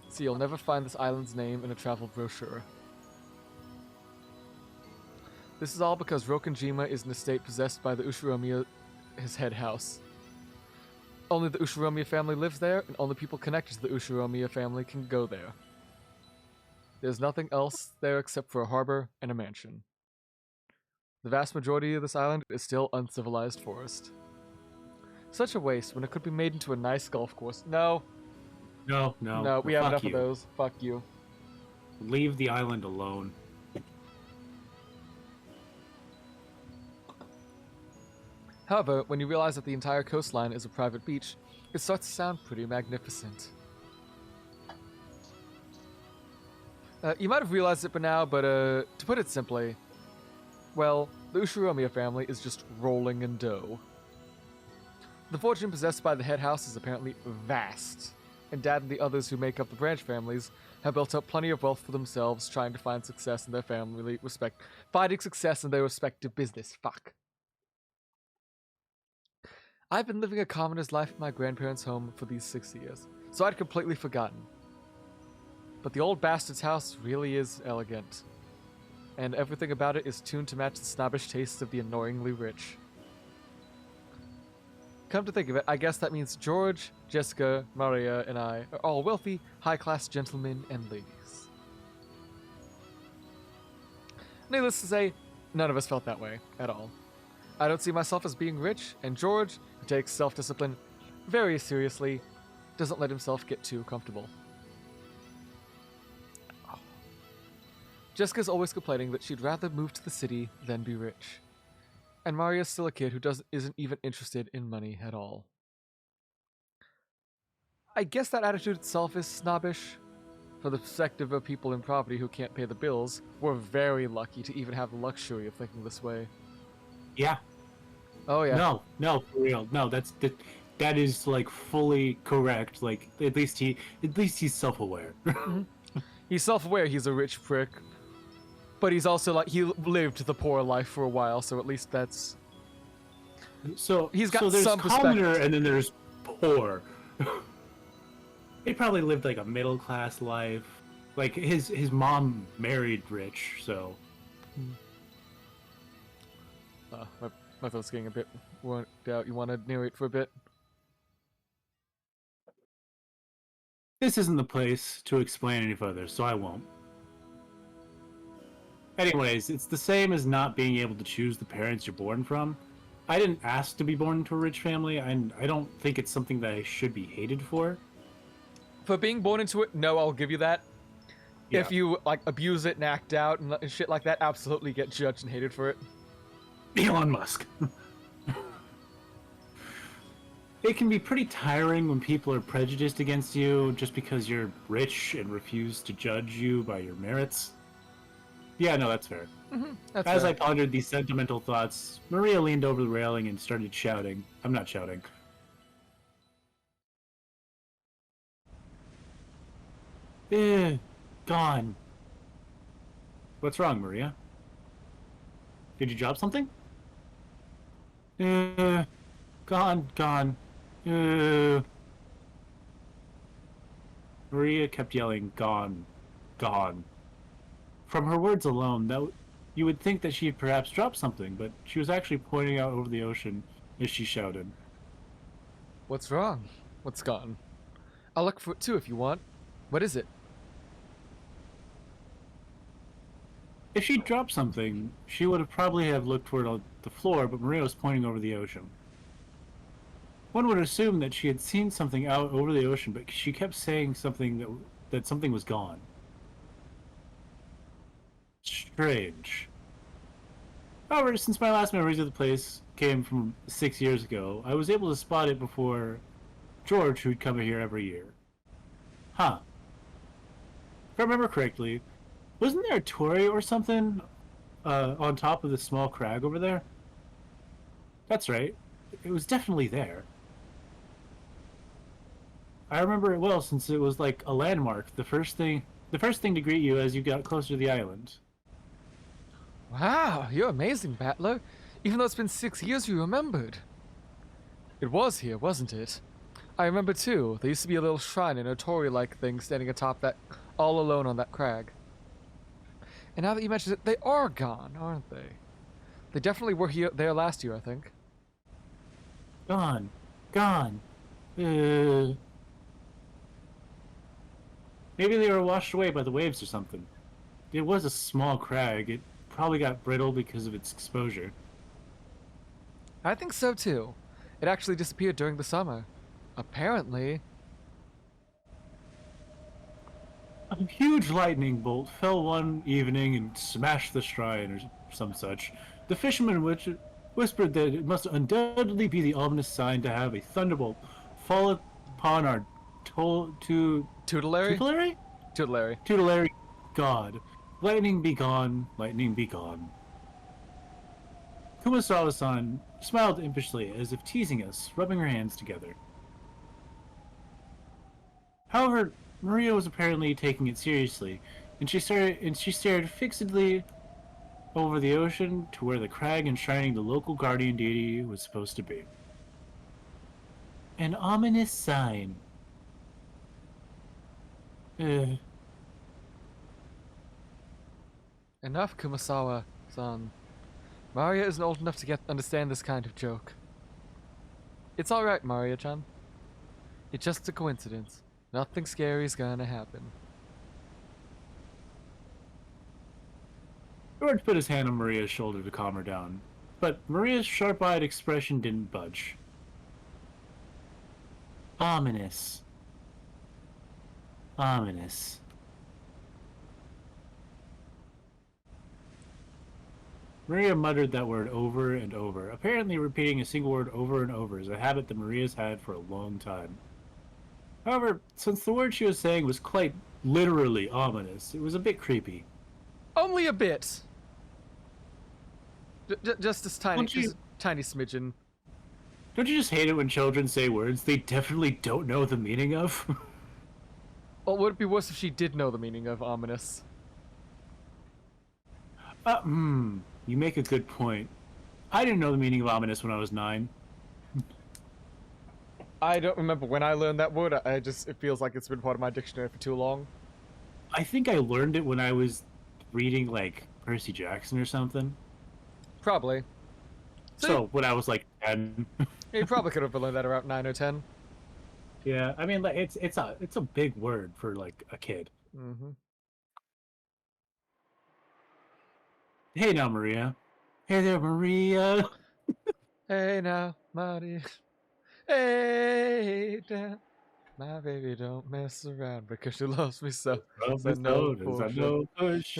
So you'll never find this island's name in a travel brochure. This is all because Rokkenjima is an estate possessed by the Ushiromiya, his head house. Only the Ushiromiya family lives there, and only people connected to the Ushiromiya family can go there. There's nothing else there except for a harbor and a mansion. The vast majority of this island is still uncivilized forest. Such a waste when it could be made into a nice golf course. No. No, we have enough of those. Fuck you. Leave the island alone. However, when you realize that the entire coastline is a private beach, it starts to sound pretty magnificent. You might have realized it by now, but to put it simply, well, the Ushiromiya family is just rolling in dough. The fortune possessed by the head house is apparently vast, and Dad and the others who make up the branch families have built up plenty of wealth for themselves, trying to find success in their finding success in their respective business. Fuck. I've been living a commoner's life at my grandparents' home for these 6 years, so I'd completely forgotten. But the old bastard's house really is elegant, and everything about it is tuned to match the snobbish tastes of the annoyingly rich. Come to think of it, I guess that means George, Jessica, Maria, and I are all wealthy, high-class gentlemen and ladies. Needless to say, none of us felt that way at all. I don't see myself as being rich, and George, who takes self-discipline very seriously, doesn't let himself get too comfortable. Jessica's always complaining that she'd rather move to the city than be rich. And Maria's still a kid who isn't even interested in money at all. I guess that attitude itself is snobbish. From the perspective of people in poverty who can't pay the bills, we're very lucky to even have the luxury of thinking this way. Yeah. Oh yeah. No, for real. No, that is like fully correct. Like at least he's self-aware. He's self-aware he's a rich prick. But he's also like, he lived the poor life for a while, so at least that's... So he's got there's some commoner and then there's poor. He probably lived like a middle-class life. Like his mom married rich, so... My thoughts getting a bit worked out. You want to narrate for a bit? This isn't the place to explain any further, so I won't. Anyways, it's the same as not being able to choose the parents you're born from. I didn't ask to be born into a rich family, and I don't think it's something that I should be hated for. For being born into it, no, I'll give you that. Yeah. If you like abuse it and act out and shit like that, absolutely get judged and hated for it. Elon Musk. It can be pretty tiring when people are prejudiced against you just because you're rich and refuse to judge you by your merits. Yeah, no, that's fair. As I pondered these sentimental thoughts, Maria leaned over the railing and started shouting. I'm not shouting. Gone. What's wrong, Maria? Did you drop something? Gone. Maria kept yelling, gone. From her words alone, you would think that she had perhaps dropped something, but she was actually pointing out over the ocean as she shouted. What's wrong? What's gone? I'll look for it too if you want. What is it? If she dropped something, she would have probably have looked toward the floor, but Maria was pointing over the ocean. One would assume that she had seen something out over the ocean, but she kept saying something that something was gone. Strange. However, since my last memories of the place came from 6 years ago, I was able to spot it before George, who'd come here every year. Huh. If I remember correctly, wasn't there a torii or something on top of the small crag over there? That's right. It was definitely there. I remember it well since it was like a landmark, the first thing to greet you as you got closer to the island. Wow, you're amazing, Battler. Even though it's been 6 years, you remembered. It was here, wasn't it? I remember too. There used to be a little shrine and a torii-like thing standing atop that, all alone on that crag. And now that you mention it, they are gone, aren't they? They definitely were there last year, I think. Gone. Gone. Maybe they were washed away by the waves or something. It was a small crag. It probably got brittle because of its exposure. I think so too. It actually disappeared during the summer. Apparently. A huge lightning bolt fell one evening and smashed the shrine or some such. The fisherman whispered that it must undoubtedly be the ominous sign to have a thunderbolt fall upon our Tutelary? tutelary? Tutelary. Tutelary god. Lightning be gone, lightning be gone. Kumasawa-san smiled impishly, as if teasing us, rubbing her hands together. However, Maria was apparently taking it seriously, and she stared fixedly over the ocean to where the crag enshrining the local guardian deity was supposed to be. An ominous sign. Enough, Kumasawa-san. Maria isn't old enough to understand this kind of joke. It's alright, Maria-chan. It's just a coincidence. Nothing scary's gonna happen. George put his hand on Maria's shoulder to calm her down, but Maria's sharp-eyed expression didn't budge. Ominous. Ominous. Maria muttered that word over and over. Apparently repeating a single word over and over is a habit that Maria's had for a long time. However, since the word she was saying was quite literally ominous, it was a bit creepy. Only a bit! Just this tiny smidgen. Don't you just hate it when children say words they definitely don't know the meaning of? Well, would it be worse if she did know the meaning of ominous? You make a good point. I didn't know the meaning of ominous when I was 9. I don't remember when I learned that word. It feels like it's been part of my dictionary for too long. I think I learned it when I was reading, like, Percy Jackson or something. Probably. So when I was, like, 10. You probably could have learned that around 9 or 10. Yeah, I mean, like, it's a big word for, like, a kid. Mm-hmm. Hey now, Maria. Hey there, Maria. Hey now, Maria. Hey now. My baby don't mess around because she loves me so. No push.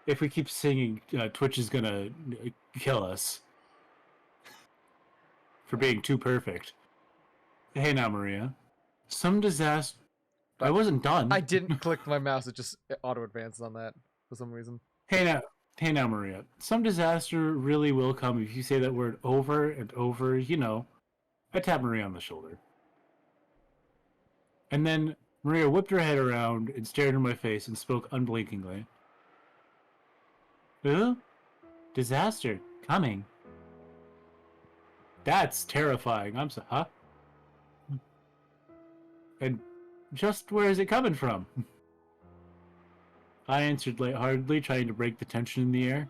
If we keep singing, Twitch is gonna kill us for being too perfect. Hey now, Maria. Some disaster. I wasn't done. I didn't click my mouse. It just auto advances on that for some reason. Hey now, Maria. Some disaster really will come if you say that word over and over. You know. I tapped Maria on the shoulder. And then Maria whipped her head around and stared in my face and spoke unblinkingly. Disaster coming. That's terrifying. Huh? And just where is it coming from? I answered lightheartedly, trying to break the tension in the air.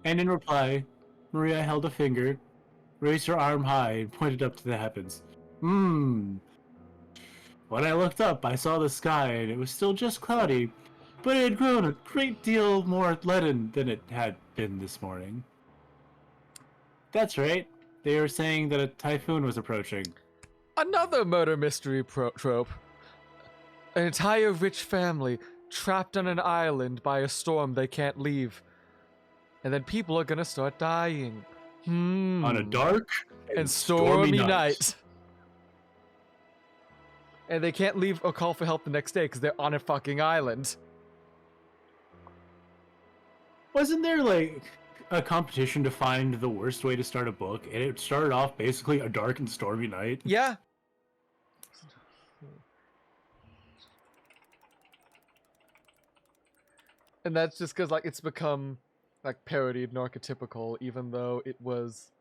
And in reply, Maria held a finger, raised her arm high, and pointed up to the heavens. When I looked up, I saw the sky, and it was still just cloudy, but it had grown a great deal more leaden than it had been this morning. That's right. They were saying that a typhoon was approaching. Another murder mystery trope. An entire rich family trapped on an island by a storm they can't leave. And then people are gonna start dying. On a dark and stormy night. And they can't leave or call for help the next day because they're on a fucking island. Wasn't there, like, a competition to find the worst way to start a book? And it started off basically a dark and stormy night? Yeah. And that's just because, like, it's become, like, parodied and archetypical, even though it was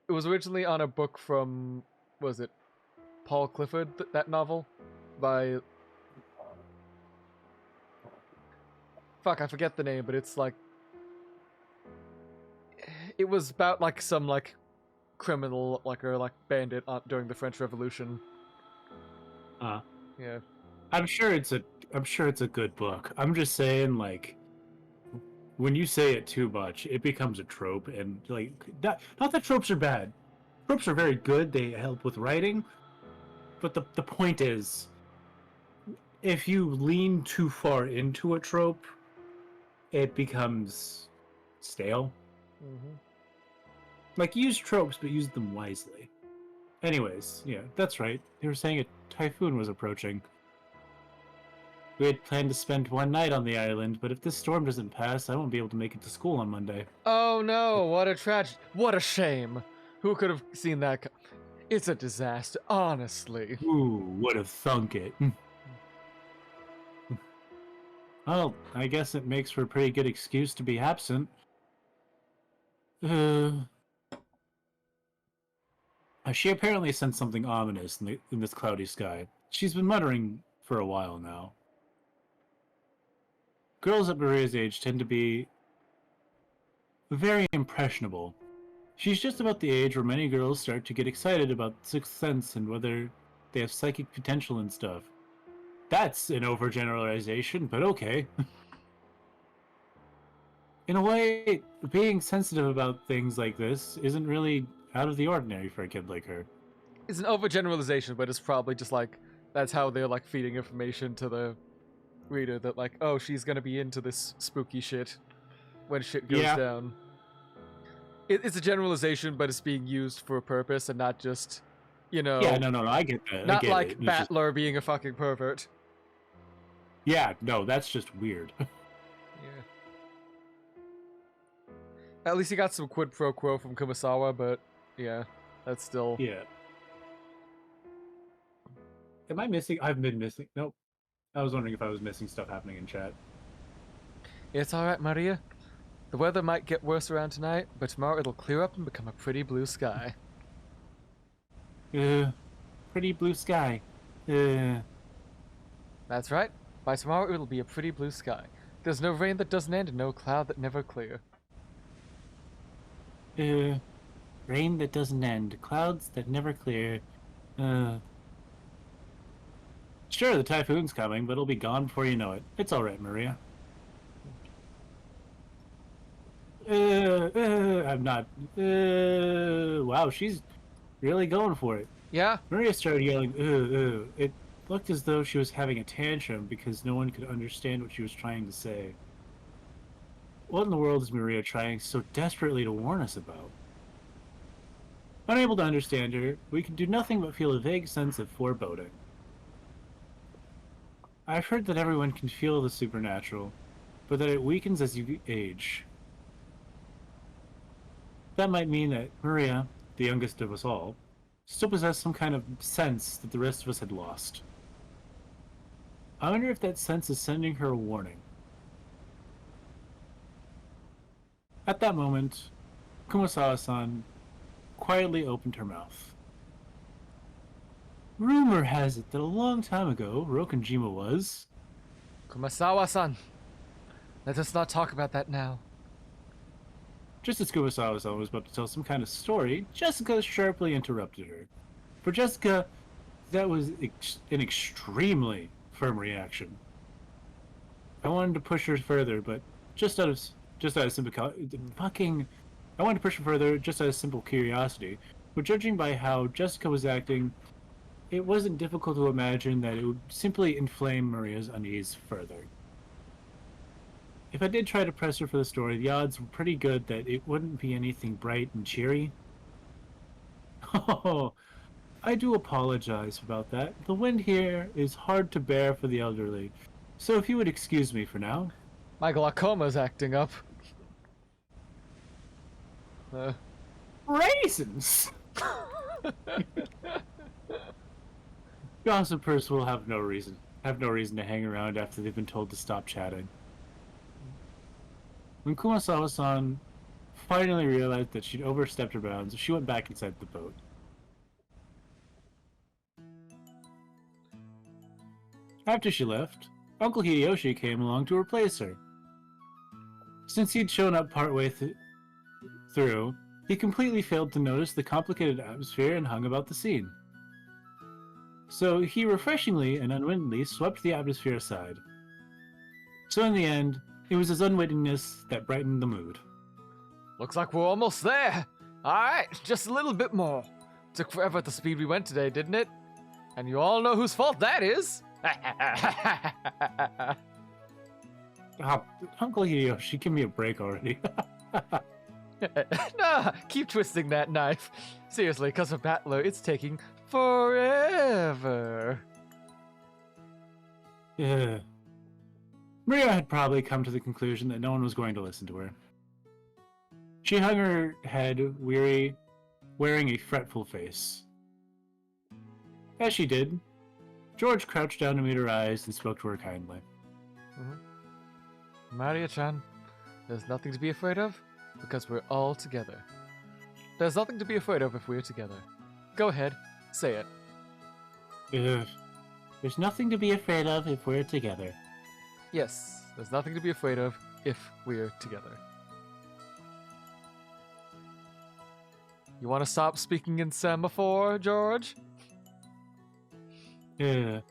originally on a book from, was it Paul Clifford, that novel? By... Fuck, I forget the name, but it's, like... It was about, like, some, like, criminal, like, or, like, bandit during the French Revolution. Yeah. I'm sure it's a good book. I'm just saying, like, when you say it too much, it becomes a trope, and, like, not that tropes are bad. Tropes are very good, they help with writing, but the point is, if you lean too far into a trope, it becomes stale. Mm-hmm. Like, use tropes, but use them wisely. Anyways, yeah, that's right. They were saying a typhoon was approaching. We had planned to spend one night on the island, but if this storm doesn't pass, I won't be able to make it to school on Monday. Oh no, what a tragedy. What a shame. Who could have seen that? It's a disaster, honestly. Ooh, would have thunk it. Well, I guess it makes for a pretty good excuse to be absent. She apparently sensed something ominous in this cloudy sky. She's been muttering for a while now. Girls at Maria's age tend to be very impressionable. She's just about the age where many girls start to get excited about sixth sense and whether they have psychic potential and stuff. That's an overgeneralization, but okay. In a way, being sensitive about things like this isn't really out of the ordinary for a kid like her. It's an overgeneralization, but it's probably just like, that's how they're like feeding information to the reader that like, oh, she's gonna be into this spooky shit when shit goes down. It's a generalization, but it's being used for a purpose and not just, you know... Yeah, no, I get that. Not like Battler being a fucking pervert. Yeah, no, that's just weird. Yeah. At least he got some quid pro quo from Kumasawa, but yeah, that's still... Yeah. Am I missing? I've been missing. Nope. I was wondering if I was missing stuff happening in chat. It's alright, Maria. The weather might get worse around tonight, but tomorrow it'll clear up and become a pretty blue sky. Pretty blue sky. That's right. By tomorrow it'll be a pretty blue sky. There's no rain that doesn't end and no cloud that never clear. Rain that doesn't end, clouds that never clear. Sure, the typhoon's coming, but it'll be gone before you know it. It's alright, Maria. I'm not. Wow, she's really going for it. Yeah? Maria started yelling, It looked as though she was having a tantrum because no one could understand what she was trying to say. What in the world is Maria trying so desperately to warn us about? Unable to understand her, we could do nothing but feel a vague sense of foreboding. I've heard that everyone can feel the supernatural, but that it weakens as you age. That might mean that Maria, the youngest of us all, still possessed some kind of sense that the rest of us had lost. I wonder if that sense is sending her a warning. At that moment, Kumasawa-san quietly opened her mouth. Rumor has it that a long time ago, Rokkenjima was... Kumasawa-san, let us not talk about that now. Just as Kumasawa-san was about to tell some kind of story, Jessica sharply interrupted her. For Jessica, That was an extremely firm reaction. I wanted to push her further, but just out of simple I wanted to push her further just out of simple curiosity. But judging by how Jessica was acting, it wasn't difficult to imagine that it would simply inflame Maria's unease further. If I did try to press her for the story, the odds were pretty good that it wouldn't be anything bright and cheery. Oh, I do apologize about that. The wind here is hard to bear for the elderly, so if you would excuse me for now. My glaucoma's acting up. Raisins! Gossipers will have no reason to hang around after they've been told to stop chatting. When Kumasawa-san finally realized that she'd overstepped her bounds, she went back inside the boat. After she left, Uncle Hideyoshi came along to replace her. Since he'd shown up partway through, he completely failed to notice the complicated atmosphere and hung about the scene. So he refreshingly and unwittingly swept the atmosphere aside. So in the end, it was his unwittingness that brightened the mood. Looks like we're almost there. Alright, just a little bit more. Took forever at the speed we went today, didn't it? And you all know whose fault that is. Uncle Hideyoshi, give me a break already. Nah, keep twisting that knife. Seriously, because of Battler, it's taking forever. Yeah. Maria had probably come to the conclusion that no one was going to listen to her. She hung her head, weary, wearing a fretful face. As she did, George crouched down to meet her eyes and spoke to her kindly. Maria-chan, there's nothing to be afraid of, because we're all together. There's nothing to be afraid of if we're together. Go ahead, say it. There's nothing to be afraid of if we're together. Yes, there's nothing to be afraid of if we're together. You want to stop speaking in semaphore, George? Yeah,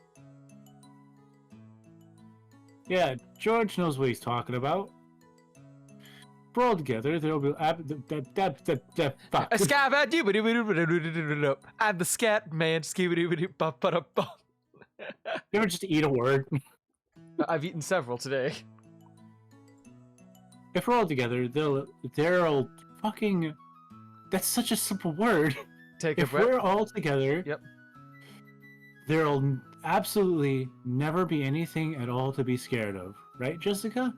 George knows what he's talking about. If we're all together, there'll be fuck. I'm the scat man. You ever just eat a word? I've eaten several today. If we're all together, they'll fucking. That's such a simple word. Take a If breath. we're all together, Yep. There'll absolutely never be anything at all to be scared of, right, Jessica?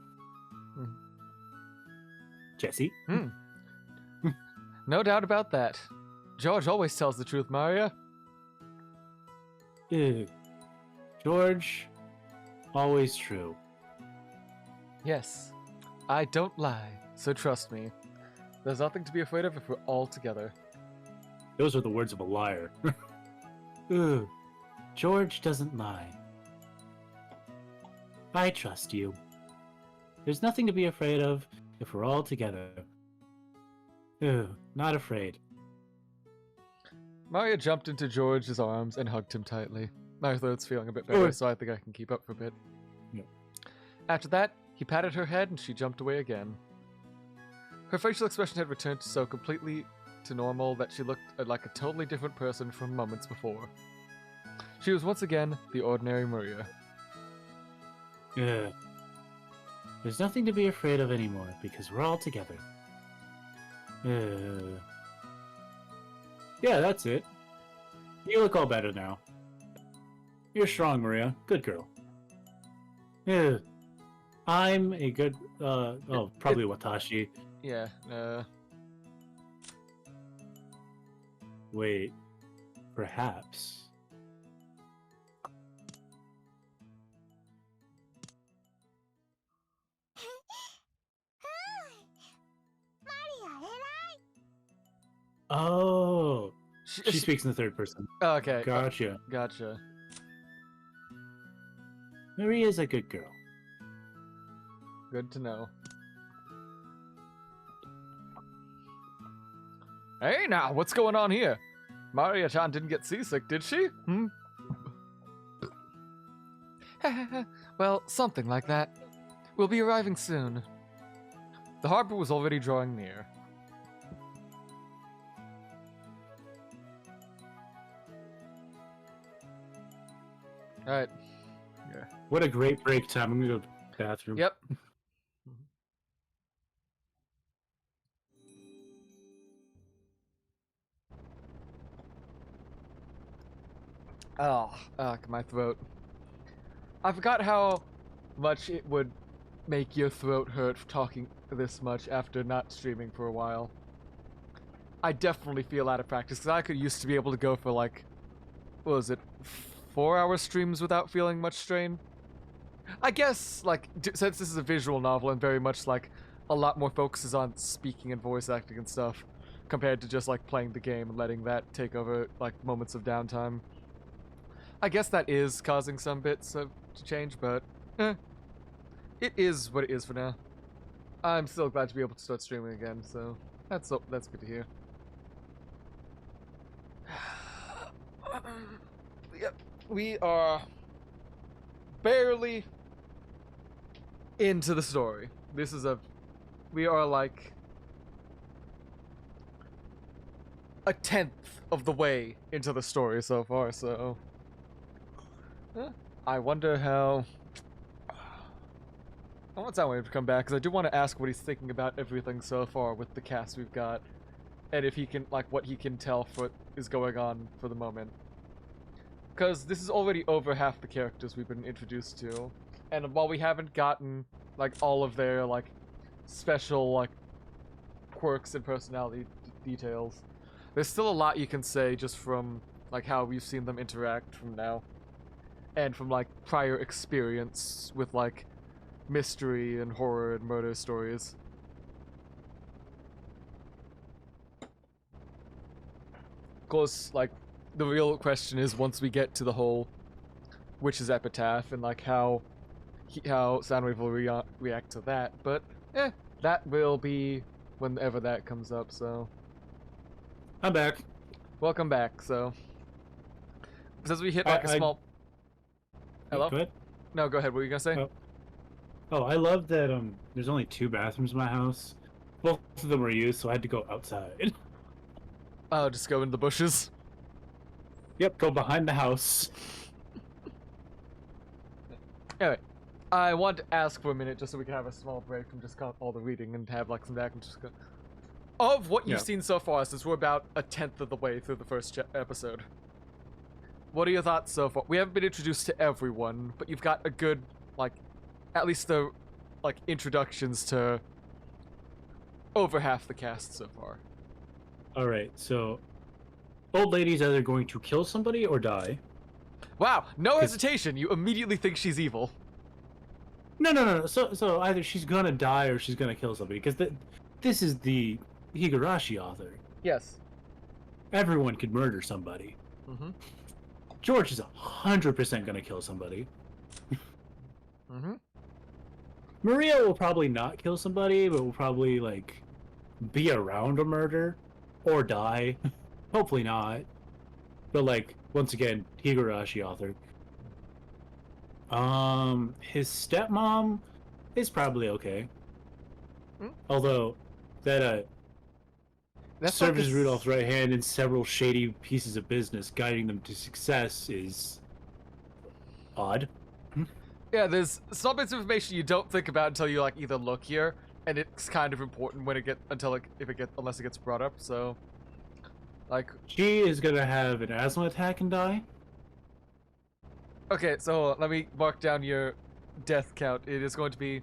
Jesse? No doubt about that. George always tells the truth, Maria. George, always true. Yes, I don't lie, so trust me. There's nothing to be afraid of if we're all together. Those are the words of a liar. George doesn't lie. I trust you. There's nothing to be afraid of if we're all together. Not afraid. Maria jumped into George's arms and hugged him tightly. My throat's feeling a bit better, so I think I can keep up for a bit. Yep. After that, he patted her head and she jumped away again. Her facial expression had returned so completely to normal that she looked like a totally different person from moments before. She was once again the ordinary Maria. There's nothing to be afraid of anymore because we're all together. Yeah, that's it. You look all better now. You're strong, Maria. Good girl. I'm a good, probably Watashi. Yeah, Wait, perhaps. Oh, she speaks in the third person. Okay. Gotcha. Gotcha. Maria's a good girl. Good to know. Hey now, what's going on here? Maria-chan didn't get seasick, did she? Well, something like that. We'll be arriving soon. The harbor was already drawing near. Alright. Yeah. What a great break time. I'm gonna go to the bathroom. Yep. Oh, my throat. I forgot how much it would make your throat hurt talking this much after not streaming for a while. I definitely feel out of practice, because I could used to be able to go for like, what was it, 4-hour streams without feeling much strain? I guess, like, since this is a visual novel and very much like a lot more focuses on speaking and voice acting and stuff, compared to just like playing the game and letting that take over like moments of downtime. I guess that is causing some bits to change, but it is what it is for now. I'm still glad to be able to start streaming again, so that's good to hear. Yep, we are barely into the story. We are like a 10th of the way into the story so far, so I wonder how... I want Soundwave to come back, because I do want to ask what he's thinking about everything so far with the cast we've got, and if he can, like, what he can tell for what is going on for the moment. Because this is already over half the characters we've been introduced to, and while we haven't gotten, like, all of their, like, special, like, quirks and personality details, there's still a lot you can say just from, like, how we've seen them interact from now. And from, like, prior experience with, like, mystery and horror and murder stories. Of course, like, the real question is once we get to the whole Witch's Epitaph and, like, how Soundwave will react to that. But, that will be whenever that comes up, so... I'm back. Welcome back, so... Since we hit, like, a small... Hello? Go ahead. No, go ahead. What were you gonna say? Oh, I love that there's only 2 bathrooms in my house. Both of them were used, so I had to go outside. Oh, just go in the bushes? Yep, go behind the house. Anyway, I want to ask for a minute just so we can have a small break from just all the reading and have like some back and just go... Of what you've seen so far, since we're about a 10th of the way through the first episode, what are your thoughts so far? We haven't been introduced to everyone, but you've got a good, like, at least the, like, introductions to over half the cast so far. Alright, so... Old lady's either going to kill somebody or die. Wow, no hesitation! You immediately think she's evil. No. So either she's gonna die or she's gonna kill somebody, because this is the Higurashi author. Yes. Everyone could murder somebody. Mm-hmm. George is 100% gonna kill somebody. Mm-hmm. Maria will probably not kill somebody, but will probably, like, be around a murder or die. Hopefully not. But, like, once again, Higurashi author. His stepmom is probably okay. Hmm? Although, that served as Rudolph's right hand in several shady pieces of business, guiding them to success is odd. Yeah, there's some bits of information you don't think about until you, like, either look here, and it's kind of important when it unless it gets brought up, so... Like... She is gonna have an asthma attack and die. Okay, so let me mark down your death count. It is going to be...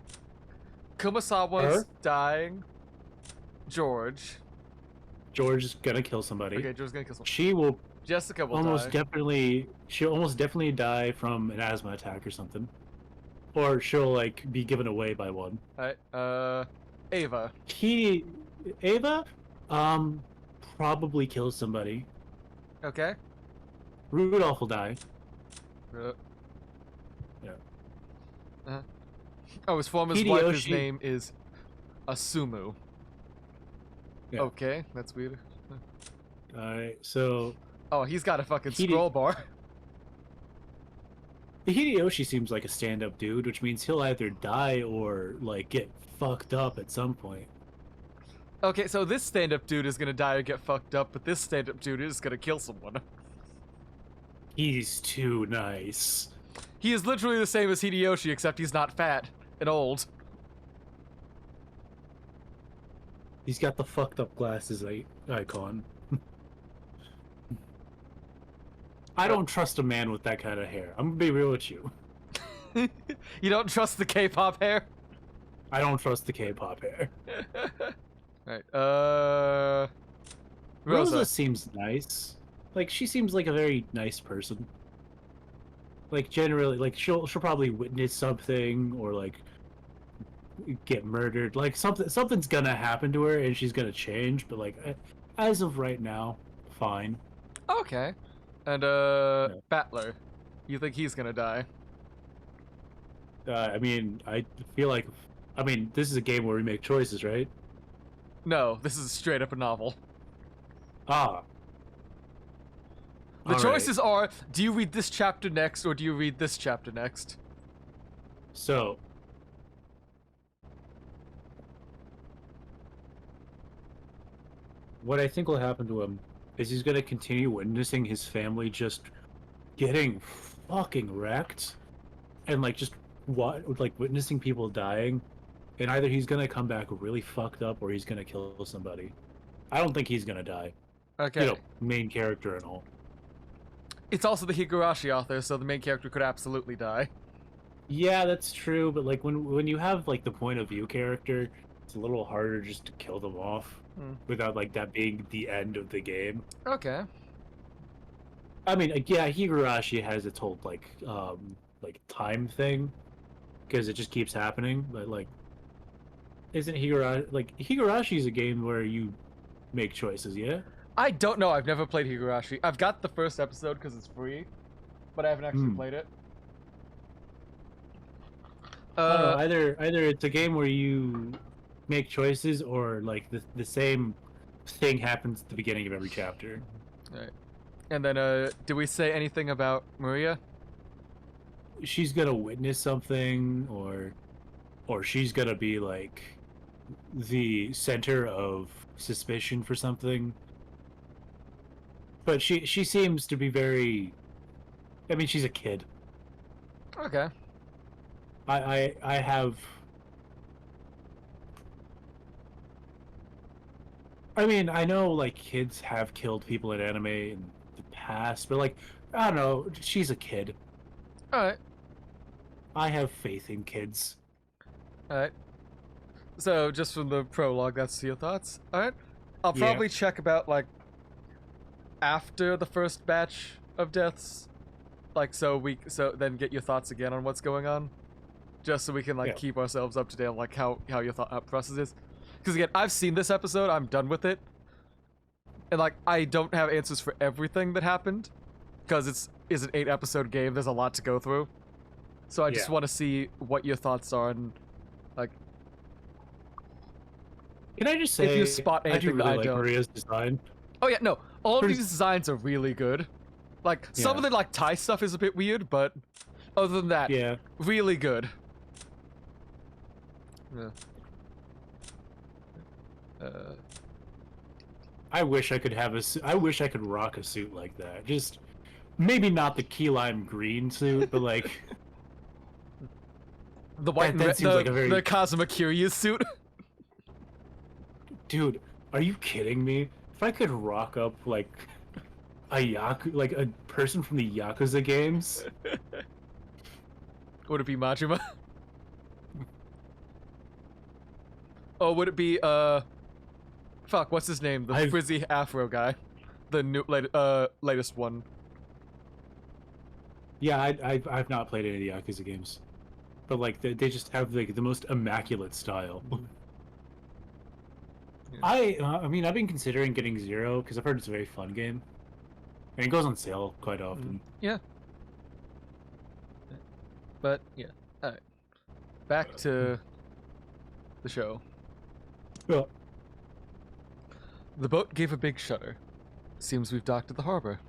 Kumasawa's dying. George is gonna kill somebody. Okay, George's gonna kill somebody. She will... Jessica will She'll almost definitely die from an asthma attack or something. Or she'll, like, be given away by one. Alright, Ava. Ava? Probably kills somebody. Okay. Rudolph will die. Yeah. Oh, his former's wife, his name is Asumu. Yeah. Okay, that's weird. Alright, so... Oh, he's got a fucking scroll bar. Hideyoshi seems like a stand-up dude, which means he'll either die or like get fucked up at some point. Okay, so this stand-up dude is gonna die or get fucked up, but this stand-up dude is gonna kill someone. He's too nice. He is literally the same as Hideyoshi, except he's not fat and old. He's got the fucked up glasses icon. I don't trust a man with that kind of hair. I'm gonna be real with you. You don't trust the K-pop hair? I don't trust the K-pop hair. Right, Rosa seems nice. Like, she seems like a very nice person. Like, generally, like, she'll probably witness something or, like, get murdered. Like, something's gonna happen to her and she's gonna change, but, like, as of right now, fine. Okay. And, Battler. You think he's gonna die? I mean, I feel like... I mean, this is a game where we make choices, right? No, this is straight up a novel. Ah. The choices are, do you read this chapter next, or do you read this chapter next? So... what I think will happen to him is he's gonna continue witnessing his family just getting fucking wrecked, and like just witnessing people dying, and either he's gonna come back really fucked up or he's gonna kill somebody. I don't think he's gonna die. Okay. You know, main character and all. It's also the Higurashi author, so the main character could absolutely die. Yeah, that's true, but like when you have like the point of view character, it's a little harder just to kill them off without like that being the end of the game. Okay. I mean, yeah, Higurashi has its whole like time thing because it just keeps happening. But like, isn't Higurashi is a game where you make choices? Yeah. I don't know. I've never played Higurashi. I've got the first episode because it's free, but I haven't actually played it. I don't know, either it's a game where you make choices or like the same thing happens at the beginning of every chapter. Right. And then do we say anything about Maria? She's gonna witness something or she's gonna be like the center of suspicion for something. But she seems to be very... I mean, she's a kid. Okay. I have... I mean, I know, like, kids have killed people in anime in the past, but, like, I don't know, she's a kid. Alright. I have faith in kids. Alright. So, just from the prologue, that's your thoughts? Alright. I'll probably check about, like, after the first batch of deaths, like, so then get your thoughts again on what's going on, just so we can like keep ourselves up to date on like how your thought process is. Because again, I've seen this episode, I'm done with it, and like I don't have answers for everything that happened, because it's an 8-episode game. There's a lot to go through, so I just want to see what your thoughts are and like. Can I just say, if you spot anything I do really that I like don't. Maria's design. Oh yeah, no. All of these designs are really good. Like, some of the, like, tie stuff is a bit weird, but other than that, really good. Yeah. I wish I could have I wish I could rock a suit like that. Just, maybe not the key lime green suit, but, like... the white that seems like a very... the Kazuma Kiryu suit. Dude, are you kidding me? If I could rock up like a person from the Yakuza games, would it be Majima? Oh, would it be fuck, what's his name? The frizzy afro guy, the new latest one. Yeah, I've not played any of the Yakuza games, but like they just have like the most immaculate style. I mean, I've been considering getting Zero because I've heard it's a very fun game, and it goes on sale quite often. Yeah. But yeah, all right. Back to the show. Yeah. The boat gave a big shudder. Seems we've docked at the harbor.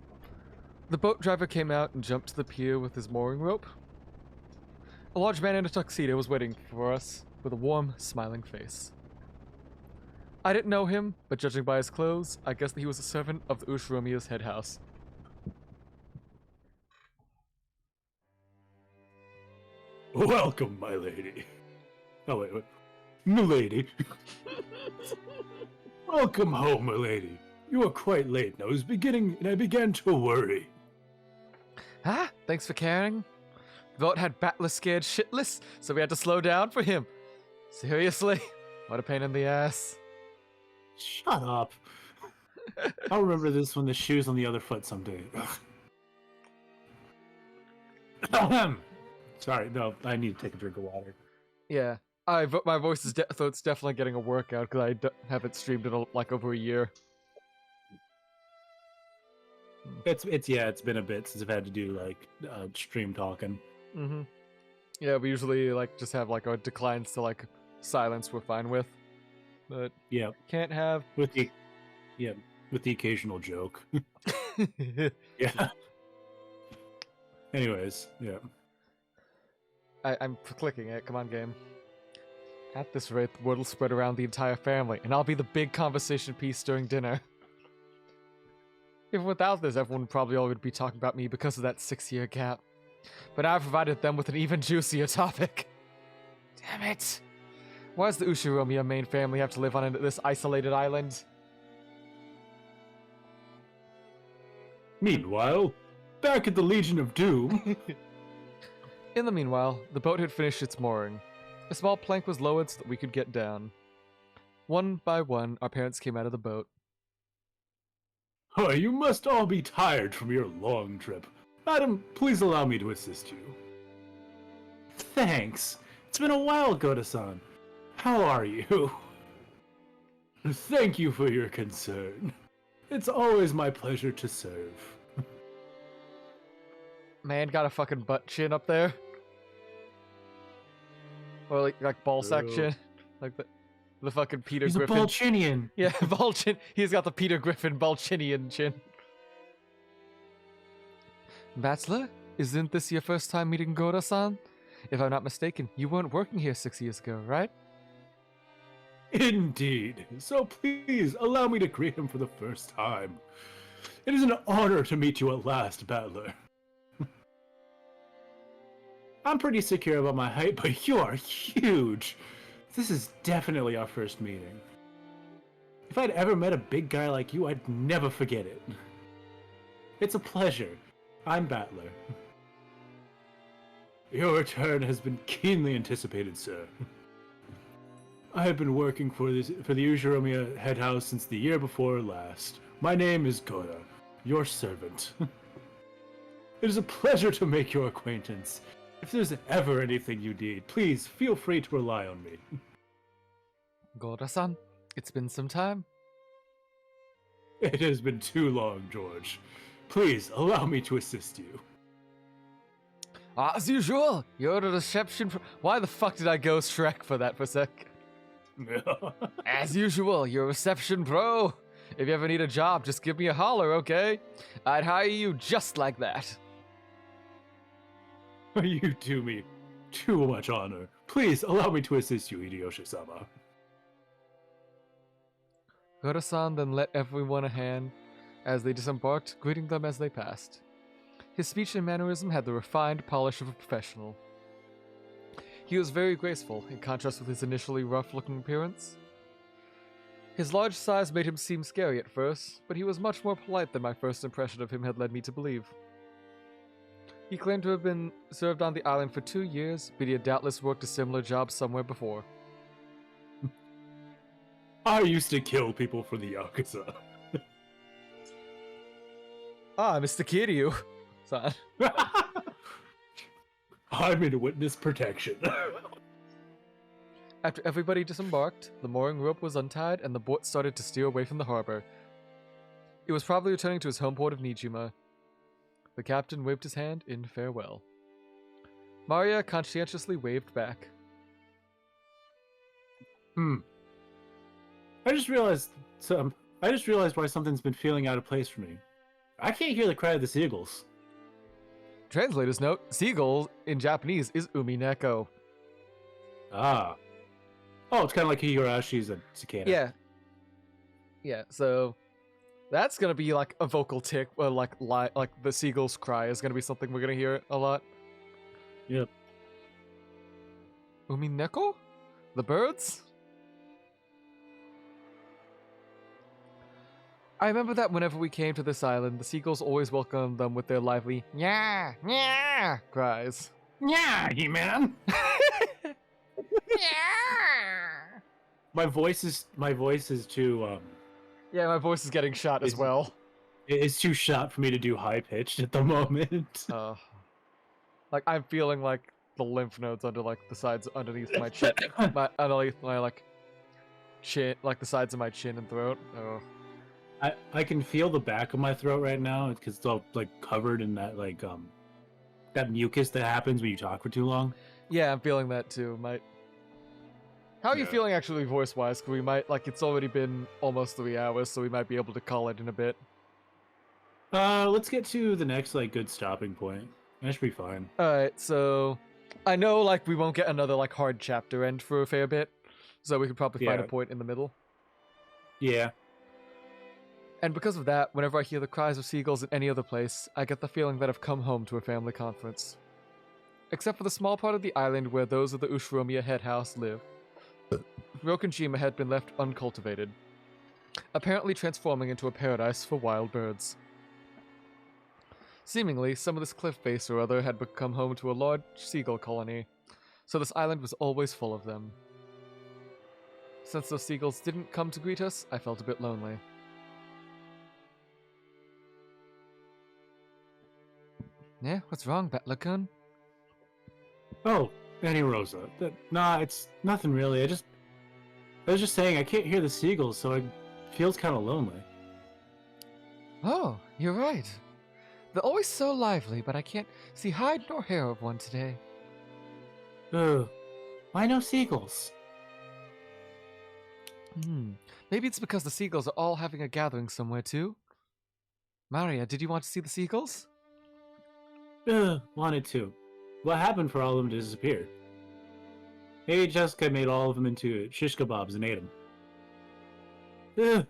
The boat driver came out and jumped to the pier with his mooring rope. A large man in a tuxedo was waiting for us with a warm, smiling face. I didn't know him, but judging by his clothes, I guessed that he was a servant of the Ushiromiya's head house. Welcome, my lady. Oh, wait. Milady. Welcome home, milady. You were quite late, and I began to worry. Ah, thanks for caring. Vought had Battler scared shitless, so we had to slow down for him. Seriously? What a pain in the ass. Shut up. I'll remember this when the shoe's on the other foot someday. Sorry, no, I need to take a drink of water. Yeah, my voice is throat's definitely getting a workout because I haven't streamed in like over a year. It's been a bit since I've had to do like stream talking. Mm-hmm. Yeah, we usually like just have like a declines to like silence we're fine with, but yeah, can't have with the occasional joke. Yeah. Anyways, yeah. I'm clicking it. Come on, game. At this rate, the word will spread around the entire family, and I'll be the big conversation piece during dinner. Even without this, everyone probably all would be talking about me because of that 6-year gap. But I provided them with an even juicier topic. Damn it! Why does the Ushiromiya main family have to live on this isolated island? Meanwhile, back at the Legion of Doom... In the meanwhile, the boat had finished its mooring. A small plank was lowered so that we could get down. One by one, our parents came out of the boat. Oh, you must all be tired from your long trip. Madam, please allow me to assist you. Thanks. It's been a while, Goda-san. How are you? Thank you for your concern. It's always my pleasure to serve. Man got a fucking butt chin up there. Or like ball sack chin. Like the fucking Peter Griffin. He's a Balchinian. Yeah, Balchin. He's got the Peter Griffin Balchinian chin. Bachelor, isn't this your first time meeting Goda-san? If I'm not mistaken, you weren't working here 6 years ago, right? Indeed. So please, allow me to greet him for the first time. It is an honor to meet you at last, Battler. I'm pretty secure about my height, but you are huge. This is definitely our first meeting. If I'd ever met a big guy like you, I'd never forget it. It's a pleasure. I'm Battler. Your return has been keenly anticipated, sir. I have been working for the Ushiromiya head house since the year before last. My name is Goda, your servant. It is a pleasure to make your acquaintance. If there's ever anything you need, please feel free to rely on me. Goda-san, it's been some time. It has been too long, George. Please allow me to assist you. As usual, you're the reception. Why the fuck did I go Shrek for that for a sec? As usual, you're a reception pro. If you ever need a job, just give me a holler, okay? I'd hire you just like that. You do me too much honor. Please allow me to assist you, Hideyoshi-sama. Goda-san then let everyone a hand as they disembarked, greeting them as they passed. His speech and mannerism had the refined polish of a professional. He was very graceful, in contrast with his initially rough-looking appearance. His large size made him seem scary at first, but he was much more polite than my first impression of him had led me to believe. He claimed to have been served on the island for 2 years, but he had doubtless worked a similar job somewhere before. I used to kill people for the Yakuza. Mr. Kiryu. Son. I'm in witness protection. After everybody disembarked, the mooring rope was untied and the boat started to steer away from the harbor. It was probably returning to his home port of Nijima. The captain waved his hand in farewell. Maria conscientiously waved back. I just realized why something's been feeling out of place for me. I can't hear the cry of the seagulls. Translator's note, seagull in Japanese is Umineko. Ah. Oh, it's kind of like Higurashi's a cicada. Yeah. Yeah, so that's gonna be like a vocal tick, or like the seagull's cry is gonna be something we're gonna hear a lot. Yep. Umineko? The birds? I remember that whenever we came to this island, the seagulls always welcomed them with their lively "nya, nya" cries. Yeah, He-Man. My voice is too Yeah, my voice is getting shot as well. it's too shot for me to do high pitched at the moment. Like I'm feeling like the lymph nodes under like the sides underneath my chin, underneath my like chin, like the sides of my chin and throat. Oh. I can feel the back of my throat right now because it's all like covered in that like that mucus that happens when you talk for too long. Yeah, I'm feeling that too. How are you feeling actually voice-wise? Cause we might like it's already been almost 3 hours, so we might be able to call it in a bit. Let's get to the next like good stopping point. That should be fine. All right, so I know like we won't get another like hard chapter end for a fair bit, so we could probably find a point in the middle. Yeah. And because of that, whenever I hear the cries of seagulls in any other place, I get the feeling that I've come home to a family conference. Except for the small part of the island where those of the Ushiromiya head house live. Rokkenjima had been left uncultivated, apparently transforming into a paradise for wild birds. Seemingly, some of this cliff face or other had become home to a large seagull colony, so this island was always full of them. Since those seagulls didn't come to greet us, I felt a bit lonely. Yeah, what's wrong, Batlakun? Oh, Annie Rosa. Nah, it's nothing really. I was just saying I can't hear the seagulls, so it feels kind of lonely. Oh, you're right. They're always so lively, but I can't see hide nor hair of one today. Why no seagulls? Maybe it's because the seagulls are all having a gathering somewhere too. Maria, did you want to see the seagulls? Wanted to. What happened for all of them to disappear? Maybe Jessica made all of them into shish kebabs and ate them.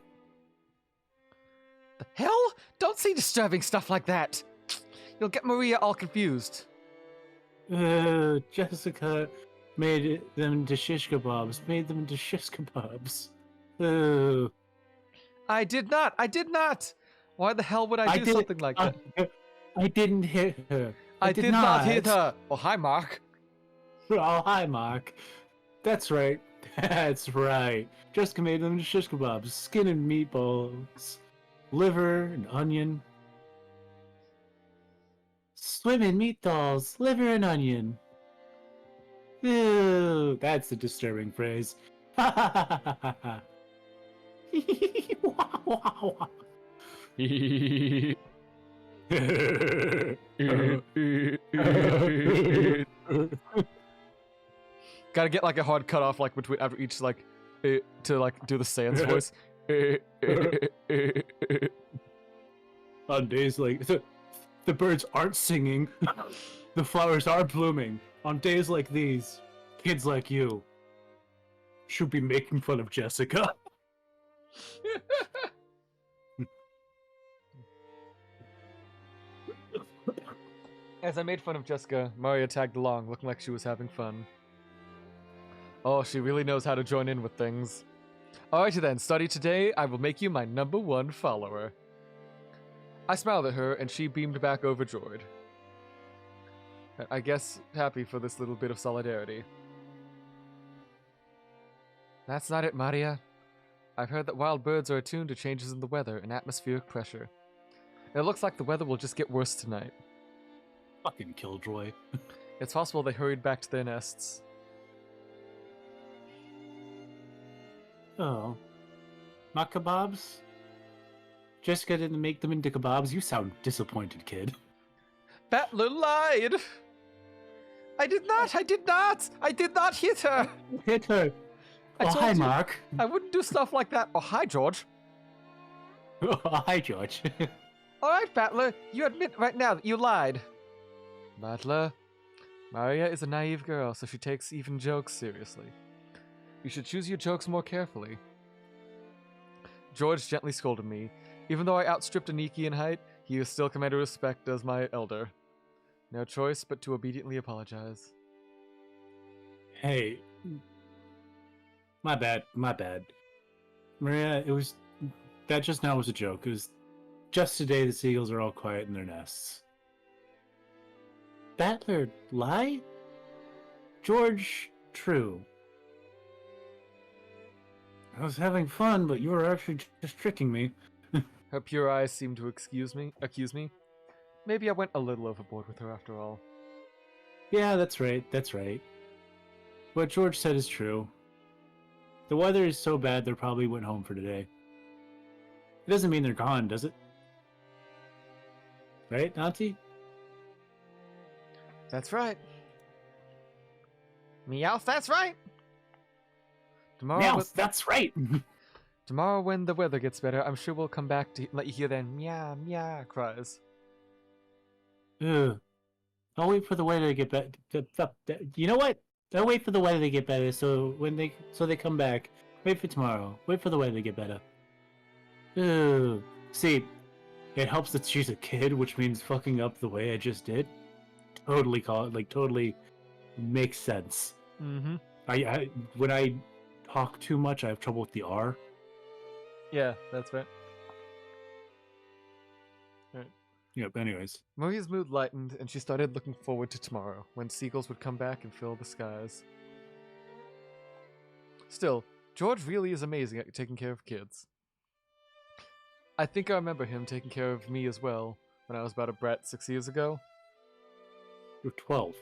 The hell? Don't say disturbing stuff like that. You'll get Maria all confused. Jessica made them into shish kebabs. Made them into shish kebabs. I did not. Why the hell would I do something like that? I didn't hit her. I did not hit her. Oh, hi, Mark. Oh, hi, Mark. That's right. That's right. Jessica made them into shish kebabs, skin and meatballs, liver and onion. Swimming meatballs, liver and onion. Ew, that's a disturbing phrase. Gotta get like a hard cutoff like between after each like to like do the Sans voice. On days like the birds aren't singing, the flowers are blooming. On days like these, kids like you should be making fun of Jessica. As I made fun of Jessica, Maria tagged along, looking like she was having fun. Oh, she really knows how to join in with things. Alrighty then, study today. I will make you my #1 follower. I smiled at her, and she beamed back overjoyed. I guess happy for this little bit of solidarity. That's not it, Maria. I've heard that wild birds are attuned to changes in the weather and atmospheric pressure. It looks like the weather will just get worse tonight. Fucking killjoy. It's possible they hurried back to their nests. Oh. Not kebabs? Jessica didn't make them into kebabs? You sound disappointed, kid. Battler lied! I did not hit her! Hit her! I told hi, you, Mark. I wouldn't do stuff like that. Oh, hi, George. Oh, hi, George. Alright, Battler, you admit right now that you lied. Butler, Maria is a naive girl, so she takes even jokes seriously. You should choose your jokes more carefully. George gently scolded me. Even though I outstripped Aniki in height, he was still commanded respect as my elder. No choice but to obediently apologize. Hey, my bad. Maria, that just now was a joke. It was just today the seagulls are all quiet in their nests. Battler, lie? George, true. I was having fun, but you were actually just tricking me. Her pure eyes seemed to accuse me. Maybe I went a little overboard with her after all. Yeah, that's right. What George said is true. The weather is so bad they probably went home for today. It doesn't mean they're gone, does it? Right, Auntie? That's right. Meowth, that's right! Meowth, that's right! Tomorrow when the weather gets better, I'm sure we'll come back to let you hear their meow meow cries. Ugh. I'll wait for the weather to get better. You know what? I'll wait for the weather to get better so they come back. Wait for tomorrow. Wait for the weather to get better. Ugh. See, it helps that she's a kid, which means fucking up the way I just did. Totally makes sense. Mm-hmm. I when I talk too much, I have trouble with the R. Yeah, that's right. Yep, anyways. Maria's mood lightened, and she started looking forward to tomorrow, when seagulls would come back and fill the skies. Still, George really is amazing at taking care of kids. I think I remember him taking care of me as well, when I was about a brat 6 years ago. You're 12.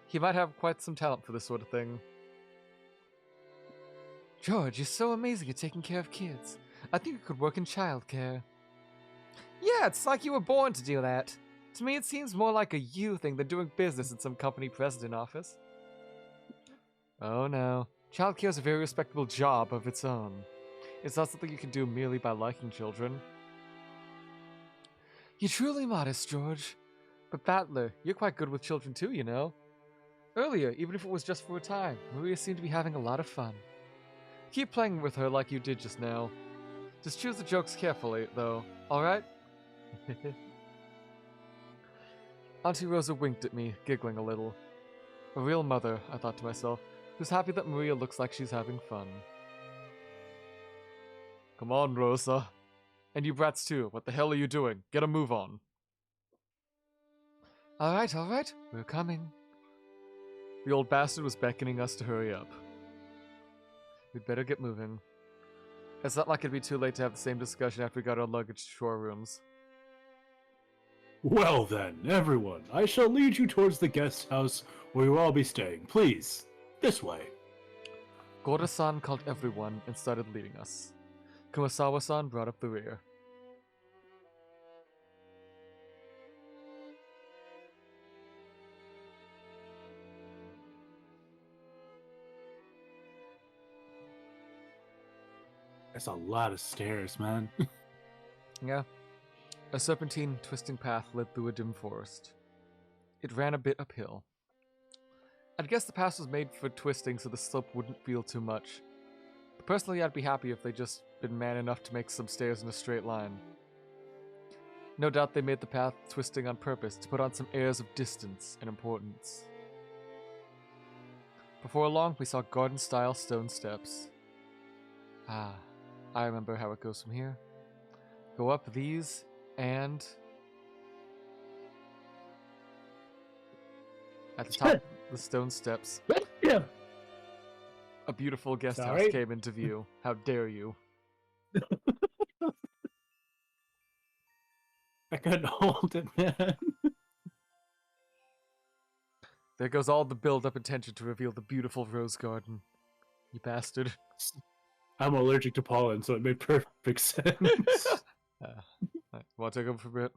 He might have quite some talent for this sort of thing. George, you're so amazing at taking care of kids. I think you could work in childcare. Yeah, it's like you were born to do that. To me, it seems more like a you thing than doing business in some company president office. Oh no. Childcare is a very respectable job of its own. It's not something you can do merely by liking children. You're truly modest, George. But Battler, you're quite good with children too, you know. Earlier, even if it was just for a time, Maria seemed to be having a lot of fun. Keep playing with her like you did just now. Just choose the jokes carefully, though, alright? Auntie Rosa winked at me, giggling a little. A real mother, I thought to myself, who's happy that Maria looks like she's having fun. Come on, Rosa. And you brats too, what the hell are you doing? Get a move on. Alright, we're coming. The old bastard was beckoning us to hurry up. We'd better get moving. It's not like it'd be too late to have the same discussion after we got our luggage to our rooms. Well then, everyone, I shall lead you towards the guest house where you'll all be staying. Please, this way. Goro-san called everyone and started leading us. Kumasawa-san brought up the rear. That's a lot of stairs, man. Yeah. A serpentine, twisting path led through a dim forest. It ran a bit uphill. I'd guess the path was made for twisting so the slope wouldn't feel too much. But personally, I'd be happy if they'd just been man enough to make some stairs in a straight line. No doubt they made the path twisting on purpose to put on some airs of distance and importance. Before long, we saw garden-style stone steps. Ah, I remember how it goes from here. Go up these, and at the top of the stone steps, Yeah. a beautiful guest house Sorry? came into view. How dare you? I couldn't hold it, man. There goes all the build-up intention to reveal the beautiful rose garden. You bastard. I'm allergic to pollen, so it made perfect sense. Want to take over for a bit?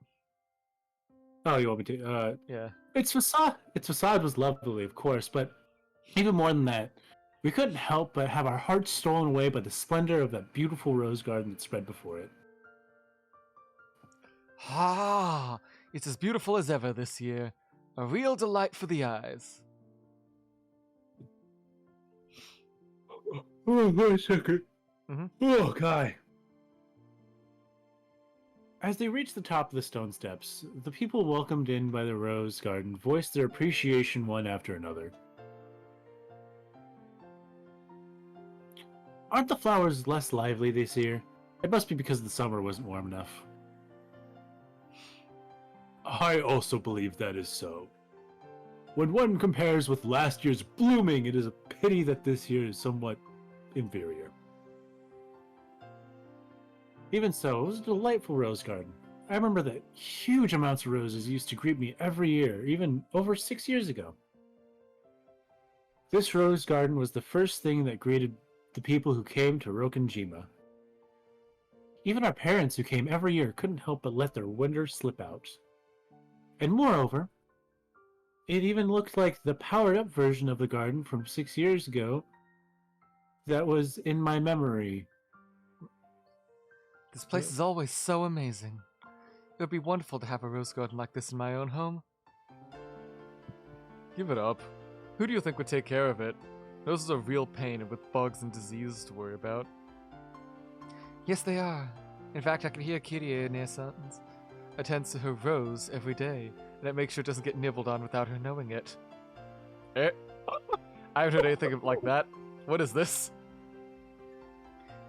Oh, you want me to? Yeah. Its facade was lovely, of course, but even more than that, we couldn't help but have our hearts stolen away by the splendor of that beautiful rose garden that spread before it. Ah, it's as beautiful as ever this year. A real delight for the eyes. Oh, wait a second. Mhm. Oh, God. As they reached the top of the stone steps, the people welcomed in by the rose garden voiced their appreciation one after another. Aren't the flowers less lively this year? It must be because the summer wasn't warm enough. I also believe that is so. When one compares with last year's blooming, it is a pity that this year is somewhat inferior. Even so, it was a delightful rose garden. I remember that huge amounts of roses used to greet me every year, even over 6 years ago. This rose garden was the first thing that greeted the people who came to Rokkenjima. Even our parents who came every year couldn't help but let their wonder slip out. And moreover, it even looked like the powered-up version of the garden from 6 years ago that was in my memory. This place is always so amazing. It would be wonderful to have a rose garden like this in my own home. Give it up. Who do you think would take care of it? Those are a real pain and with bugs and diseases to worry about. Yes, they are. In fact, I can hear Kirie near Sons attends to her rose every day, and it makes sure it doesn't get nibbled on without her knowing it. Eh? I haven't heard anything like that. What is this?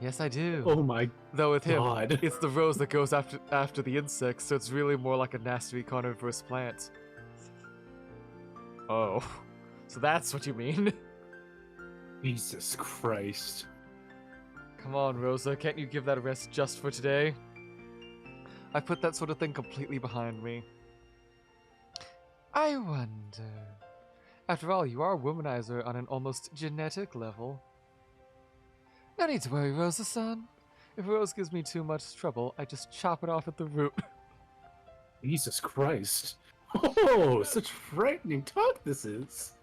Yes, I do. Oh my Though with him, God. it's the rose that goes after the insects, so it's really more like a nasty carnivorous plant. Oh, so that's what you mean? Jesus Christ. Come on, Rosa, can't you give that a rest just for today? I put that sort of thing completely behind me. I wonder... After all, you are a womanizer on an almost genetic level. No need to worry, Rosa-san. If a rose gives me too much trouble, I just chop it off at the root. Jesus Christ. Oh, such frightening talk this is.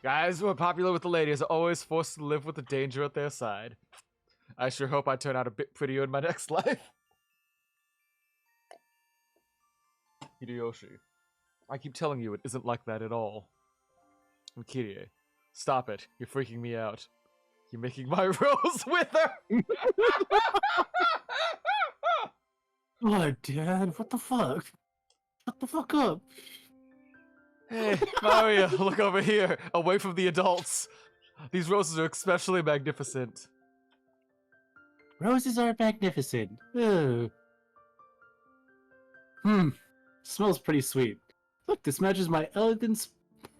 Guys who are popular with the ladies are always forced to live with the danger at their side. I sure hope I turn out a bit prettier in my next life. Hideyoshi, I keep telling you it isn't like that at all. And Kirie, stop it. You're freaking me out. You're making my rose wither! Oh, Dad, what the fuck? Shut the fuck up. Hey, Maria, look over here, away from the adults. These roses are especially magnificent. Roses are magnificent. Ugh. Smells pretty sweet. Look, this matches my elegance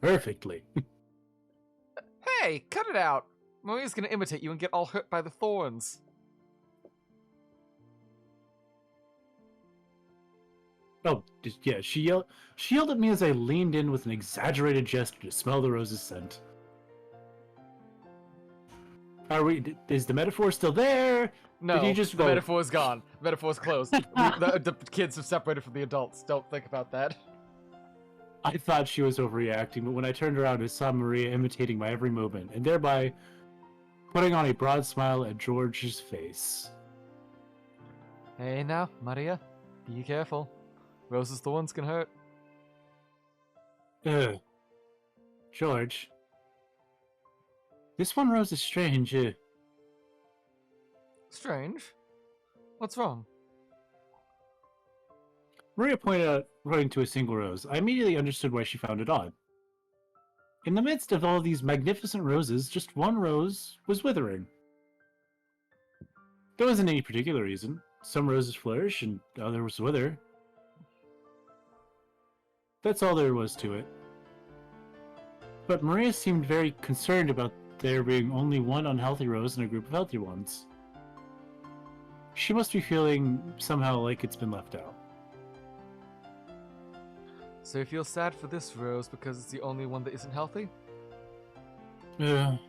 perfectly. Hey, cut it out. Maria's gonna imitate you and get all hurt by the thorns. Oh, yeah, she yelled at me as I leaned in with an exaggerated gesture to smell the rose's scent. Is the metaphor still there? No, Did you just the go... metaphor's gone. The metaphor's closed. the kids have separated from the adults. Don't think about that. I thought she was overreacting, but when I turned around, I saw Maria imitating my every movement, and thereby putting on a broad smile at George's face. Hey now, Maria. Be careful. Rose's thorns can hurt. Ugh. George. This one rose is strange. Strange? What's wrong? Maria pointed out, pointing to a single rose. I immediately understood why she found it odd. In the midst of all these magnificent roses, just one rose was withering. There wasn't any particular reason. Some roses flourish and others wither. That's all there was to it. But Maria seemed very concerned about there being only one unhealthy rose in a group of healthy ones. She must be feeling somehow like it's been left out. So you feel sad for this rose because it's the only one that isn't healthy? The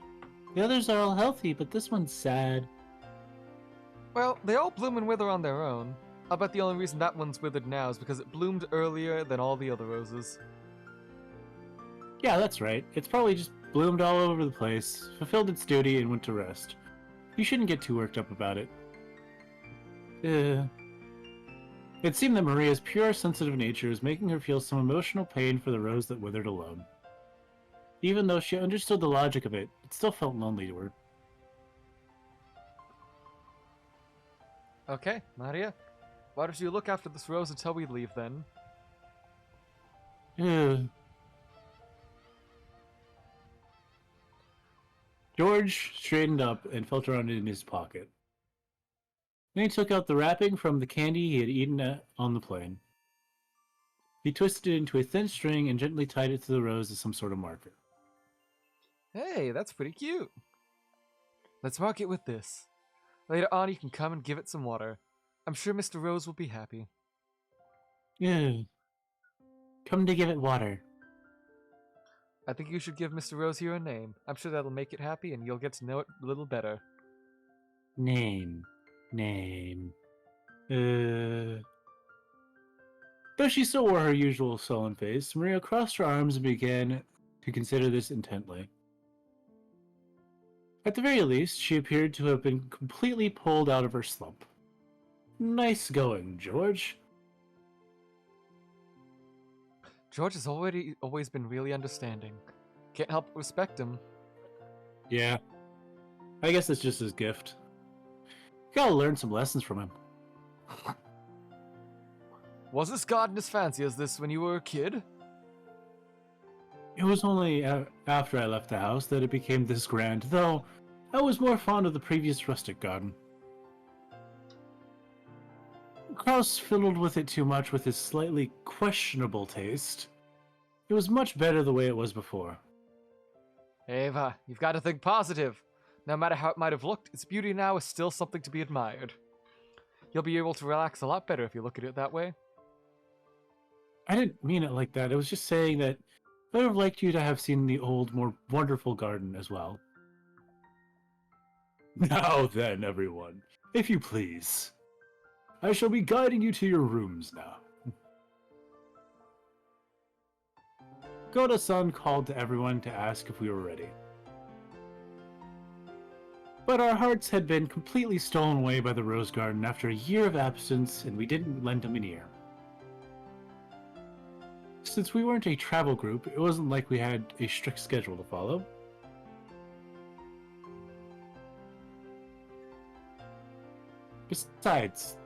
others are all healthy, but this one's sad. Well, they all bloom and wither on their own. I bet the only reason that one's withered now is because it bloomed earlier than all the other roses. Yeah, that's right. It's probably just bloomed all over the place, fulfilled its duty, and went to rest. You shouldn't get too worked up about it. It seemed that Maria's pure, sensitive nature was making her feel some emotional pain for the rose that withered alone. Even though she understood the logic of it, it still felt lonely to her. Okay, Maria. Why don't you look after this rose until we leave, then? George straightened up and felt around in his pocket. Then he took out the wrapping from the candy he had eaten on the plane. He twisted it into a thin string and gently tied it to the rose as some sort of marker. Hey, that's pretty cute. Let's mark it with this. Later on, you can come and give it some water. I'm sure Mr. Rose will be happy. Yeah. Come to give it water. I think you should give Mr. Rose here a name. I'm sure that'll make it happy and you'll get to know it a little better. Name. Though she still wore her usual sullen face, Maria crossed her arms and began to consider this intently. At the very least, she appeared to have been completely pulled out of her slump. Nice going, George. George has always been really understanding. Can't help but respect him. Yeah. I guess it's just his gift. Gotta learn some lessons from him. Was this garden as fancy as this when you were a kid? It was only after I left the house that it became this grand, though I was more fond of the previous rustic garden. Kraus fiddled with it too much with his slightly questionable taste. It was much better the way it was before. Ava, you've got to think positive. No matter how it might have looked, its beauty now is still something to be admired. You'll be able to relax a lot better if you look at it that way. I didn't mean it like that. I was just saying that I would have liked you to have seen the old, more wonderful garden as well. Now then, everyone, if you please. I shall be guiding you to your rooms now. Goda-san called to everyone to ask if we were ready. But our hearts had been completely stolen away by the Rose Garden after a year of absence, and we didn't lend them an ear. Since we weren't a travel group, it wasn't like we had a strict schedule to follow. Besides,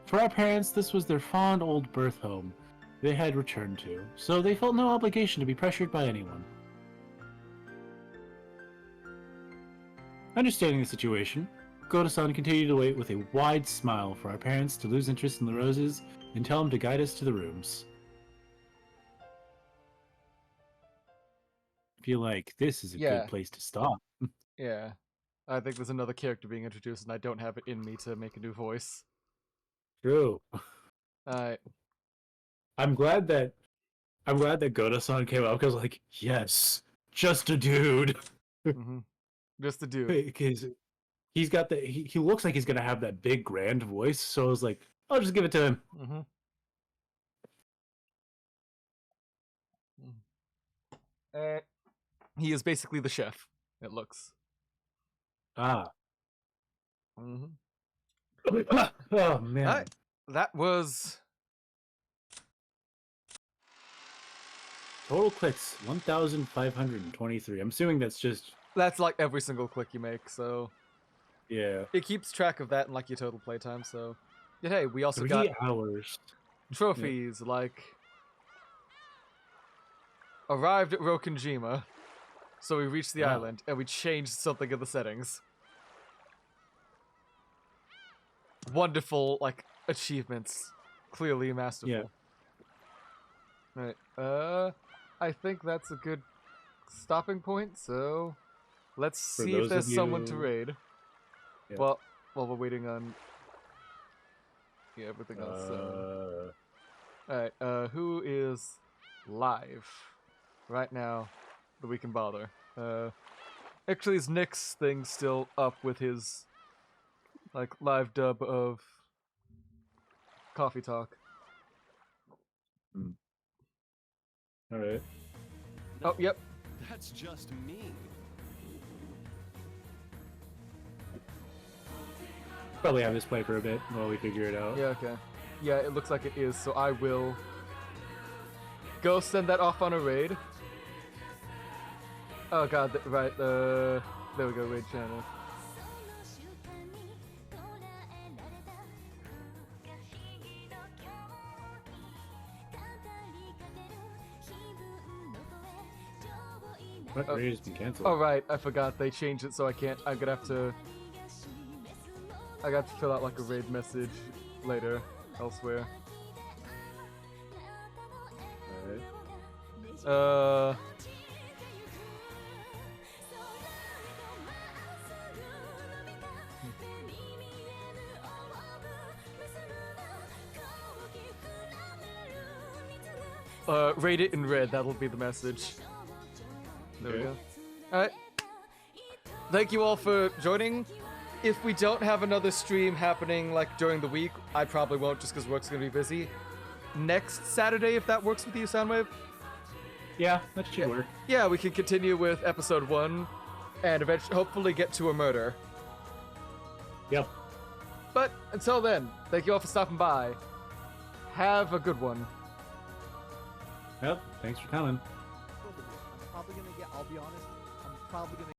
for our parents, this was their fond old birth home they had returned to, so they felt no obligation to be pressured by anyone. Understanding the situation, Goda-san continued to wait with a wide smile for our parents to lose interest in the roses and tell them to guide us to the rooms. I feel like this is a good place to stop. Yeah. I think there's another character being introduced and I don't have it in me to make a new voice. True. Alright. I'm glad that Goda-san came out because, like, yes, just a dude. Mm-hmm. Just a dude. Because he's got he looks like he's gonna have that big grand voice, so I was like, I'll just give it to him. Mm-hmm. He is basically the chef, it looks. Ah. Mm-hmm. Oh, man. Alright. That was... Total clicks, 1,523. I'm assuming that's just... That's like every single click you make, so... Yeah. It keeps track of that and like your total playtime, so... Yeah, hey, we also 3 got hours. trophies, like... Arrived at Rokkenjima, so we reached the island, and we changed something in the settings. Wonderful, like, achievements. Clearly masterful. Yeah. Right, I think that's a good stopping point, so... Let's see if there's someone to raid. Yeah. Well, while we're waiting on... Yeah, everything else. Alright, who is live right now that we can bother? Actually, is Nick's thing still up with his, like, live dub of Coffee Talk? Alright. Oh, yep. That's just me. Probably have this play for a bit while we figure it out. Yeah, okay. Yeah, it looks like it is, so I will go send that off on a raid. Oh god, right, there we go, raid channel. What raid has been canceled? Oh right, I forgot, they changed it so I can't, I got to fill out like a raid message later, elsewhere. Alright. Rate it in red, that'll be the message. There we go. Alright. Thank you all for joining. If we don't have another stream happening like during the week, I probably won't just because work's gonna be busy. Next Saturday, if that works with you, Soundwave? Yeah, that should work. Yeah, we can continue with episode 1 and eventually hopefully get to a murder. Yep. But until then, thank you all for stopping by. Have a good one. Yep, thanks for coming. I'll be honest, I'm probably gonna